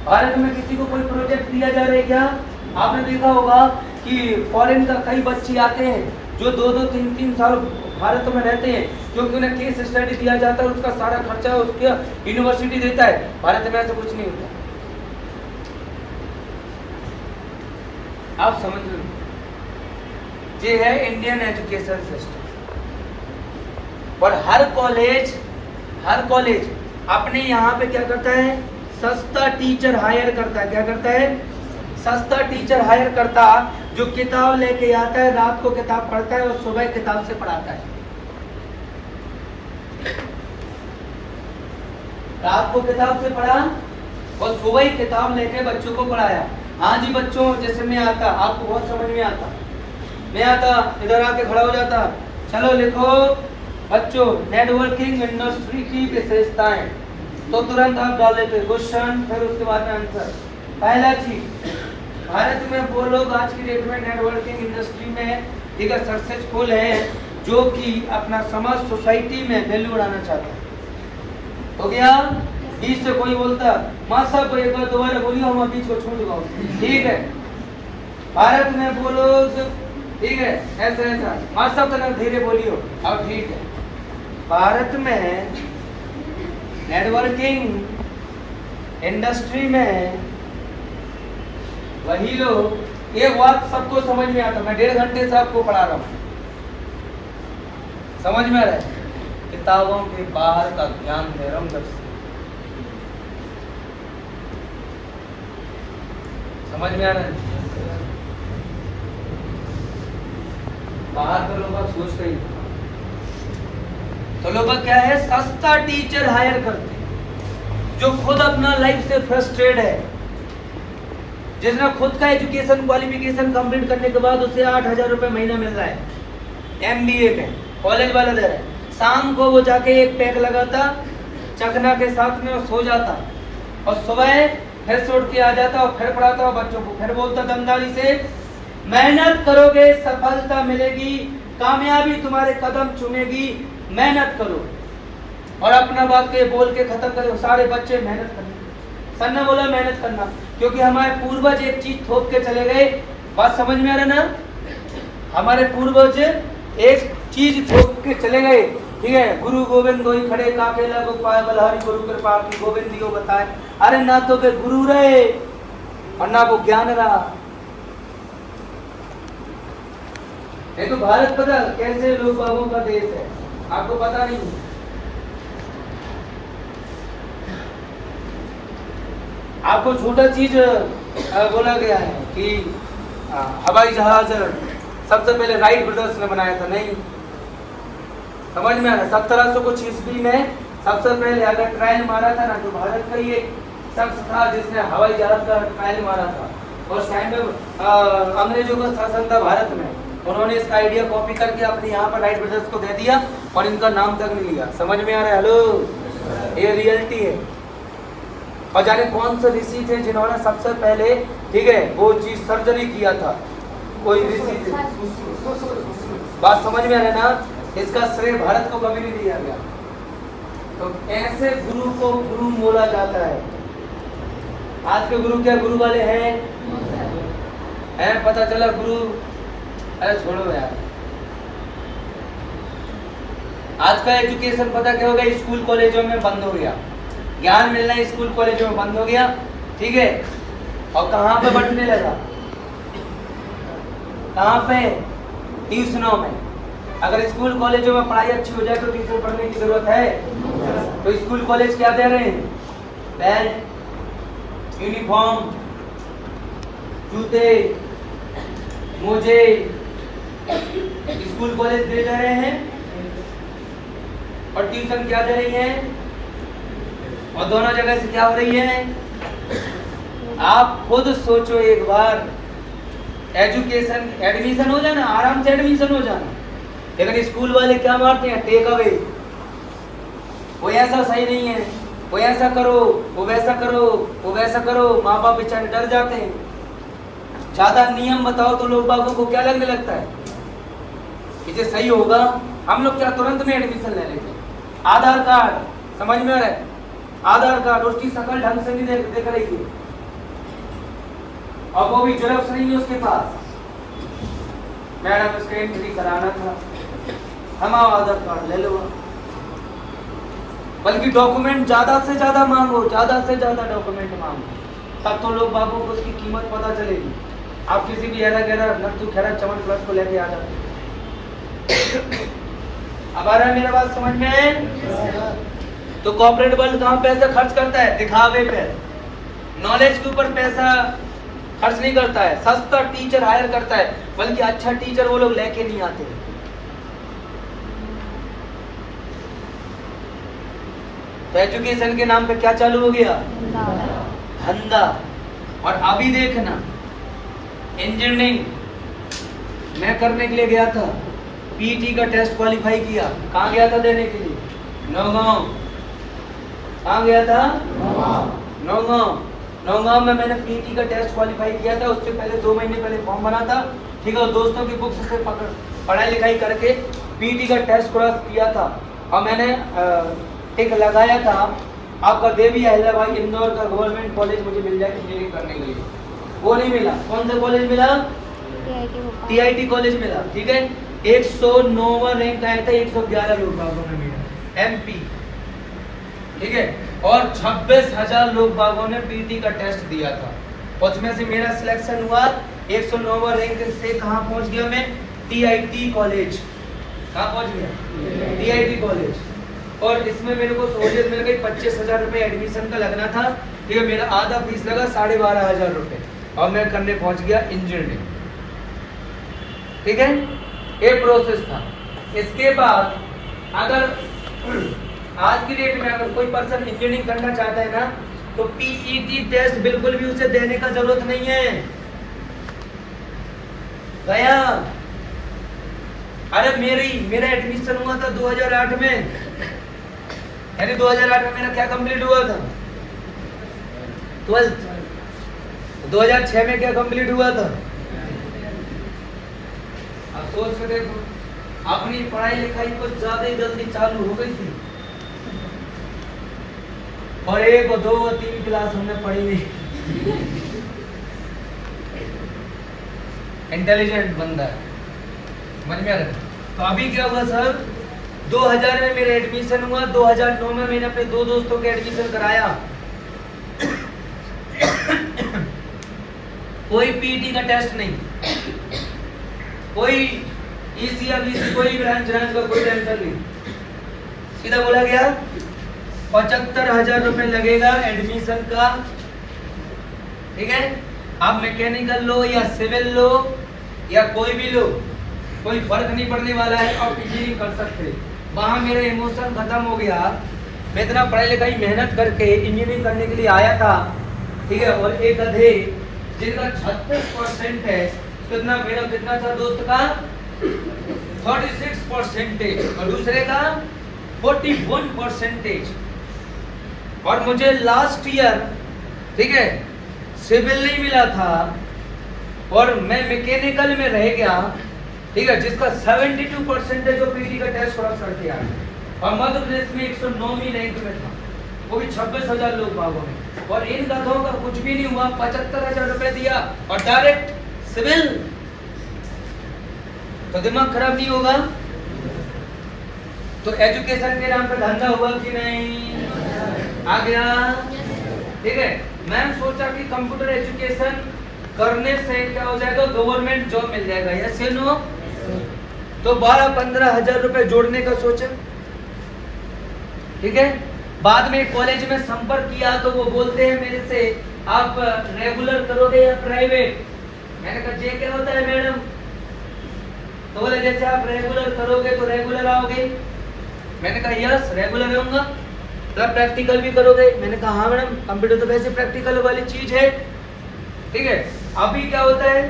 भारत में किसी को कोई प्रोजेक्ट दिया जा रहा है क्या, आपने देखा होगा कि फॉरेन का कई बच्चे आते हैं जो 2-2, 3-3 साल भारत में रहते हैं, क्योंकि उन्हें केस स्टडी दिया जाता है, उसका सारा खर्चा उसका यूनिवर्सिटी देता है। भारत में ऐसा कुछ नहीं होता, आप समझ लो। ये है इंडियन एजुकेशन सिस्टम। और हर कॉलेज अपने यहाँ पे क्या करता है, सस्ता टीचर हायर करता है। क्या करता है, सस्ता टीचर हायर करता, जो किताब लेके आता है, रात को किताब पढ़ता है और सुबह किताब से पढ़ाता है। रात को किताब से पढ़ा और सुबह ही किताब लेके बच्चों को पढ़ाया। हाँ जी बच्चों, जैसे मैं आता, आपको बहुत समझ में आता, मैं आता इधर आके खड़ा हो जाता, चलो लिखो बच्चों नेटवर्किंग इंडस्ट्री की विशेषताएं, तो तुरंत आप डाल लेते क्वेश्चन, फिर उसके बाद में आंसर। पहला चीज, भारत में वो लोग आज की डेट में नेटवर्किंग इंडस्ट्री में ठीक है सक्सेसफुल है, जो कि अपना समाज सोसाइटी में वैल्यू बढ़ाना चाहते हैं। हो गया, बीच से कोई बोलता माँ साहब एक बार दोबारा बोलिए, हम बीच को छोड़ दूंगा, ठीक है। भारत में बोलो तो ठीक है, ऐसा ऐसा मस्त सब तरह धीरे बोलियो। अब ठीक है, भारत में नेटवर्किंग इंडस्ट्री में वही लोग, ये बात सबको समझ में आता। मैं 1.5 घंटे से आपको पढ़ा रहा हूँ, समझ में आ रहा है? किताबों के बाहर का ज्ञान दे रहा हूँ सबसे, समझ में आ रहा है? बाहर तो लोग सोचते ही, तो लोग क्या है, सस्ता टीचर हायर करते हैं जो खुद अपना लाइफ से फ्रस्ट्रेट है, जिसने खुद का एजुकेशन क्वालिफिकेशन कंप्लीट करने के बाद उसे 8,000 रुपए महीना मिल रहा है, MBA में कॉलेज वाला दे रहा है। शाम को वो जाके एक पैक लगाता चखना के साथ में और सो जाता, और सुबह फिर से उठ के आ जाता और फिर पढ़ाता और बच्चों को फिर बोलता दमदारी से, मेहनत करोगे सफलता मिलेगी, कामयाबी तुम्हारे कदम चूमेगी, मेहनत करो। और अपना बात के बोल के खत्म करो, सारे बच्चे मेहनत करना। सर ने बोला मेहनत करना, क्योंकि हमारे पूर्वज एक चीज थोप के चले गए। बात समझ में आ रहा ना? हमारे पूर्वज एक चीज थोप के चले गए, ठीक है? गुरु गोविंद गोई खड़े काके लगो पाए बलहारी गुरु कृपा की गोविंद दियो बताए। अरे ना तो वे गुरु रहे और ना वो ज्ञान रहा। ये तो भारत पता कैसे लोग बागों का देश है, आपको पता नहीं। आपको छोटा चीज बोला गया है कि हवाई जहाज सबसे पहले राइट ब्रदर्स ने बनाया था, नहीं? समझ में आ रहा? 1700 कुछ ईस्वी में सबसे पहले अगर ट्रायल मारा था ना, तो भारत का ही एक शख्स था जिसने हवाई जहाज का ट्रायल मारा था। और उस टाइम में अंग्रेजों का शासन था भारत में, उन्होंने इसका आइडिया कॉपी करके अपने यहाँ पर राइट ब्रदर्स को दे दिया और इनका नाम तक नहीं लिया। समझ में आ रहा है? हेलो, ये रियलिटी है। और जाने कौन से ऋषि थे जिन्होंने सबसे पहले, ठीक है, वो चीज सर्जरी किया था? कोई ऋषि थे। बात समझ में आ रहा है ना? इसका श्रेय भारत को कभी नहीं दिया गया। तो ऐसे गुरु को गुरु बोला जाता है। आज के गुरु क्या गुरु वाले हैं? पता चला गुरु, अरे छोड़ो यार। आज का एजुकेशन पता क्या हो गया, स्कूल कॉलेजों में बंद हो गया, ज्ञान मिलना स्कूल कॉलेजों में बंद हो गया, ठीक है? और कहाँ पे बंटने लगा? कहाँ पे? ट्यूशनों में। अगर स्कूल कॉलेजों में पढ़ाई अच्छी हो जाए तो ट्यूशन पढ़ने की जरूरत है? तो स्कूल कॉलेज क्या दे रहे हैं? बेल्ट, यूनिफॉर्म, जूते, मोजे, स्कूल कॉलेज दे रहे हैं। और ट्यूशन क्या दे रही है? और दोनों जगह से क्या हो रही है? आप खुद सोचो एक बार, एजुकेशन एडमिशन हो जाना, आराम से एडमिशन हो जाना, लेकिन स्कूल वाले क्या मारते हैं? Take away. वो ऐसा सही नहीं है, वो ऐसा करो, वो वैसा करो, वो वैसा करो। माँ बाप बेचारे डर जाते हैं। ज्यादा नियम बताओ तो लोग बागों को क्या लगने लगता है कि ये सही होगा, हम लोग क्या तुरंत में एडमिशन ले लेते हैं। आधार कार्ड, समझ में आ रहा है? आधार कार्ड, उसकी शक्ल ढंग से नहीं देख रही है, और वो भी जेरॉक्स नहीं है उसके पास। मैडम उसका एंट्री कराना था, हम आधार कार्ड ले लो। बल्कि डॉक्यूमेंट ज्यादा से ज्यादा मांगो, ज्यादा से ज्यादा डॉक्यूमेंट मांगो, तब तो लोग बाबू को उसकी कीमत पता चलेगी। आप किसी भी एरा गैरा नट्टू खैरा चमन प्लस को लेके आ जाते। अब आ रहा है मेरा बात समझ में? तो कॉर्पोरेट वर्ल्ड कहाँ पैसा खर्च करता है? दिखावे पे, नॉलेज के ऊपर पैसा खर्च नहीं करता है। सस्ता टीचर हायर करता है, बल्कि अच्छा टीचर वो लोग लेके नहीं आते। तो एजुकेशन के नाम पे क्या चालू हो गया? धंधा। और अभी देखना, इंजीनियरिंग मैं करने के लिए गया था, पीटी का टेस्ट क्वालिफाई किया। कहाँ गया था देने के लिए? नौगांव। कहाँ गया था? नौगांव। नौगांव में मैंने पीटी का टेस्ट क्वालिफाई किया था। उससे पहले 2 महीने पहले फॉर्म बना था, ठीक है? दोस्तों की बुक्स से पढ़ाई लिखाई करके पीटी का टेस्ट क्रॉस किया था, और मैंने टिक लगाया था आपका देवी अहिल्याबाई इंदौर का गवर्नमेंट कॉलेज मुझे मिल जाए इंजीनियरिंग करने के लिए। वो नहीं मिला। कौन सा कॉलेज मिला? TIT भोपाल। TIT कॉलेज मिला, ठीक है। 109वां रैंक आया था 111 लोग बागों में मेरा MP, ठीक है। और 26,000 लोग बागों ने PT का टेस्ट दिया था, उसमें से मेरा सिलेक्शन हुआ। 109वां रैंक से कहाँ पहुंच गया मैं? TIT college. कहाँ पहुंच गया? TIT college. और इसमें मेरे को सहूलियत मिल गई, 25,000 रुपये एडमिशन का लगना था, ठीक है। मेरा आधा फीस लगा 12,500 रुपये, और मैं करने पहुंच गया इंजीनियरिंग, ठीक है। ये प्रोसेस था। इसके बाद अगर आज की डेट में अगर कोई पर्सन इंजीनियरिंग करना चाहता है ना, तो PET टेस्ट बिल्कुल भी उसे देने का जरूरत नहीं है। गया, अरे मेरा एडमिशन हुआ था 2008 में, यानी 2008 में मेरा क्या कंप्लीट हुआ था? 12th। 2006 में क्या कंप्लीट हुआ था? अब सोच के देखो, अपनी पढ़ाई लिखाई कुछ ज्यादा ही जल्दी चालू हो गई थी, और 1 और 2 और 3 क्लास हमने पढ़ी नहीं। इंटेलिजेंट बंदा है, समझ में आ रहा है। तो अभी क्या हुआ सर, 2000 में मेरा एडमिशन हुआ, 2009 में मैंने अपने 2 दोस्तों के एडमिशन कराया। कोई PET का टेस्ट नहीं, कोई EC या BC, कोई ब्रांच का कोई टेंशन नहीं, सीधा बोला गया 75,000 रुपए लगेगा एडमिशन का, ठीक है। आप मैकेनिकल लो या सिविल लो या कोई भी लो, कोई फर्क नहीं पड़ने वाला है, आप इंजीनियरिंग कर सकते। वहाँ मेरा इमोशन खत्म हो गया, मैं इतना पढ़ाई लिखाई मेहनत करके इंजीनियरिंग करने के लिए आया था, ठीक है। और एक गधे जिनका 36% है, कितना मेरा कितना था दोस्त का? 36%, और दूसरे का 41%। और मुझे लास्ट ईयर, ठीक है, सिविल नहीं मिला था, और मैं मैकेनिकल में रह गया, ठीक है, जिसका 72% है, जो PET का टेस्ट क्रॉस करके आया, और मध्य प्रदेश में 109वीं रैंक में था, वो भी 26,000 लोग बागों में। और इन गधों का कुछ भी नहीं हुआ, 75,000 रुपए दिया और डायरेक्ट सिविल। तो दिमाग खराब नहीं होगा? तो एजुकेशन के नाम पे धंधा हुआ कि नहीं? आ गया, ठीक है। मैंने सोचा कि कंप्यूटर एजुकेशन करने से क्या हो जाएगा, गवर्नमेंट जॉब मिल जाएगा, यस या नो? तो 12-15 हजार रुपए जोड़ने का सोचा, ठीक है। बाद में कॉलेज में संपर्क किया तो वो बोलते हैं मेरे से, आप रेगुलर करोगे या प्राइवेट? मैंने कहा जे क्या होता है मैडम? तो बोले जैसे आप रेगुलर करोगे तो रेगुलर आओगे। मैंने कहा यस रेगुलर रहूंगा। तो प्रैक्टिकल भी करोगे? मैंने कहा हाँ मैडम, कंप्यूटर तो वैसे प्रैक्टिकल वाली चीज है, ठीक है। अभी क्या होता है,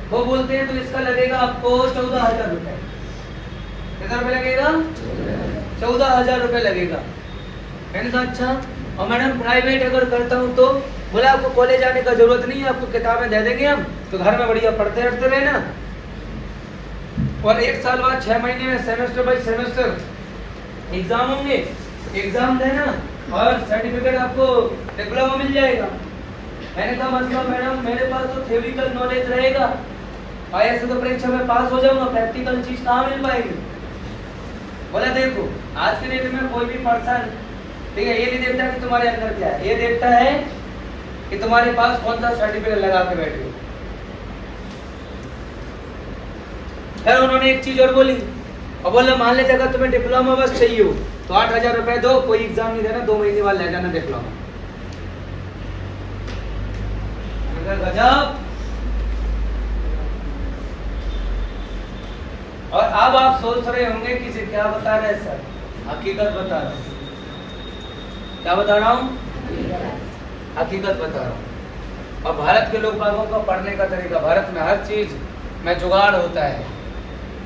वो बोलते हैं तो इसका लगेगा आपको 14,000 रुपए। कितना रुपए लगेगा? 14,000 रुपए लगेगा। मैंने कहा अच्छा, और मैडम प्राइवेट अगर करता हूँ तो? बोला आपको कॉलेज आने का जरूरत नहीं है, आपको किताबें दे देंगे हम, तो घर में बढ़िया पढ़ते रहते रहना, और 1 साल बाद 6 महीने में सेमेस्टर बाय सेमेस्टर एग्जाम होंगे, एग्जाम देना और सर्टिफिकेट आपको डिप्लोमा मिल जाएगा। मैंने कहा मतलब मैडम मेरे पास तो थ्योरिटिकल नॉलेज रहेगा, और ऐसे तो परीक्षा में पास हो जाऊंगा, प्रैक्टिकल चीज कहाँ मिल पाएगी? बोला देखो आज के डेट में कोई भी पर्सन, ठीक है, ये नहीं देखता कि तुम्हारे अंदर क्या है, ये देखता है कि तुम्हारे पास कौन सा सर्टिफिकेट लगा के बैठे हो। फिर उन्होंने एक चीज और बोली, और बोला मान लेते अगर तुम्हें डिप्लोमा बस चाहिए हो तो 8,000 रुपए दो, कोई एग्जाम नहीं देना, 2 महीने बाद ले जाना डिप्लोमा। गजब। और अब आप सोच रहे होंगे कि ये क्या बता रहे हैं सर? हकीकत बता रहा हूँ। क्या बता रहा हूँ? हकीकत बता रहा हूँ। और भारत के लोग बागों का पढ़ने का तरीका, भारत में हर चीज में जुगाड़ होता है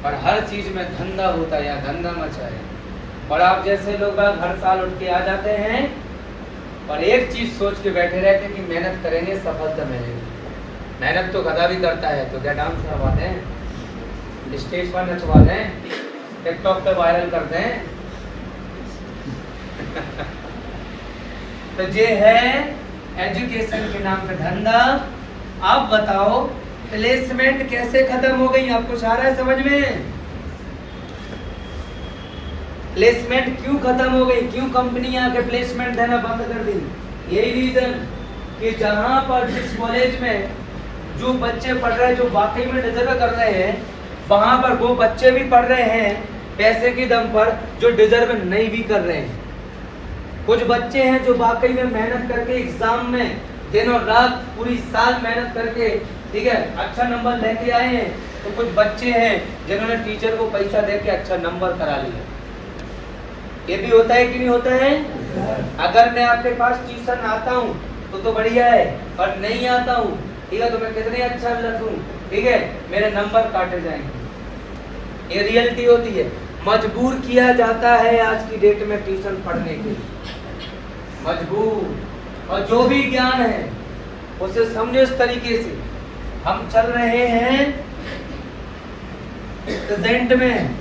और हर चीज में धंधा होता है, या धंधा मचा है। और आप जैसे लोग हर साल उठ के आ जाते हैं और एक चीज सोच के बैठे रहते हैं कि मेहनत करेंगे सफलता मिलेगी। मेहनत तो गधा भी करता है, तो क्या डांस करवा दें, स्टेज पर नचवा दें, टिकटॉक पे वायरल कर दें। तो ये है एजुकेशन के नाम पे धंधा। आप बताओ प्लेसमेंट कैसे खत्म हो गई, आपको आ रहा है समझ में? प्लेसमेंट क्यों खत्म हो गई, क्यों कंपनियां आके प्लेसमेंट देना बंद कर दी? यही रीजन कि जहां पर जिस कॉलेज में जो बच्चे पढ़ रहे हैं, जो वाकई में डिजर्व कर रहे हैं, वहां पर वो बच्चे भी पढ़ रहे हैं पैसे के दम पर, जो डिजर्व नहीं भी कर रहे हैं। कुछ बच्चे हैं जो वाकई में मेहनत करके एग्जाम में दिनों रात पूरी साल मेहनत करके, ठीक है, अच्छा नंबर लेके आए हैं। तो कुछ बच्चे हैं जिन्होंने टीचर को पैसा दे के अच्छा नंबर करा लिया। ये भी होता है कि नहीं होता है? अगर मैं आपके पास ट्यूशन आता हूँ तो बढ़िया है, और नहीं आता हूँ, ठीक है, तो मैं कितने अच्छा लखूं, ठीक है, मेरे नंबर काटे जाएंगे। ये रियलिटी होती है। मजबूर किया जाता है आज की डेट में ट्यूशन पढ़ने के लिए, मजबूर। और जो भी ज्ञान है उसे समझो इस तरीके से। हम चल रहे हैं प्रेजेंट में,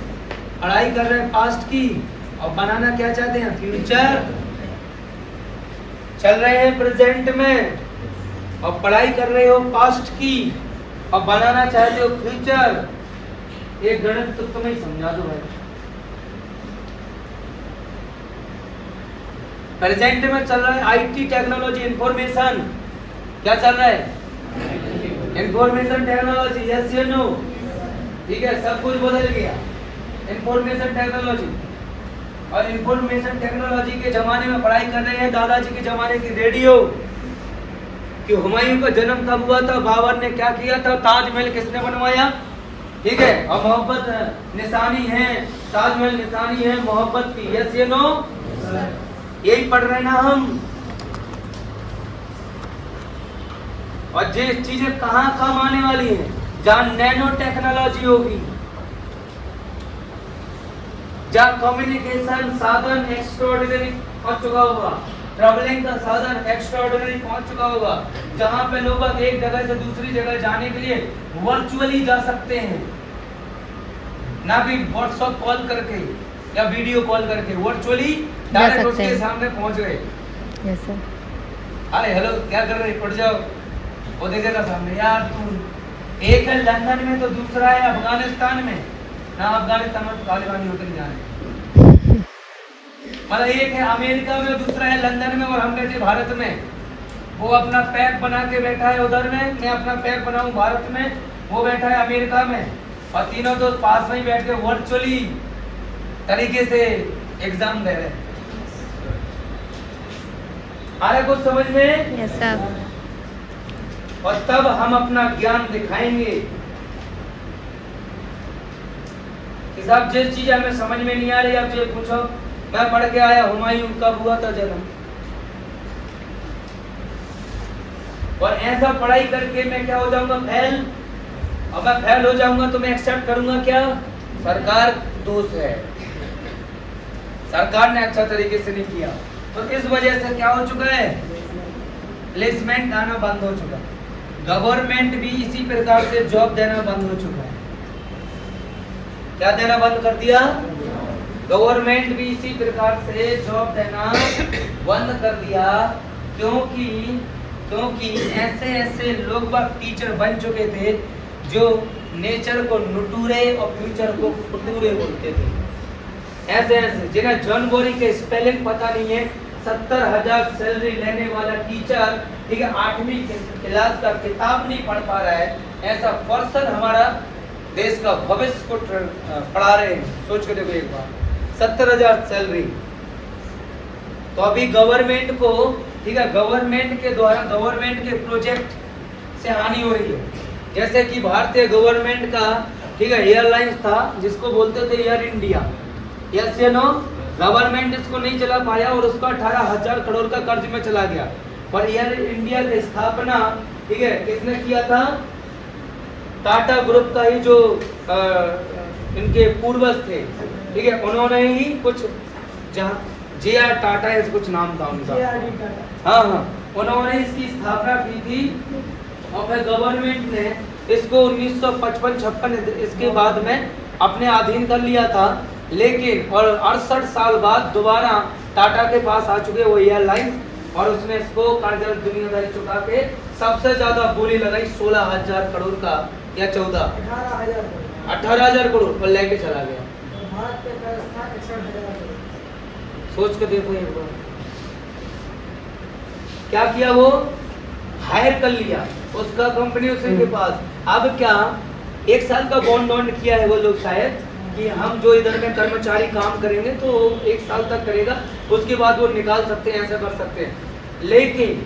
पढ़ाई कर रहे हैं पास्ट की, और बनाना क्या चाहते हैं? फ्यूचर। चल रहे हैं प्रेजेंट में और पढ़ाई कर रहे हो पास्ट की, और बनाना चाहते हो फ्यूचर। एक गणित तो तुम्हें समझा दो भाई। प्रेजेंट में चल रहा है आईटी टेक्नोलॉजी, इंफॉर्मेशन। क्या चल रहा है? इंफॉर्मेशन टेक्नोलॉजी, यस या नो? ठीक है, सब कुछ बदल गया। इंफॉर्मेशन टेक्नोलॉजी, और इंफॉर्मेशन टेक्नोलॉजी के जमाने में पढ़ाई कर रहे हैं दादाजी के जमाने की रेडियो, कि हुमायूं का जन्म कब हुआ था, बाबर ने क्या किया था, ताजमहल किसने बनवाया, ठीक है, और मोहब्बत निशानी है, ताजमहल निशानी है मोहब्बत की, यस या नो? यही पढ़ रहे ना हम। और ये चीजें कहाँ काम आने वाली हैं? जहाँ नैनो टेक्नोलॉजी होगी, जहाँ कम्युनिकेशन साधन एक्स्ट्राऑर्डिनरी पहुंच चुका होगा, ट्रैवलिंग का साधन एक्स्ट्राऑर्डिनरी पहुंच चुका होगा, जहाँ पे लोग एक जगह से दूसरी जगह जाने के लिए वर्चुअली जा सकते हैं, ना कि व्हाट्सएप कॉल करके या वीडियो कॉल करके, वर्चुअली डायरेक्ट उसके सामने पहुंच गए। Yes sir. अरे हेलो, क्या कर रहे, पढ़ जाओ, वो देखेगा सामने, यार तू। एक है लंदन में तो दूसरा है अफगानिस्तान में, ना अफगानिस्तान में तो तालिबानी होते नहीं जाने, मतलब एक है अमेरिका में, दूसरा है लंदन में, और हम बैठे भारत में। वो अपना पैक बना के बैठा है उधर में, मैं अपना पैक बनाऊं भारत में, वो बैठा है अमेरिका में, और तीनों दोस्त पास में ही बैठ के वर्चुअली तरीके से एग्जाम दे रहे हैं। आ रहा कुछ समझ में? Yes sir. और तब हम अपना ज्ञान दिखाएंगे कि साहब जिस चीज हमें समझ में नहीं आ रही, आप ये पूछो। मैं पढ़ के आया हुमायूं कब हुआ था जन्म, और ऐसा पढ़ाई करके मैं क्या हो जाऊंगा? फेल। और मैं फेल हो जाऊंगा तो मैं एक्सेप्ट करूंगा क्या? सरकार दोष है, सरकार ने अच्छा तरीके से नहीं किया। तो इस वजह से क्या हो चुका है? प्लेसमेंट आना बंद हो चुका है। गवर्नमेंट भी इसी प्रकार से जॉब देना बंद हो चुका है। क्या देना बंद कर दिया? गवर्नमेंट भी इसी प्रकार से जॉब देना बंद कर दिया, क्योंकि ऐसे ऐसे लोग टीचर बन चुके थे जो नेचर को नुटूरे और फ्यूचर को फुटूरे बोलते थे। ऐसे ऐसे जिन्हें जॉन बोरी के स्पेलिंग पता नहीं है, 70,000 सैलरी लेने वाला टीचर, ठीक है, 8वीं क्लास का किताब नहीं पढ़ पा रहा है, ऐसा पर्सन हमारा देश का भविष्य को पढ़ा रहे हैं। सोच के देखो एक बार, 70,000 सैलरी। तो अभी गवर्नमेंट को, ठीक है, गवर्नमेंट के द्वारा, गवर्नमेंट के प्रोजेक्ट से हानि हो रही है। जैसे कि भारतीय गवर्नमेंट का, ठीक है, एयरलाइंस था जिसको बोलते थे एयर इंडिया, यस या नो? गवर्नमेंट इसको नहीं चला पाया और उसका 18,000 करोड़ का कर्ज में चला गया। पर एयर इंडिया की स्थापना, ठीक है, किसने किया था? टाटा ग्रुप का ही जो इनके पूर्वज थे, ठीक है, उन्होंने ही कुछ, जहाँ JR टाटा है कुछ नाम था उनका, हाँ हाँ, उन्होंने इसकी स्थापना की थी। और फिर गवर्नमेंट ने इसको 1955-56 इसके बाद में अपने अधीन कर लिया था। लेकिन और 68 साल बाद दोबारा टाटा के पास आ चुके वो एयरलाइंस, और उसने इसको कर्जा दुनियादारी चुका के सबसे ज्यादा बोली लगाई 16,000 करोड़ का या 14 18,000 18,000 करोड़ और लेके चला गया। भारत के व्यवस्था 61,000 करोड़। सोच के देखो एक बार क्या किया, वो हायर कर लिया उसका कंपनी उसी के पास। अब क्या 1 साल का बॉन्ड किया है वो लोग शायद कि हम जो इधर में कर्मचारी काम करेंगे तो 1 साल तक करेगा, उसके बाद वो निकाल सकते हैं, ऐसा कर सकते हैं। लेकिन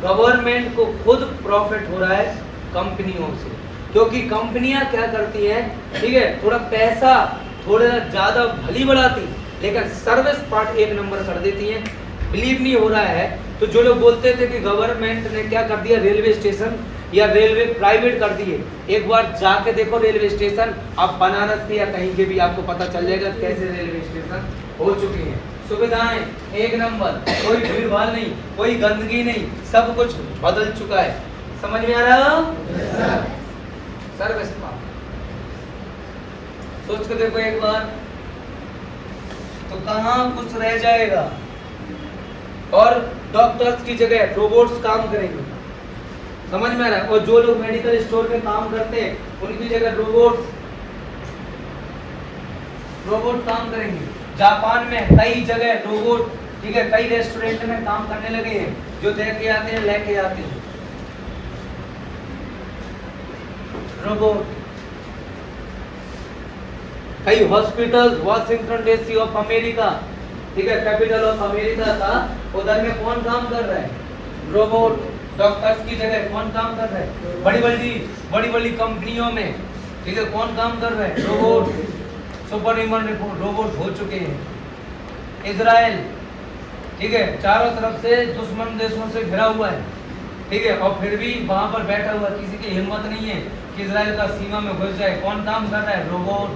गवर्नमेंट को खुद प्रॉफिट हो रहा है कंपनियों से, क्योंकि कंपनियां क्या करती हैं, ठीक है, थोड़ा पैसा थोड़ा ज्यादा भली बढ़ाती लेकिन सर्विस पार्ट एक नंबर कर देती हैं। बिलीव नहीं हो रहा है तो जो लोग बोलते थे कि गवर्नमेंट ने क्या कर दिया, रेलवे स्टेशन या रेलवे प्राइवेट कर दिए, एक बार जाके देखो रेलवे स्टेशन, आप बनारस के या कहीं के भी आपको पता चल जाएगा कैसे रेलवे स्टेशन हो चुके हैं। सुविधाएं एक नंबर, कोई भीड़ भाड़ नहीं, कोई गंदगी नहीं, सब कुछ बदल चुका है। समझ में आ रहा? सर्विस पार्ट सोच के देखो एक बार, तो कहाँ कुछ रह जाएगा। और डॉक्टर्स की जगह रोबोट्स काम करेंगे, समझ में आ रहा है? और जो लोग मेडिकल स्टोर में काम करते हैं उनकी जगह रोबोट काम करेंगे। जापान में कई जगह रोबोट, ठीक है, कई रेस्टोरेंट में काम करने लगे हैं, जो दे के आते हैं लेके आते हैं रोबोट। कई hospital, Washington DC of America, ठीक है, कैपिटल ऑफ अमेरिका का, उधर में कौन काम कर रहा है? रोबोट। डॉक्टर्स की जगह कौन काम कर रहा है? बड़ी बड़ी कंपनियों में, ठीक है, कौन काम कर रहा है? रोबोट। सुपर ह्यूमन रोबोट हो चुके हैं। इजराइल, ठीक है, चारों तरफ से दुश्मन देशों से घिरा हुआ है, ठीक है, और फिर भी वहां पर बैठा हुआ, किसी की हिम्मत नहीं है कि इजराइल का सीमा में घुस जाए। कौन काम कर रहा है? रोबोट।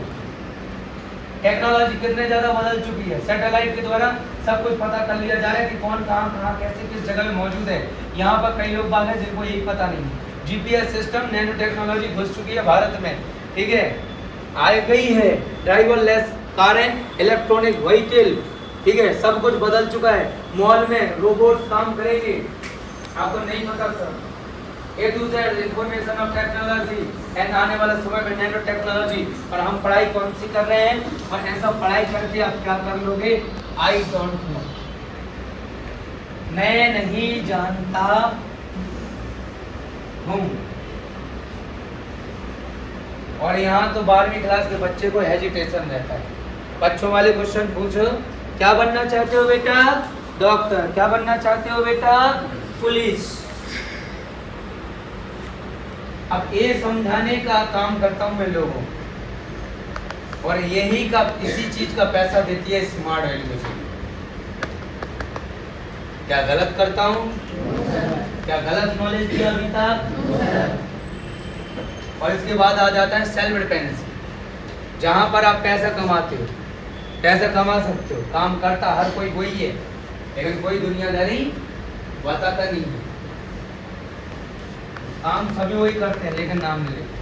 टेक्नोलॉजी कितने ज्यादा बदल चुकी है, सैटेलाइट के द्वारा सब कुछ पता कर लिया जा रहा है कि कौन कहाँ कैसे किस जगह में मौजूद है। यहाँ पर कई लोग बाग हैं जिनको यही पता नहीं है। जीपीएस सिस्टम, नैनो टेक्नोलॉजी घुस चुकी है भारत में, ठीक है, आ गई है। ड्राइवरलेस कारें, इलेक्ट्रॉनिक व्हीकल, ठीक है, सब कुछ बदल चुका है। मॉल में रोबोट काम करेंगे, आपको नहीं पता sir. A to Z information of technology and आने वाला समय में नैनो टेक्नोलॉजी। और हम पढ़ाई कौन सी कर रहे हैं, और ऐसा पढ़ाई करके आप क्या कर लोगे? आई डोंट नो, मैं नहीं जानता हूँ। और यहाँ तो 12वीं क्लास के बच्चे को हेजिटेशन रहता है। बच्चों वाले क्वेश्चन पूछो, क्या बनना चाहते हो बेटा? डॉक्टर। क्या बनना चाहते हो बेटा? पुलिस। अब ये समझाने का काम करता हूं मैं लोगों, और यही का इसी चीज का पैसा देती है स्मार्ट एजुकेशन। क्या गलत करता हूं? क्या गलत नॉलेज दिया अभी तक? और इसके बाद आ जाता है सेल्फ डिपेंडेंसी, जहां पर आप पैसा कमाते हो, पैसा कमा सकते हो, काम करता हर कोई वही है, लेकिन कोई दुनियादारी बताता नहीं है। काम सभी वही करते हैं लेकिन नाम नहीं लेते।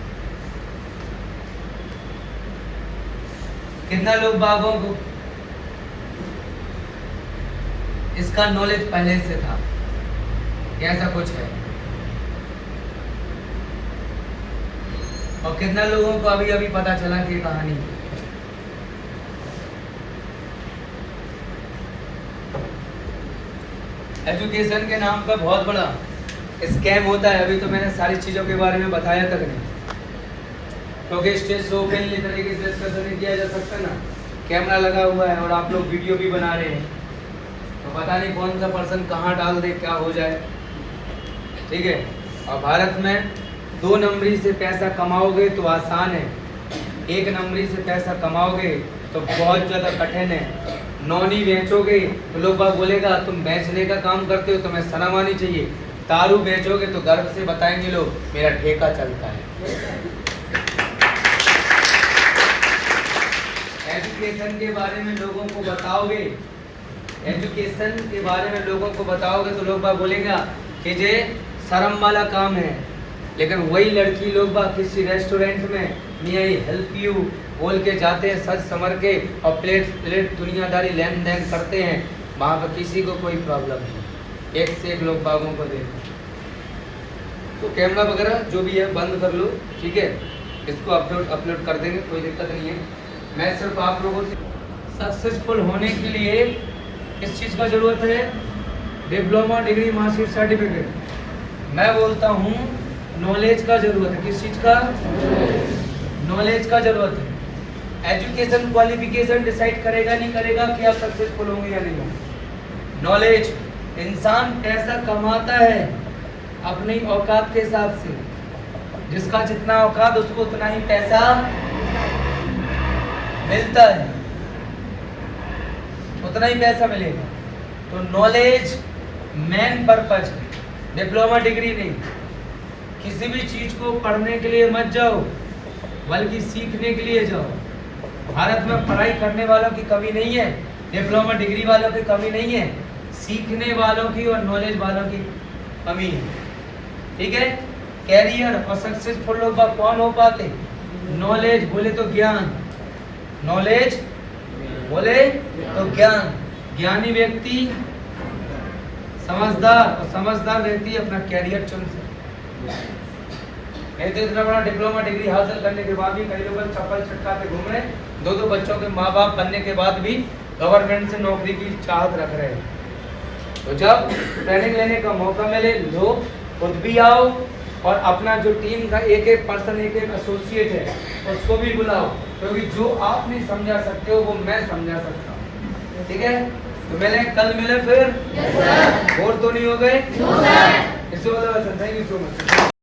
कितना लोग बागों को इसका नॉलेज पहले से था कि ऐसा कुछ है, और कितना लोगों को अभी अभी पता चला कि कहानी है। एजुकेशन के नाम पर बहुत बड़ा स्कैम होता है। अभी तो मैंने सारी चीज़ों के बारे में बताया तक नहीं, क्योंकि स्टेज से ओपनली तरीके से डिस्कशन नहीं किया जा सकता ना, कैमरा लगा हुआ है और आप लोग वीडियो भी बना रहे हैं, तो पता नहीं कौन सा पर्सन कहाँ डाल दे, क्या हो जाए, ठीक है। और भारत में 2 नंबरी से पैसा कमाओगे तो आसान है, 1 नंबरी से पैसा कमाओगे तो बहुत ज़्यादा कठिन है। नौनी बेचोगे तो लोग बात बोलेगा तुम बेचने का काम करते हो, तुम्हें शर्म आनी चाहिए। दारू बेचोगे तो गर्व से बताएंगे लोग मेरा ठेका चलता है। एजुकेशन के बारे में लोगों को बताओगे, एजुकेशन के बारे में लोगों को बताओगे तो लोग बात बोलेगा कि ये शर्म वाला काम है, लेकिन वही लड़की लोग बा किसी रेस्टोरेंट में मी आई हेल्प यू बोल के जाते हैं सज समर के और प्लेट प्लेट दुनियादारी लेन देन करते हैं, वहाँ पर किसी को कोई प्रॉब्लम नहीं। एक से एक लोग बागों को देखो। तो कैमरा वगैरह जो भी है बंद कर लो, ठीक है, इसको अपलोड कर देंगे, कोई दिक्कत नहीं है। मैं सिर्फ आप लोगों से सक्सेसफुल होने के लिए किस चीज़ का ज़रूरत है? Diploma degree marksheet certificate. मैं बोलता हूँ नॉलेज का ज़रूरत है। किस चीज़ का? नॉलेज का ज़रूरत है। एजुकेशन क्वालिफिकेशन डिसाइड करेगा नहीं करेगा कि आप सक्सेसफुल होंगे या नहीं होंगे। नॉलेज, इंसान पैसा कमाता है अपनी औकात के हिसाब से, जिसका जितना औकात उसको उतना ही पैसा मिलता है, उतना ही पैसा मिलेगा। तो नॉलेज मेन पर्पज है, डिप्लोमा डिग्री नहीं। किसी भी चीज को पढ़ने के लिए मत जाओ, बल्कि सीखने के लिए जाओ। भारत में पढ़ाई करने वालों की कमी नहीं है, डिप्लोमा डिग्री वालों की कमी नहीं है, सीखने वालों की और नॉलेज वालों की कमी है। ठीक है, कैरियर और सक्सेसफुल लोग कौन हो पाते? नॉलेज बोले तो ज्ञान, नॉलेज बोले तो ज्ञान। ज्ञानी व्यक्ति समझदार, और समझदार व्यक्ति अपना कैरियर चुन सकता। नहीं तो इतना बड़ा डिप्लोमा डिग्री हासिल करने के बाद भी कई लोग चप्पल चटकाते घूम रहे हैं, दो बच्चों के माँ बाप बनने के बाद भी गवर्नमेंट से नौकरी की चाहत रख रहे हैं। तो जब ट्रेनिंग लेने का मौका मिले, लो, खुद भी आओ और अपना जो टीम का एक एक पर्सन, एक एक एसोसिएट है उसको भी बुलाओ, क्योंकि जो आप नहीं समझा सकते हो वो मैं समझा सकता हूँ। ठीक है, तो मिले, कल मिले फिर। बोर तो नहीं हो गए? Thank you so much.